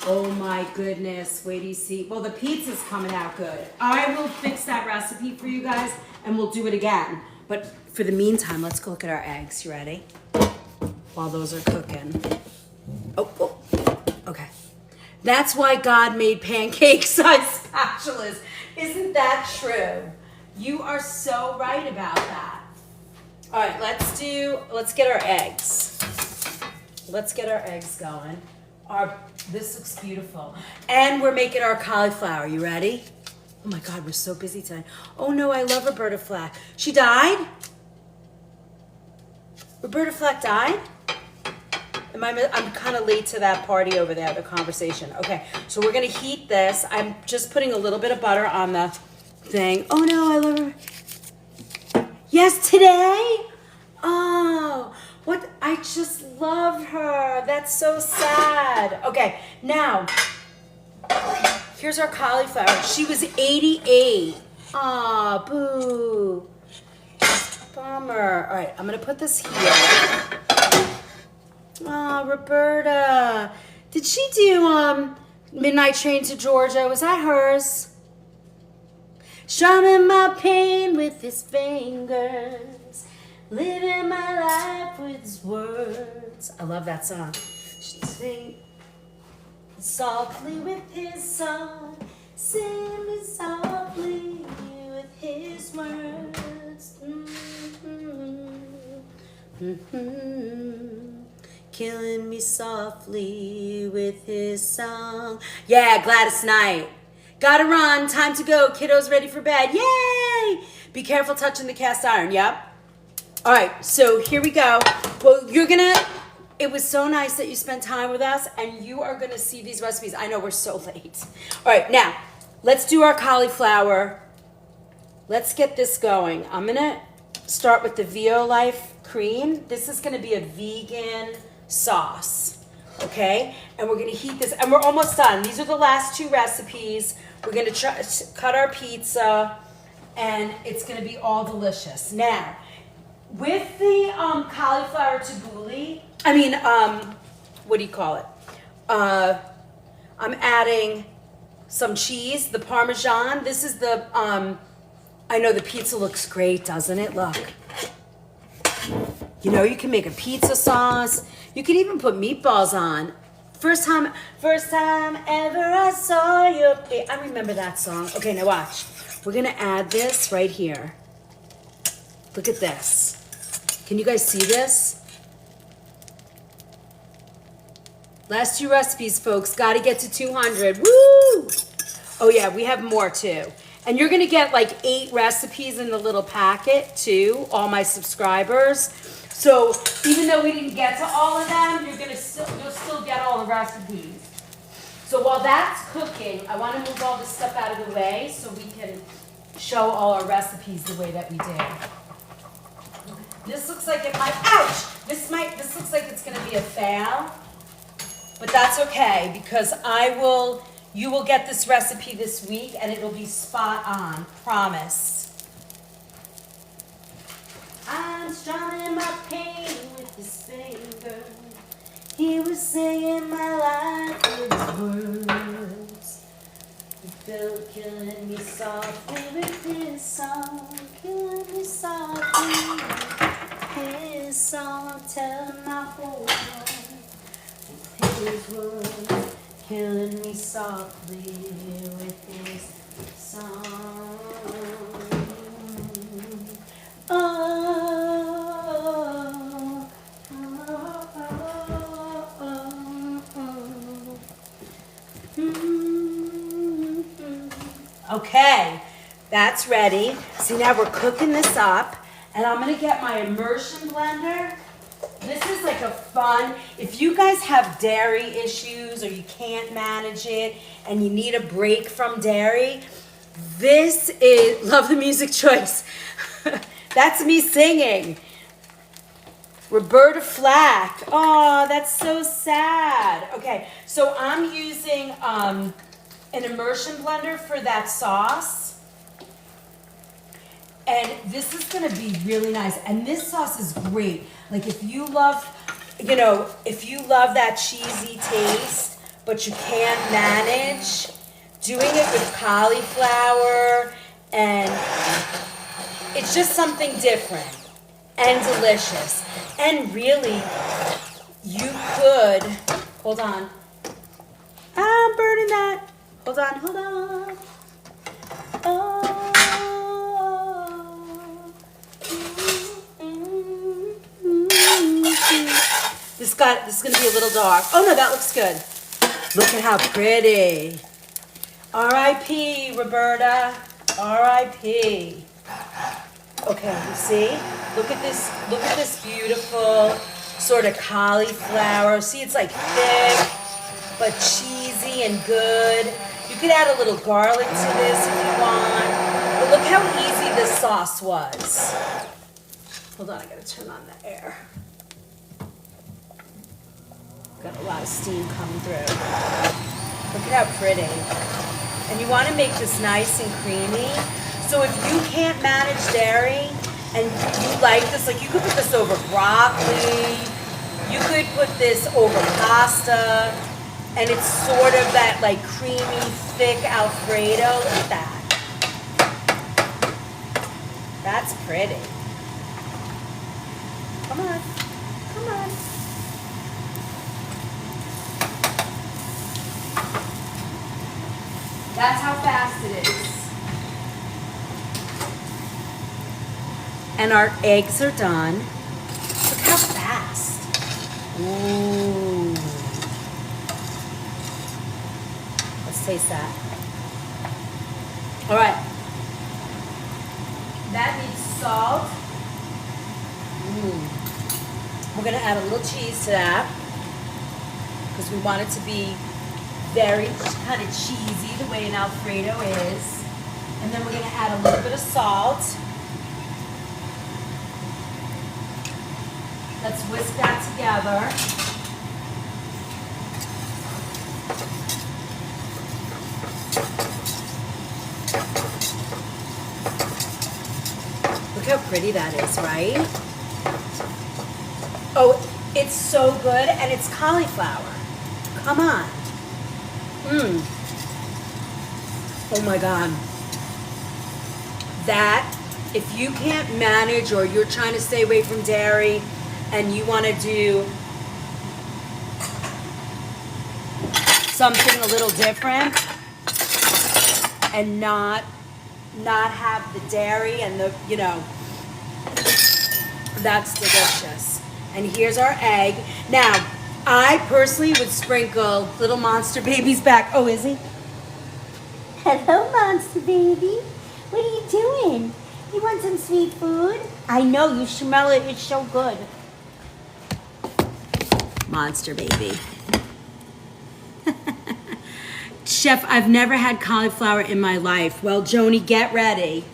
Oh my goodness, wait till you see. Well, the pizza's coming out good. I will fix that recipe for you guys and we'll do it again. But for the meantime, let's go look at our eggs. You ready? While those are cooking. Oh, okay. That's why God made pancake-sized spatulas. Isn't that true? You are so right about that. All right, let's get our eggs. Let's get our eggs going. This looks beautiful. And we're making our cauliflower. You ready? Oh my God, we're so busy today. Oh no, I love Roberta Flack. She died? Roberta Flack died? I'm kind of late to that party over there, the conversation. Okay, so we're gonna heat this. I'm just putting a little bit of butter on the thing. Oh no, I love her. Yes, today? Oh, what? I just love her. That's so sad. Okay, now, here's our cauliflower. She was 88. Aw, boo. Bummer. All right, I'm gonna put this here. Oh, Roberta. Did she do Midnight Train to Georgia? Was that hers? Strumming my pain with his fingers, living my life with his words. I love that song. Sing softly with his song, sing me softly with his words. Killing me softly with his song. Yeah, Gladys Knight. Gotta run, time to go, kiddos ready for bed. Yay! Be careful touching the cast iron, yep. All right, so here we go. Well, you're gonna it was so nice that you spent time with us, and you are going to see these recipes. I know we're so late. All right, now, let's do our cauliflower. Let's get this going. I'm going to start with the Violife cream. This is going to be a vegan sauce, okay? And we're going to heat this, and we're almost done. These are the last two recipes. We're going to cut our pizza, and it's going to be all delicious. Now, with the cauliflower tabbouleh, what do you call it? I'm adding some cheese, the Parmesan. This is the, I know the pizza looks great, doesn't it? Look. You know, you can make a pizza sauce. You can even put meatballs on. First time ever I saw you. I remember that song. Okay, now watch. We're gonna add this right here. Look at this. Can you guys see this? Last two recipes, folks. Got to get to 200. Woo! Oh, yeah, we have more, too. And you're going to get like 8 recipes in the little packet, too, all my subscribers. So even though we didn't get to all of them, you'll still get all the recipes. So while that's cooking, I want to move all this stuff out of the way so we can show all our recipes the way that we did. This looks like it might, ouch! This looks like it's going to be a fail. But that's okay, because you will get this recipe this week, and it'll be spot on, promise. I'm strumming my pain with his finger. He was singing my life with his words. He felt killing me softly with his song, killing me softly. His song, telling my whole world. His words, killing me softly with his song. Oh, oh, oh, oh, oh. Mm-hmm. Okay, that's ready. See, now we're cooking this up, and I'm gonna get my immersion blender. This is like a fun, if you guys have dairy issues or you can't manage it and you need a break from dairy, this is, love the music choice. That's me singing. Roberta Flack. Oh, that's so sad. Okay, so I'm using an immersion blender for that sauce. And this is gonna be really nice. And this sauce is great. Like if you love that cheesy taste, but you can't manage, doing it with cauliflower, and it's just something different and delicious. And really, you could, hold on. I'm burning that. Hold on. Oh. This is going to be a little dark. Oh, no, that looks good. Look at how pretty. R.I.P., Roberta. R.I.P. Okay, you see? Look at this beautiful sort of cauliflower. See, it's like thick, but cheesy and good. You could add a little garlic to this if you want. But look how easy this sauce was. Hold on, I gotta turn on the air. Got a lot of steam coming through. Look at how pretty. And you want to make this nice and creamy. So if you can't manage dairy and you like this, like you could put this over broccoli, you could put this over pasta, and it's sort of that like creamy, thick Alfredo. Look at that. That's pretty. Come on. That's how fast it is. And our eggs are done. Look how fast. Ooh. Let's taste that. All right. That needs salt. We're gonna add a little cheese to that because we want it to be very kind of cheesy the way an Alfredo is. And then we're gonna add a little bit of salt. Let's whisk that together. Look how pretty that is, right? Oh, it's so good, and it's cauliflower. Come on. Oh my God. That, if you can't manage or you're trying to stay away from dairy and you want to do something a little different and not have the dairy and the, you know, that's delicious. And here's our egg. Now, I personally would sprinkle little monster baby's back. Oh, is he? Hello, monster baby. What are you doing? You want some sweet food? I know, you smell it. It's so good. Monster baby. Chef, I've never had cauliflower in my life. Well, Joni, get ready.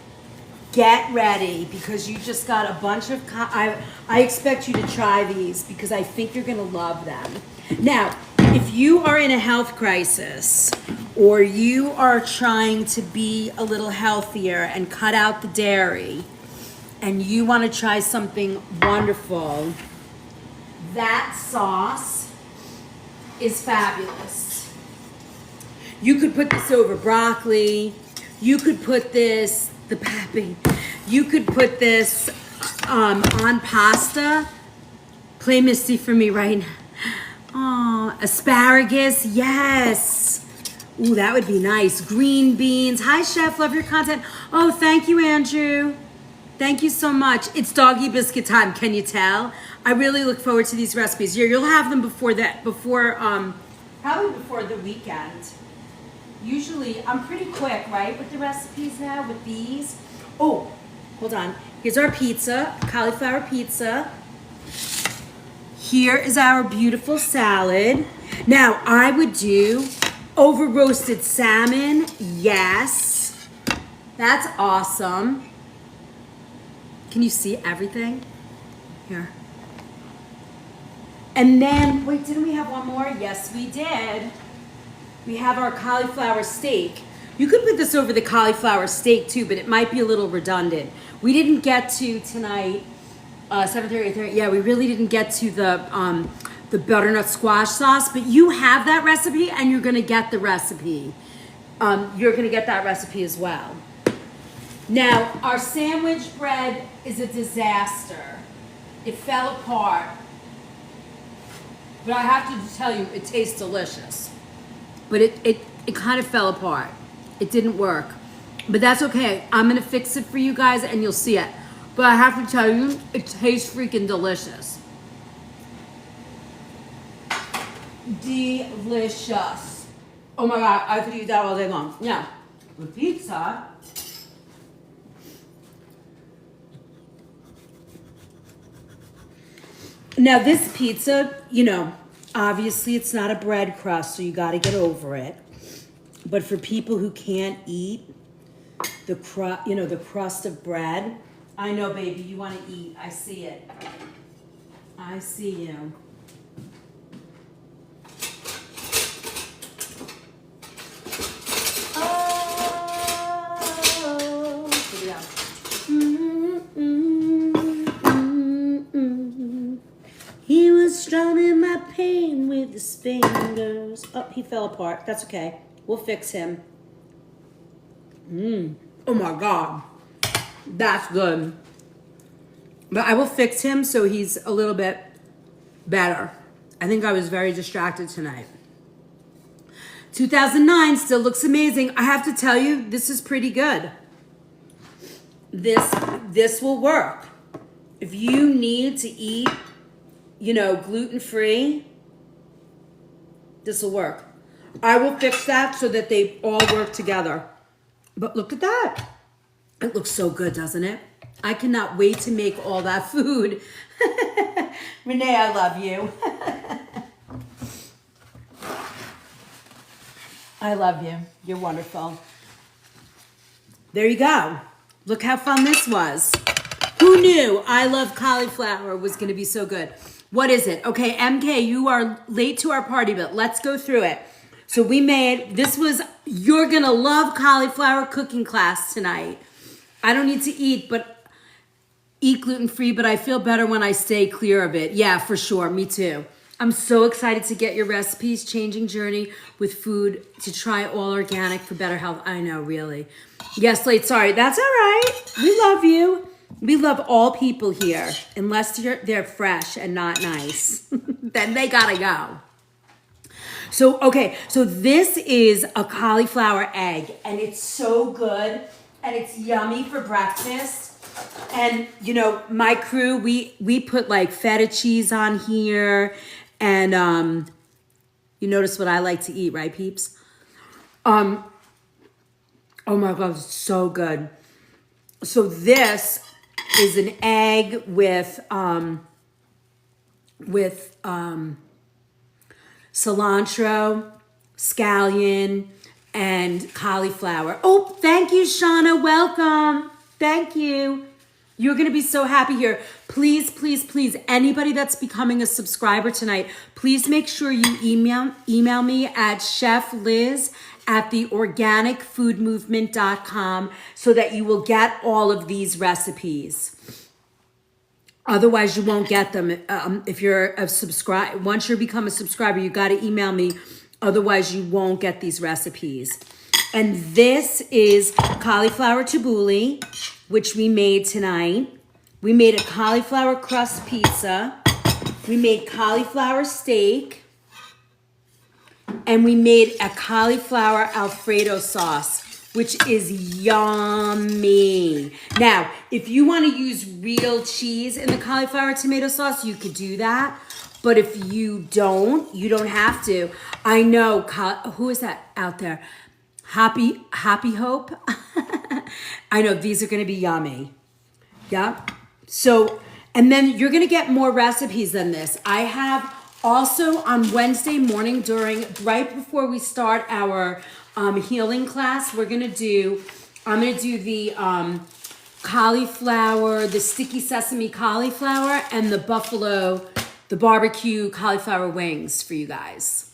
Get ready, because you just got a bunch of, I expect you to try these because I think you're gonna love them. Now, if you are in a health crisis or you are trying to be a little healthier and cut out the dairy and you wanna try something wonderful, that sauce is fabulous. You could put this over broccoli. You could put this, the papping, you could put this on pasta. Play Misty for me right now. Oh, asparagus, yes. Ooh, that would be nice. Green beans. Hi, Chef, love your content. Oh, thank you, Andrew. Thank you so much. It's doggy biscuit time, can you tell? I really look forward to these recipes. You'll have them probably before the weekend. Usually, I'm pretty quick, right, with the recipes now, with these. Oh, hold on. Here's our pizza, cauliflower pizza. Here is our beautiful salad. Now, I would do over roasted salmon. Yes. That's awesome. Can you see everything? Here. And then, wait, didn't we have one more? Yes, we did. We have our cauliflower steak. You could put this over the cauliflower steak too, but it might be a little redundant. We didn't get to tonight, 7:30, 8:30. Yeah, we really didn't get to the butternut squash sauce, but you have that recipe and you're gonna get the recipe. You're gonna get that recipe as well. Now, our sandwich bread is a disaster. It fell apart. But I have to tell you, it tastes delicious. But it kind of fell apart. It didn't work. But that's okay. I'm gonna fix it for you guys and you'll see it. But I have to tell you, it tastes freaking delicious. Delicious. Oh my God, I could eat that all day long. Yeah, the pizza. Now this pizza, you know, obviously it's not a bread crust, so you gotta get over it. But for people who can't eat the crust of bread, I know, baby, you wanna eat. I see it. I see you. Oh, here we go. He was strumming my pain with his fingers. Oh, he fell apart. That's okay. We'll fix him. Oh my God. That's good. But I will fix him so he's a little bit better. I think I was very distracted tonight. 2009 still looks amazing. I have to tell you, this is pretty good. This will work. If you need to eat, you know, gluten-free, this will work. I will fix that so that they all work together. But look at that. It looks so good, doesn't it? I cannot wait to make all that food. Renee, I love you. I love you. You're wonderful. There you go. Look how fun this was. Who knew I Love Cauliflower was going to be so good? What is it? Okay, MK, you are late to our party, but let's go through it. So we made, this was, you're going to love cauliflower cooking class tonight. I don't need to eat gluten-free, but I feel better when I stay clear of it. Yeah, for sure. Me too. I'm so excited to get your recipes, changing journey with food, to try all organic for better health. I know, really. Yes, late. Sorry. That's all right. We love you. We love all people here, unless they're fresh and not nice. Then they gotta go. So, okay. So this is a cauliflower egg, and it's so good, and it's yummy for breakfast. And, you know, my crew, we put like feta cheese on here. And you notice what I like to eat, right, peeps? Oh my God, it's so good. So this is an egg with cilantro, scallion, and cauliflower. Oh, thank you, Shauna. Welcome. Thank you. You're going to be so happy here. Please, please, please, anybody that's becoming a subscriber tonight, please make sure you email me at chefliz@theorganicfoodmovement.com so that you will get all of these recipes. Otherwise, you won't get them. If you're a subscriber, once you become a subscriber, you got to email me. Otherwise, you won't get these recipes. And this is cauliflower tabbouleh, which we made tonight. We made a cauliflower crust pizza. We made cauliflower steak. And we made a cauliflower Alfredo sauce, which is yummy. Now, if you want to use real cheese in the cauliflower tomato sauce, you could do that. But if you don't have to. I know, who is that out there? Happy Hope. I know these are going to be yummy. Yeah. So, and then you're going to get more recipes than this. I have also on Wednesday morning right before we start our healing class, I'm going to do the cauliflower, the sticky sesame cauliflower, and the barbecue cauliflower wings for you guys.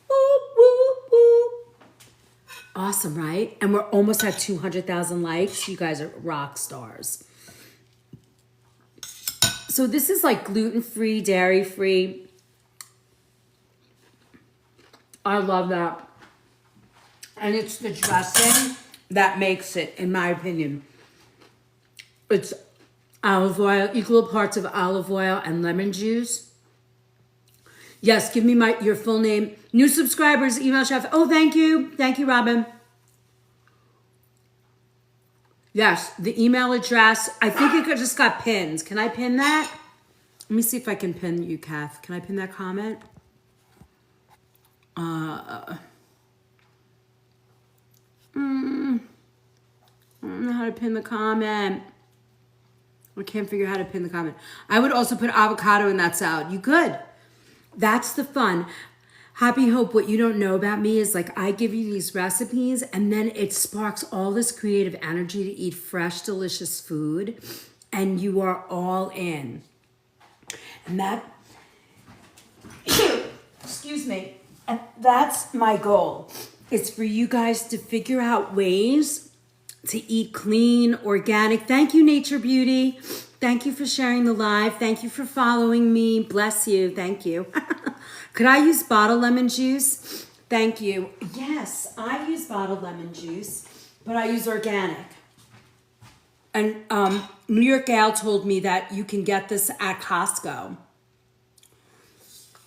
Whoop, whoop, whoop. Awesome, right? And we're almost at 200,000 likes. You guys are rock stars. So this is like gluten-free, dairy-free. I love that. And it's the dressing that makes it, in my opinion. It's olive oil, equal parts of olive oil and lemon juice. Yes, give me your full name. New subscribers, email chef. Oh, thank you. Thank you, Robin. Yes, the email address. I think it just got pinned. Can I pin that? Let me see if I can pin you, Kath. Can I pin that comment? I don't know how to pin the comment. I can't figure out how to pin the comment. I would also put avocado in that salad. You could. That's the fun. Happy Hope, what you don't know about me is like I give you these recipes and then it sparks all this creative energy to eat fresh, delicious food. And you are all in. And that, excuse me, and that's my goal. It's for you guys to figure out ways to eat clean, organic. Thank you, Nature Beauty. Thank you for sharing the live. Thank you for following me. Bless you. Thank you. Could I use bottled lemon juice? Thank you. Yes, I use bottled lemon juice, but I use organic. And New York Gal told me that you can get this at Costco.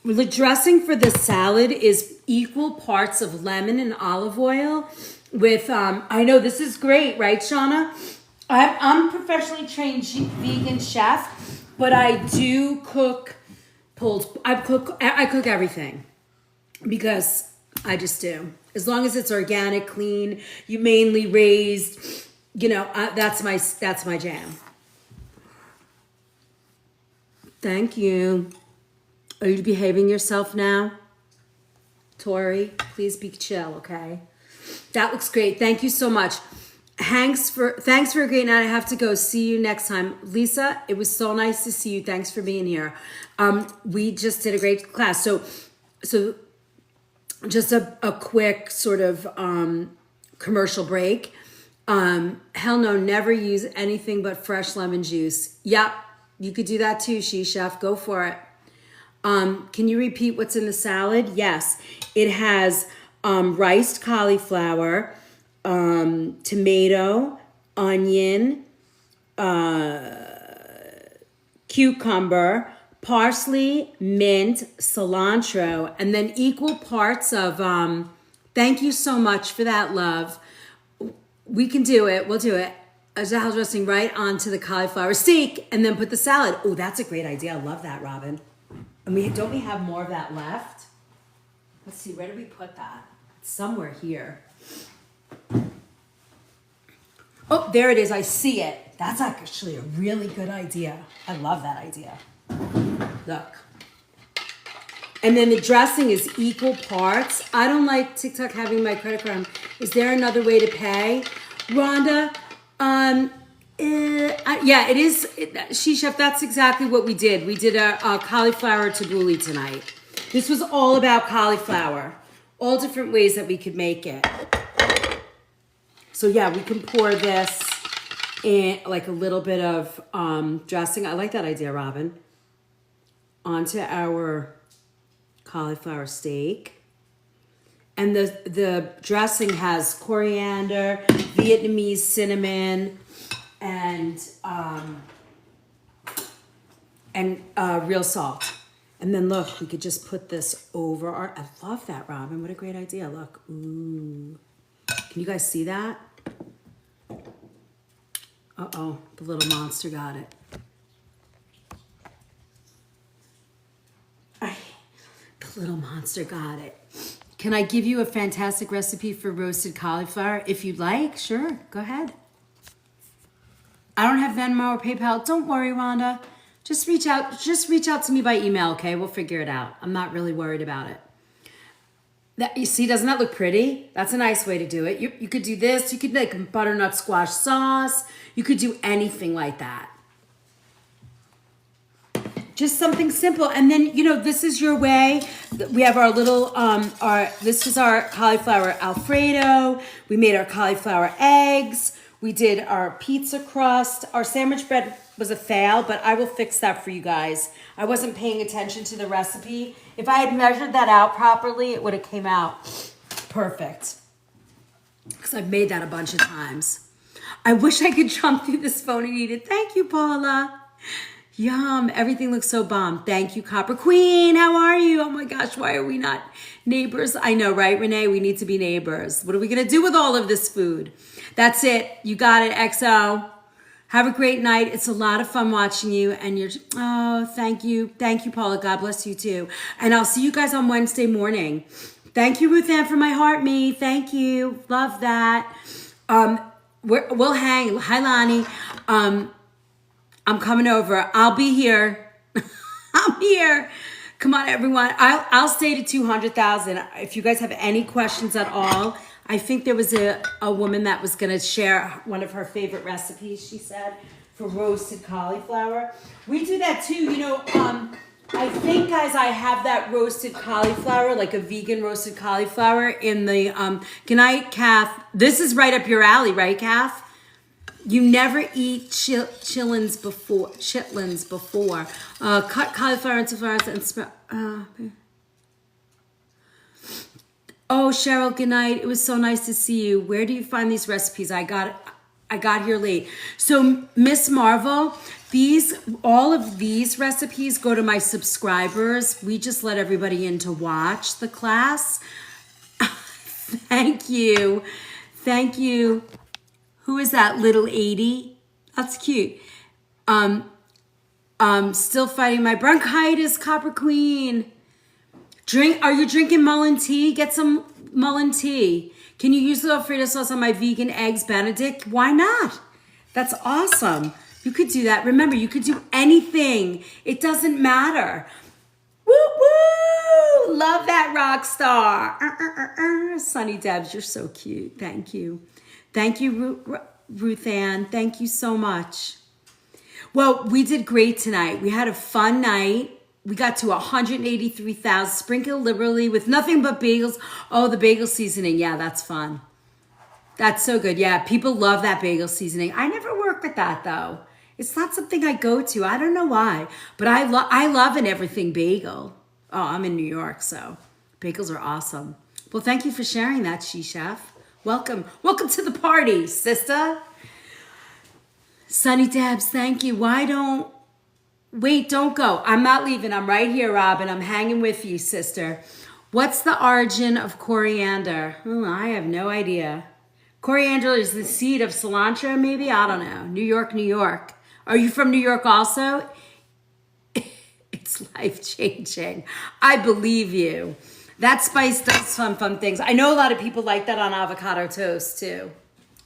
The dressing for the salad is equal parts of lemon and olive oil with, I know this is great, right, Shauna? I'm a professionally trained vegan chef, but I do cook I cook everything because I just do. As long as it's organic, clean, humanely raised, that's my jam. Thank you. Are you behaving yourself now? Tori, please be chill, okay? That looks great. Thank you so much. Thanks for a great night. I have to go. See you next time. Lisa, it was so nice to see you. Thanks for being here. We just did a great class. So just a quick sort of commercial break. Hell no, never use anything but fresh lemon juice. Yep, you could do that too, Chef. Go for it. Can you repeat what's in the salad? Yes, it has riced cauliflower, tomato, onion, cucumber, parsley, mint, cilantro, and then equal parts of, thank you so much for that, love. We can do it. We'll do it. Salad dressing right onto the cauliflower steak and then put the salad. Oh, that's a great idea. I love that, Robin. And don't we have more of that left? Let's see, where did we put that? It's somewhere here. Oh, there it is. I see it. That's actually a really good idea. I love that idea. Look. And then the dressing is equal parts. I don't like TikTok having my credit card. Is there another way to pay? Rhonda, yeah, it is. Chef, that's exactly what we did. We did a cauliflower tabbouleh tonight. This was all about cauliflower. All different ways that we could make it. So yeah, we can pour this in like a little bit of dressing. I like that idea, Robin. Onto our cauliflower steak. And the dressing has coriander, Vietnamese cinnamon, and real salt. And then look, we could just put this over our, I love that, Robin. What a great idea. Look, ooh. Can you guys see that? Uh-oh, the little monster got it. The little monster got it. Can I give you a fantastic recipe for roasted cauliflower? If you'd like, sure, go ahead. I don't have Venmo or PayPal. Don't worry, Rhonda. Just reach out to me by email, okay? We'll figure it out. I'm not really worried about it. That, you see, doesn't that look pretty? That's a nice way to do it. You could do this. You could make butternut squash sauce. You could do anything like that. Just something simple. And then, this is your way. We have our little, this is our cauliflower Alfredo. We made our cauliflower eggs. We did our pizza crust. Our sandwich bread was a fail, but I will fix that for you guys. I wasn't paying attention to the recipe. If I had measured that out properly, it would have came out perfect. Because I've made that a bunch of times. I wish I could jump through this phone and eat it. Thank you, Paula. Yum. Everything looks so bomb. Thank you, Copper Queen. How are you? Oh my gosh, why are we not neighbors? I know, right, Renee? We need to be neighbors. What are we going to do with all of this food? That's it. You got it, XO. Have a great night. It's a lot of fun watching you. And thank you. Thank you, Paula. God bless you too. And I'll see you guys on Wednesday morning. Thank you, Ruth Ann, for my heart me. Thank you. Love that. We'll hang. Hi, Lonnie. I'm coming over. I'll be here. I'm here. Come on, everyone. I'll stay to 200,000. If you guys have any questions at all, I think there was a woman that was going to share one of her favorite recipes, she said, for roasted cauliflower. We do that too. I think, guys, I have that roasted cauliflower, like a vegan roasted cauliflower in the, good night, Kath. This is right up your alley, right, Kath? You never eat chitlins before. Cut cauliflower into flowers and spread. Oh, Cheryl, good night. It was so nice to see you. Where do you find these recipes? I got here late. So, Miss Marvel, all of these recipes go to my subscribers. We just let everybody in to watch the class. Thank you. Thank you. Who is that, little 80? That's cute. Still fighting my bronchitis, Copper Queen. Are you drinking Mullen tea? Get some Mullen tea. Can you use the Alfredo sauce on my vegan eggs Benedict? Why not? That's awesome. You could do that. Remember, you could do anything. It doesn't matter. Woo woo! Love that rock star. Sunny Debs, you're so cute. Thank you. Thank you, Ruth Ann. Thank you so much. Well, we did great tonight. We had a fun night. We got to 183,000. Sprinkle liberally with nothing but bagels. Oh, the bagel seasoning. Yeah, that's fun. That's so good. Yeah, people love that bagel seasoning. I never work with that, though. It's not something I go to. I don't know why. But I love an everything bagel. Oh, I'm in New York, so bagels are awesome. Well, thank you for sharing that, She-Chef. Welcome. Welcome to the party, sister. Sunny Debs, thank you. Wait, don't go. I'm not leaving. I'm right here, Robin. I'm hanging with you, sister. What's the origin of coriander? Oh, I have no idea. Coriander is the seed of cilantro, maybe? I don't know. New York, New York. Are you from New York also? It's life-changing. I believe you. That spice does fun things. I know a lot of people like that on avocado toast, too.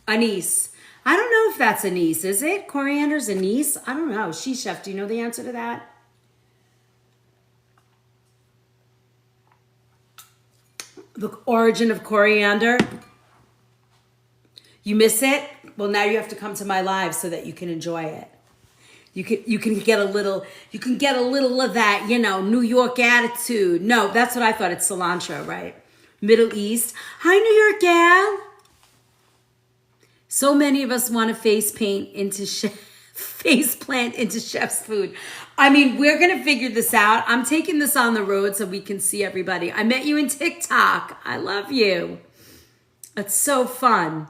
Anise. I don't know if that's anise, is it? Coriander's anise? I don't know. She-Chef, do you know the answer to that? The origin of coriander? You miss it? Well, now you have to come to my live so that you can enjoy it. You can get a little of that, New York attitude. No, that's what I thought. It's cilantro, right? Middle East. Hi, New York gal. So many of us want to face plant into chef's food. I mean, we're going to figure this out. I'm taking this on the road so we can see everybody. I met you in TikTok. I love you. It's so fun.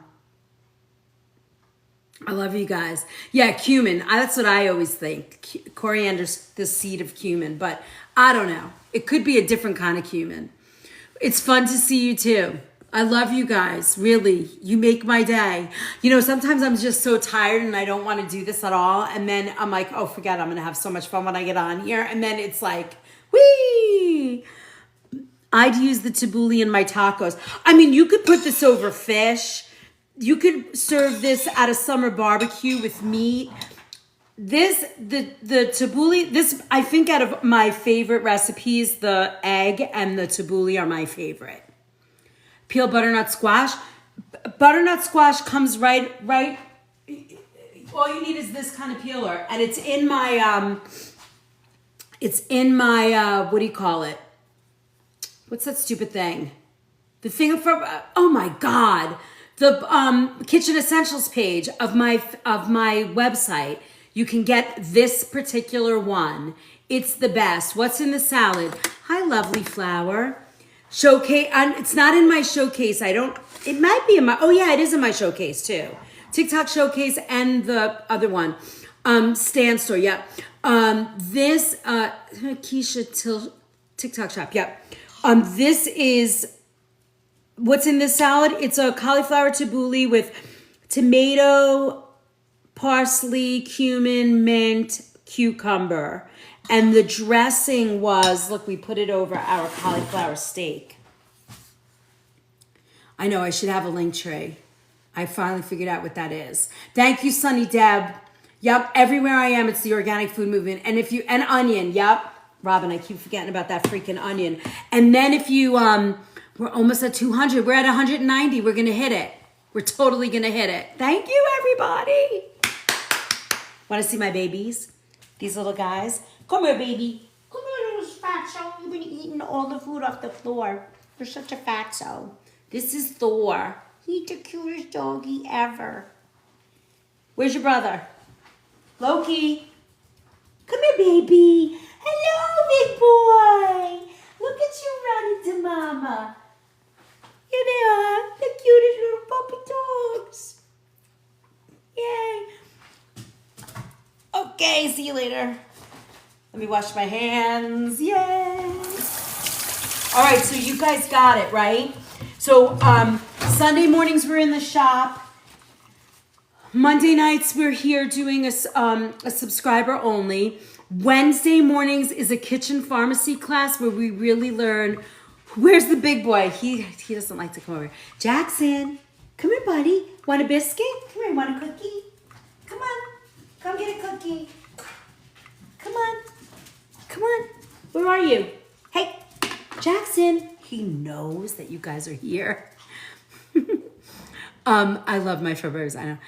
I love you guys. Yeah, cumin. That's what I always think. Coriander's the seed of cumin, but I don't know. It could be a different kind of cumin. It's fun to see you too. I love you guys. Really. You make my day. Sometimes I'm just so tired and I don't want to do this at all. And then I'm like, oh, forget it. I'm going to have so much fun when I get on here. And then it's like, whee! I'd use the tabbouleh in my tacos. I mean, you could put this over fish. You could serve this at a summer barbecue with meat. The tabbouleh, I think out of my favorite recipes, the egg and the tabbouleh are my favorite. Peel butternut squash. Butternut squash comes right. All you need is this kind of peeler. And it's in my, what do you call it? What's that stupid thing? The thing from, oh my God. The Kitchen Essentials page of my website, you can get this particular one. It's the best. What's in the salad? Hi, lovely flower. Showcase. It's not in my showcase. It might be in my. Oh yeah, it is in my showcase too. TikTok showcase and the other one, Stan store. Yeah. This Keisha TikTok shop. Yeah. This is. What's in this salad? It's a cauliflower tabbouleh with tomato, parsley, cumin, mint, cucumber. And the dressing was, look, we put it over our cauliflower steak. I know, I should have a link tree. I finally figured out what that is. Thank you, Sunny Deb. Yep, everywhere I am, it's the organic food movement. And and onion, yep. Robin, I keep forgetting about that freaking onion. And then if you, we're almost at 200. We're at 190. We're going to hit it. We're totally going to hit it. Thank you, everybody. Want to see my babies? These little guys? Come here, baby. Come here, little fatso. You've been eating all the food off the floor. You're such a fatso. This is Thor. He's the cutest doggy ever. Where's your brother? Loki. Come here, baby. Hello, big boy. Look at you running to mama. Here they are, the cutest little puppy dogs. Yay. Okay, see you later. Let me wash my hands. Yay. All right, so you guys got it, right? So Sunday mornings we're in the shop. Monday nights we're here doing a subscriber only. Wednesday mornings is a kitchen pharmacy class where we really learn. Where's the big boy? He doesn't like to come over. Jackson, come here, buddy. Want a biscuit? Come here, want a cookie? Come on. Come get a cookie. Come on. Come on. Where are you? Hey, Jackson. He knows that you guys are here. I love my fur babies. I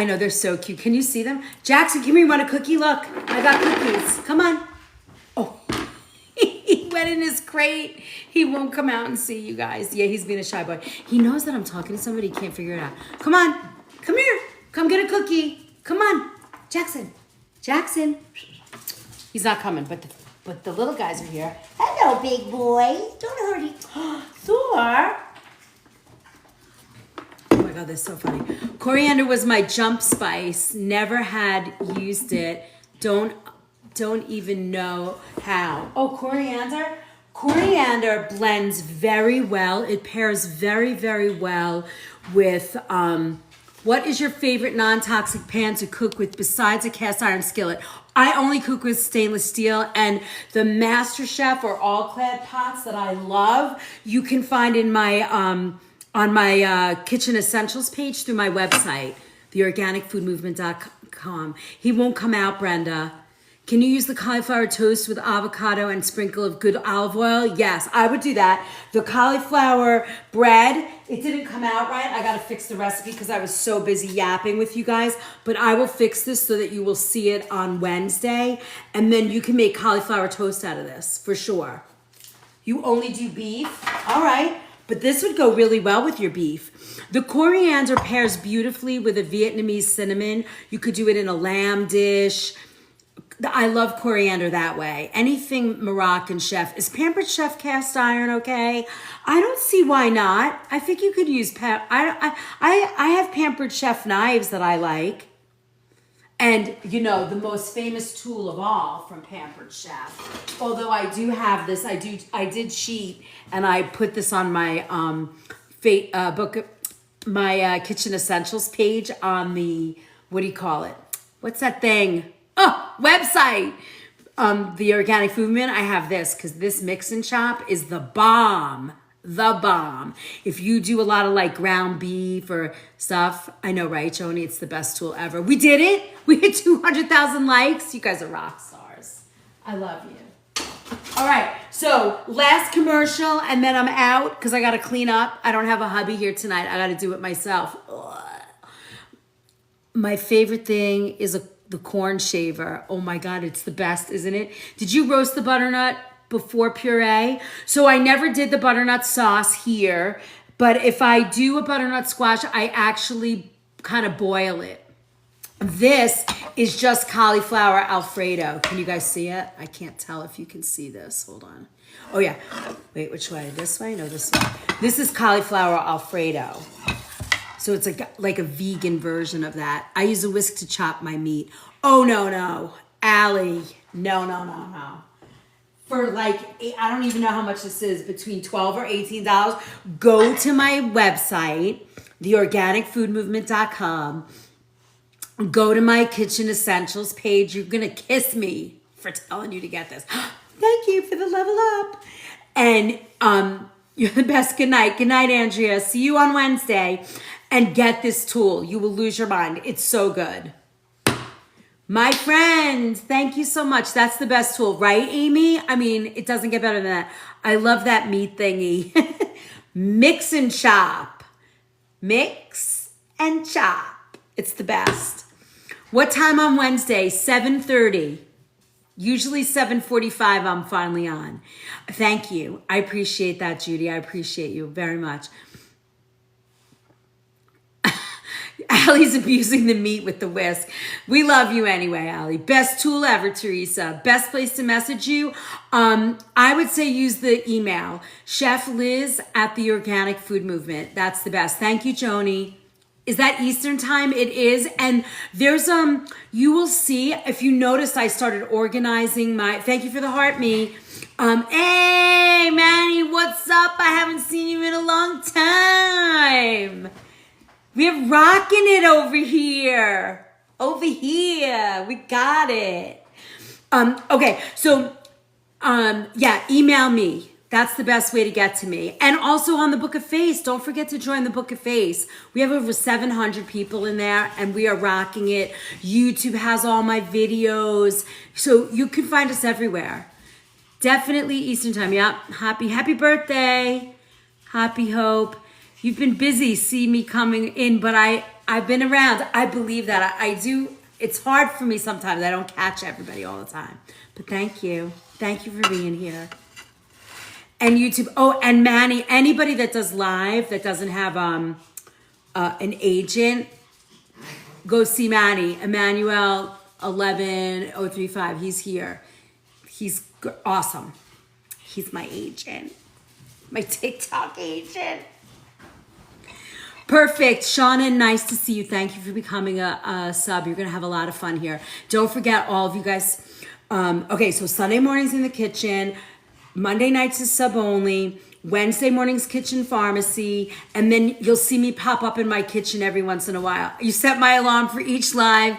know they're so cute. Can you see them? Jackson, come here. You want a cookie? Look, I got cookies. Come on. Oh, he went in his crate. He won't come out and see you guys. Yeah, he's being a shy boy. He knows that I'm talking to somebody. He can't figure it out. Come on. Come here. Come get a cookie. Come on. Jackson. Jackson. He's not coming, but the little guys are here. Hello, big boy. Don't hurt him. Thor. Oh my God, that's so funny. Coriander was my jump spice. Never had used it. Don't even know how. Oh, coriander. Coriander blends very well. It pairs very, very well with, what is your favorite non-toxic pan to cook with besides a cast iron skillet? I only cook with stainless steel, and the MasterChef or all-clad pots that I love, you can find in my, on my kitchen essentials page through my website, theorganicfoodmovement.com. He won't come out, Brenda. Can you use the cauliflower toast with avocado and sprinkle of good olive oil? Yes, I would do that. The cauliflower bread, it didn't come out right. I got to fix the recipe because I was so busy yapping with you guys. But I will fix this so that you will see it on Wednesday. And then you can make cauliflower toast out of this for sure. You only do beef? All right. But this would go really well with your beef. The coriander pairs beautifully with a Vietnamese cinnamon. You could do it in a lamb dish. I love coriander that way. Anything Moroccan chef. Is Pampered Chef cast iron okay? I don't see why not. I think you could use I have Pampered Chef knives that I like. And you know, the most famous tool of all from Pampered Chef. Although I do have this, I did cheat and I put this on my my kitchen essentials page on the, what do you call it? What's that thing? Oh, website. The Organic Food Movement. I have this because this mix and chop is the bomb. The bomb. If you do a lot of like ground beef or stuff, I know, right, Joni? It's the best tool ever. We did it. We hit 200,000 likes. You guys are rock stars. I love you. All right. So last commercial and then I'm out because I got to clean up. I don't have a hubby here tonight. I got to do it myself. Ugh. My favorite thing is the corn shaver. Oh my God, it's the best, isn't it? Did you roast the butternut before puree? So I never did the butternut sauce here, but if I do a butternut squash, I actually kind of boil it. This is just cauliflower Alfredo. Can you guys see it? I can't tell if you can see this. Hold on. Oh yeah. Wait, which way? This way? No, this way. This is cauliflower Alfredo. So it's like a vegan version of that. I use a whisk to chop my meat. Oh, no. Allie, no. For like, I don't even know how much this is, between $12 or $18. Go to my website, theorganicfoodmovement.com. Go to my kitchen essentials page. You're going to kiss me for telling you to get this. Thank you for the level up. And you're the best. Good night. Good night, Andrea. See you on Wednesday. And get this tool. You will lose your mind. It's so good. My friend, thank you so much. That's the best tool, right, Amy? I mean, it doesn't get better than that. I love that meat thingy. Mix and chop. Mix and chop. It's the best. What time on Wednesday? 7:30. Usually 7:45 I'm finally on. Thank you. I appreciate that, Judy. I appreciate you very much. Allie's abusing the meat with the whisk. We love you anyway, Allie. Best tool ever, Teresa. Best place to message you. I would say use the email. Chef Liz at the Organic Food Movement. That's the best. Thank you, Joni. Is that Eastern time? It is. And there's, you will see, if you noticed, I started organizing my, thank you for the heart, me. Hey, Manny, what's up? I haven't seen you in a long time. We're rocking it over here. Over here. We got it. Okay, so, yeah, email me. That's the best way to get to me. And also on the Book of Face, don't forget to join the Book of Face. We have over 700 people in there and we are rocking it. YouTube has all my videos. So you can find us everywhere. Definitely Eastern time. Yep. Happy birthday. Happy Hope. You've been busy. See me coming in, but I've been around. I believe that. I do. It's hard for me sometimes. I don't catch everybody all the time. But thank you. Thank you for being here. And YouTube. Oh, and Manny, anybody that does live that doesn't have an agent, go see Manny. Emmanuel 11035. He's here. He's awesome. He's my agent. My TikTok agent. Perfect. Shauna, nice to see you. Thank you for becoming a sub. You're going to have a lot of fun here. Don't forget, all of you guys. Okay, so Sunday mornings in the kitchen. Monday nights is sub only. Wednesday mornings kitchen pharmacy. And then you'll see me pop up in my kitchen every once in a while. You set my alarm for each live.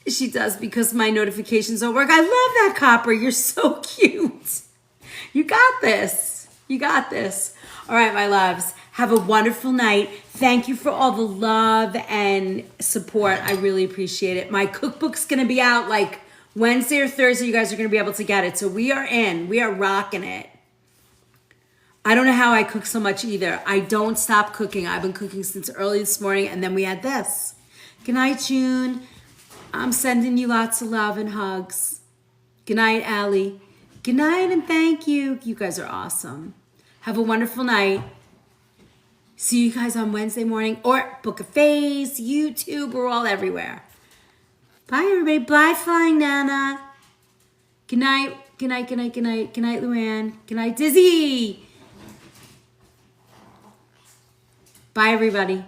She does because my notifications don't work. I love that, Copper. You're so cute. You got this. You got this. All right, my loves. Have a wonderful night. Thank you for all the love and support. I really appreciate it. My cookbook's going to be out like Wednesday or Thursday. You guys are going to be able to get it. So we are in. We are rocking it. I don't know how I cook so much either. I don't stop cooking. I've been cooking since early this morning, and then we had this. Good night, June. I'm sending you lots of love and hugs. Good night, Allie. Good night, and thank you. You guys are awesome. Have a wonderful night. See you guys on Wednesday morning or Book of Face, YouTube, we're all everywhere. Bye, everybody. Bye, Flying Nana. Good night. Good night, good night, good night. Good night, Luann. Good night, Dizzy. Bye, everybody.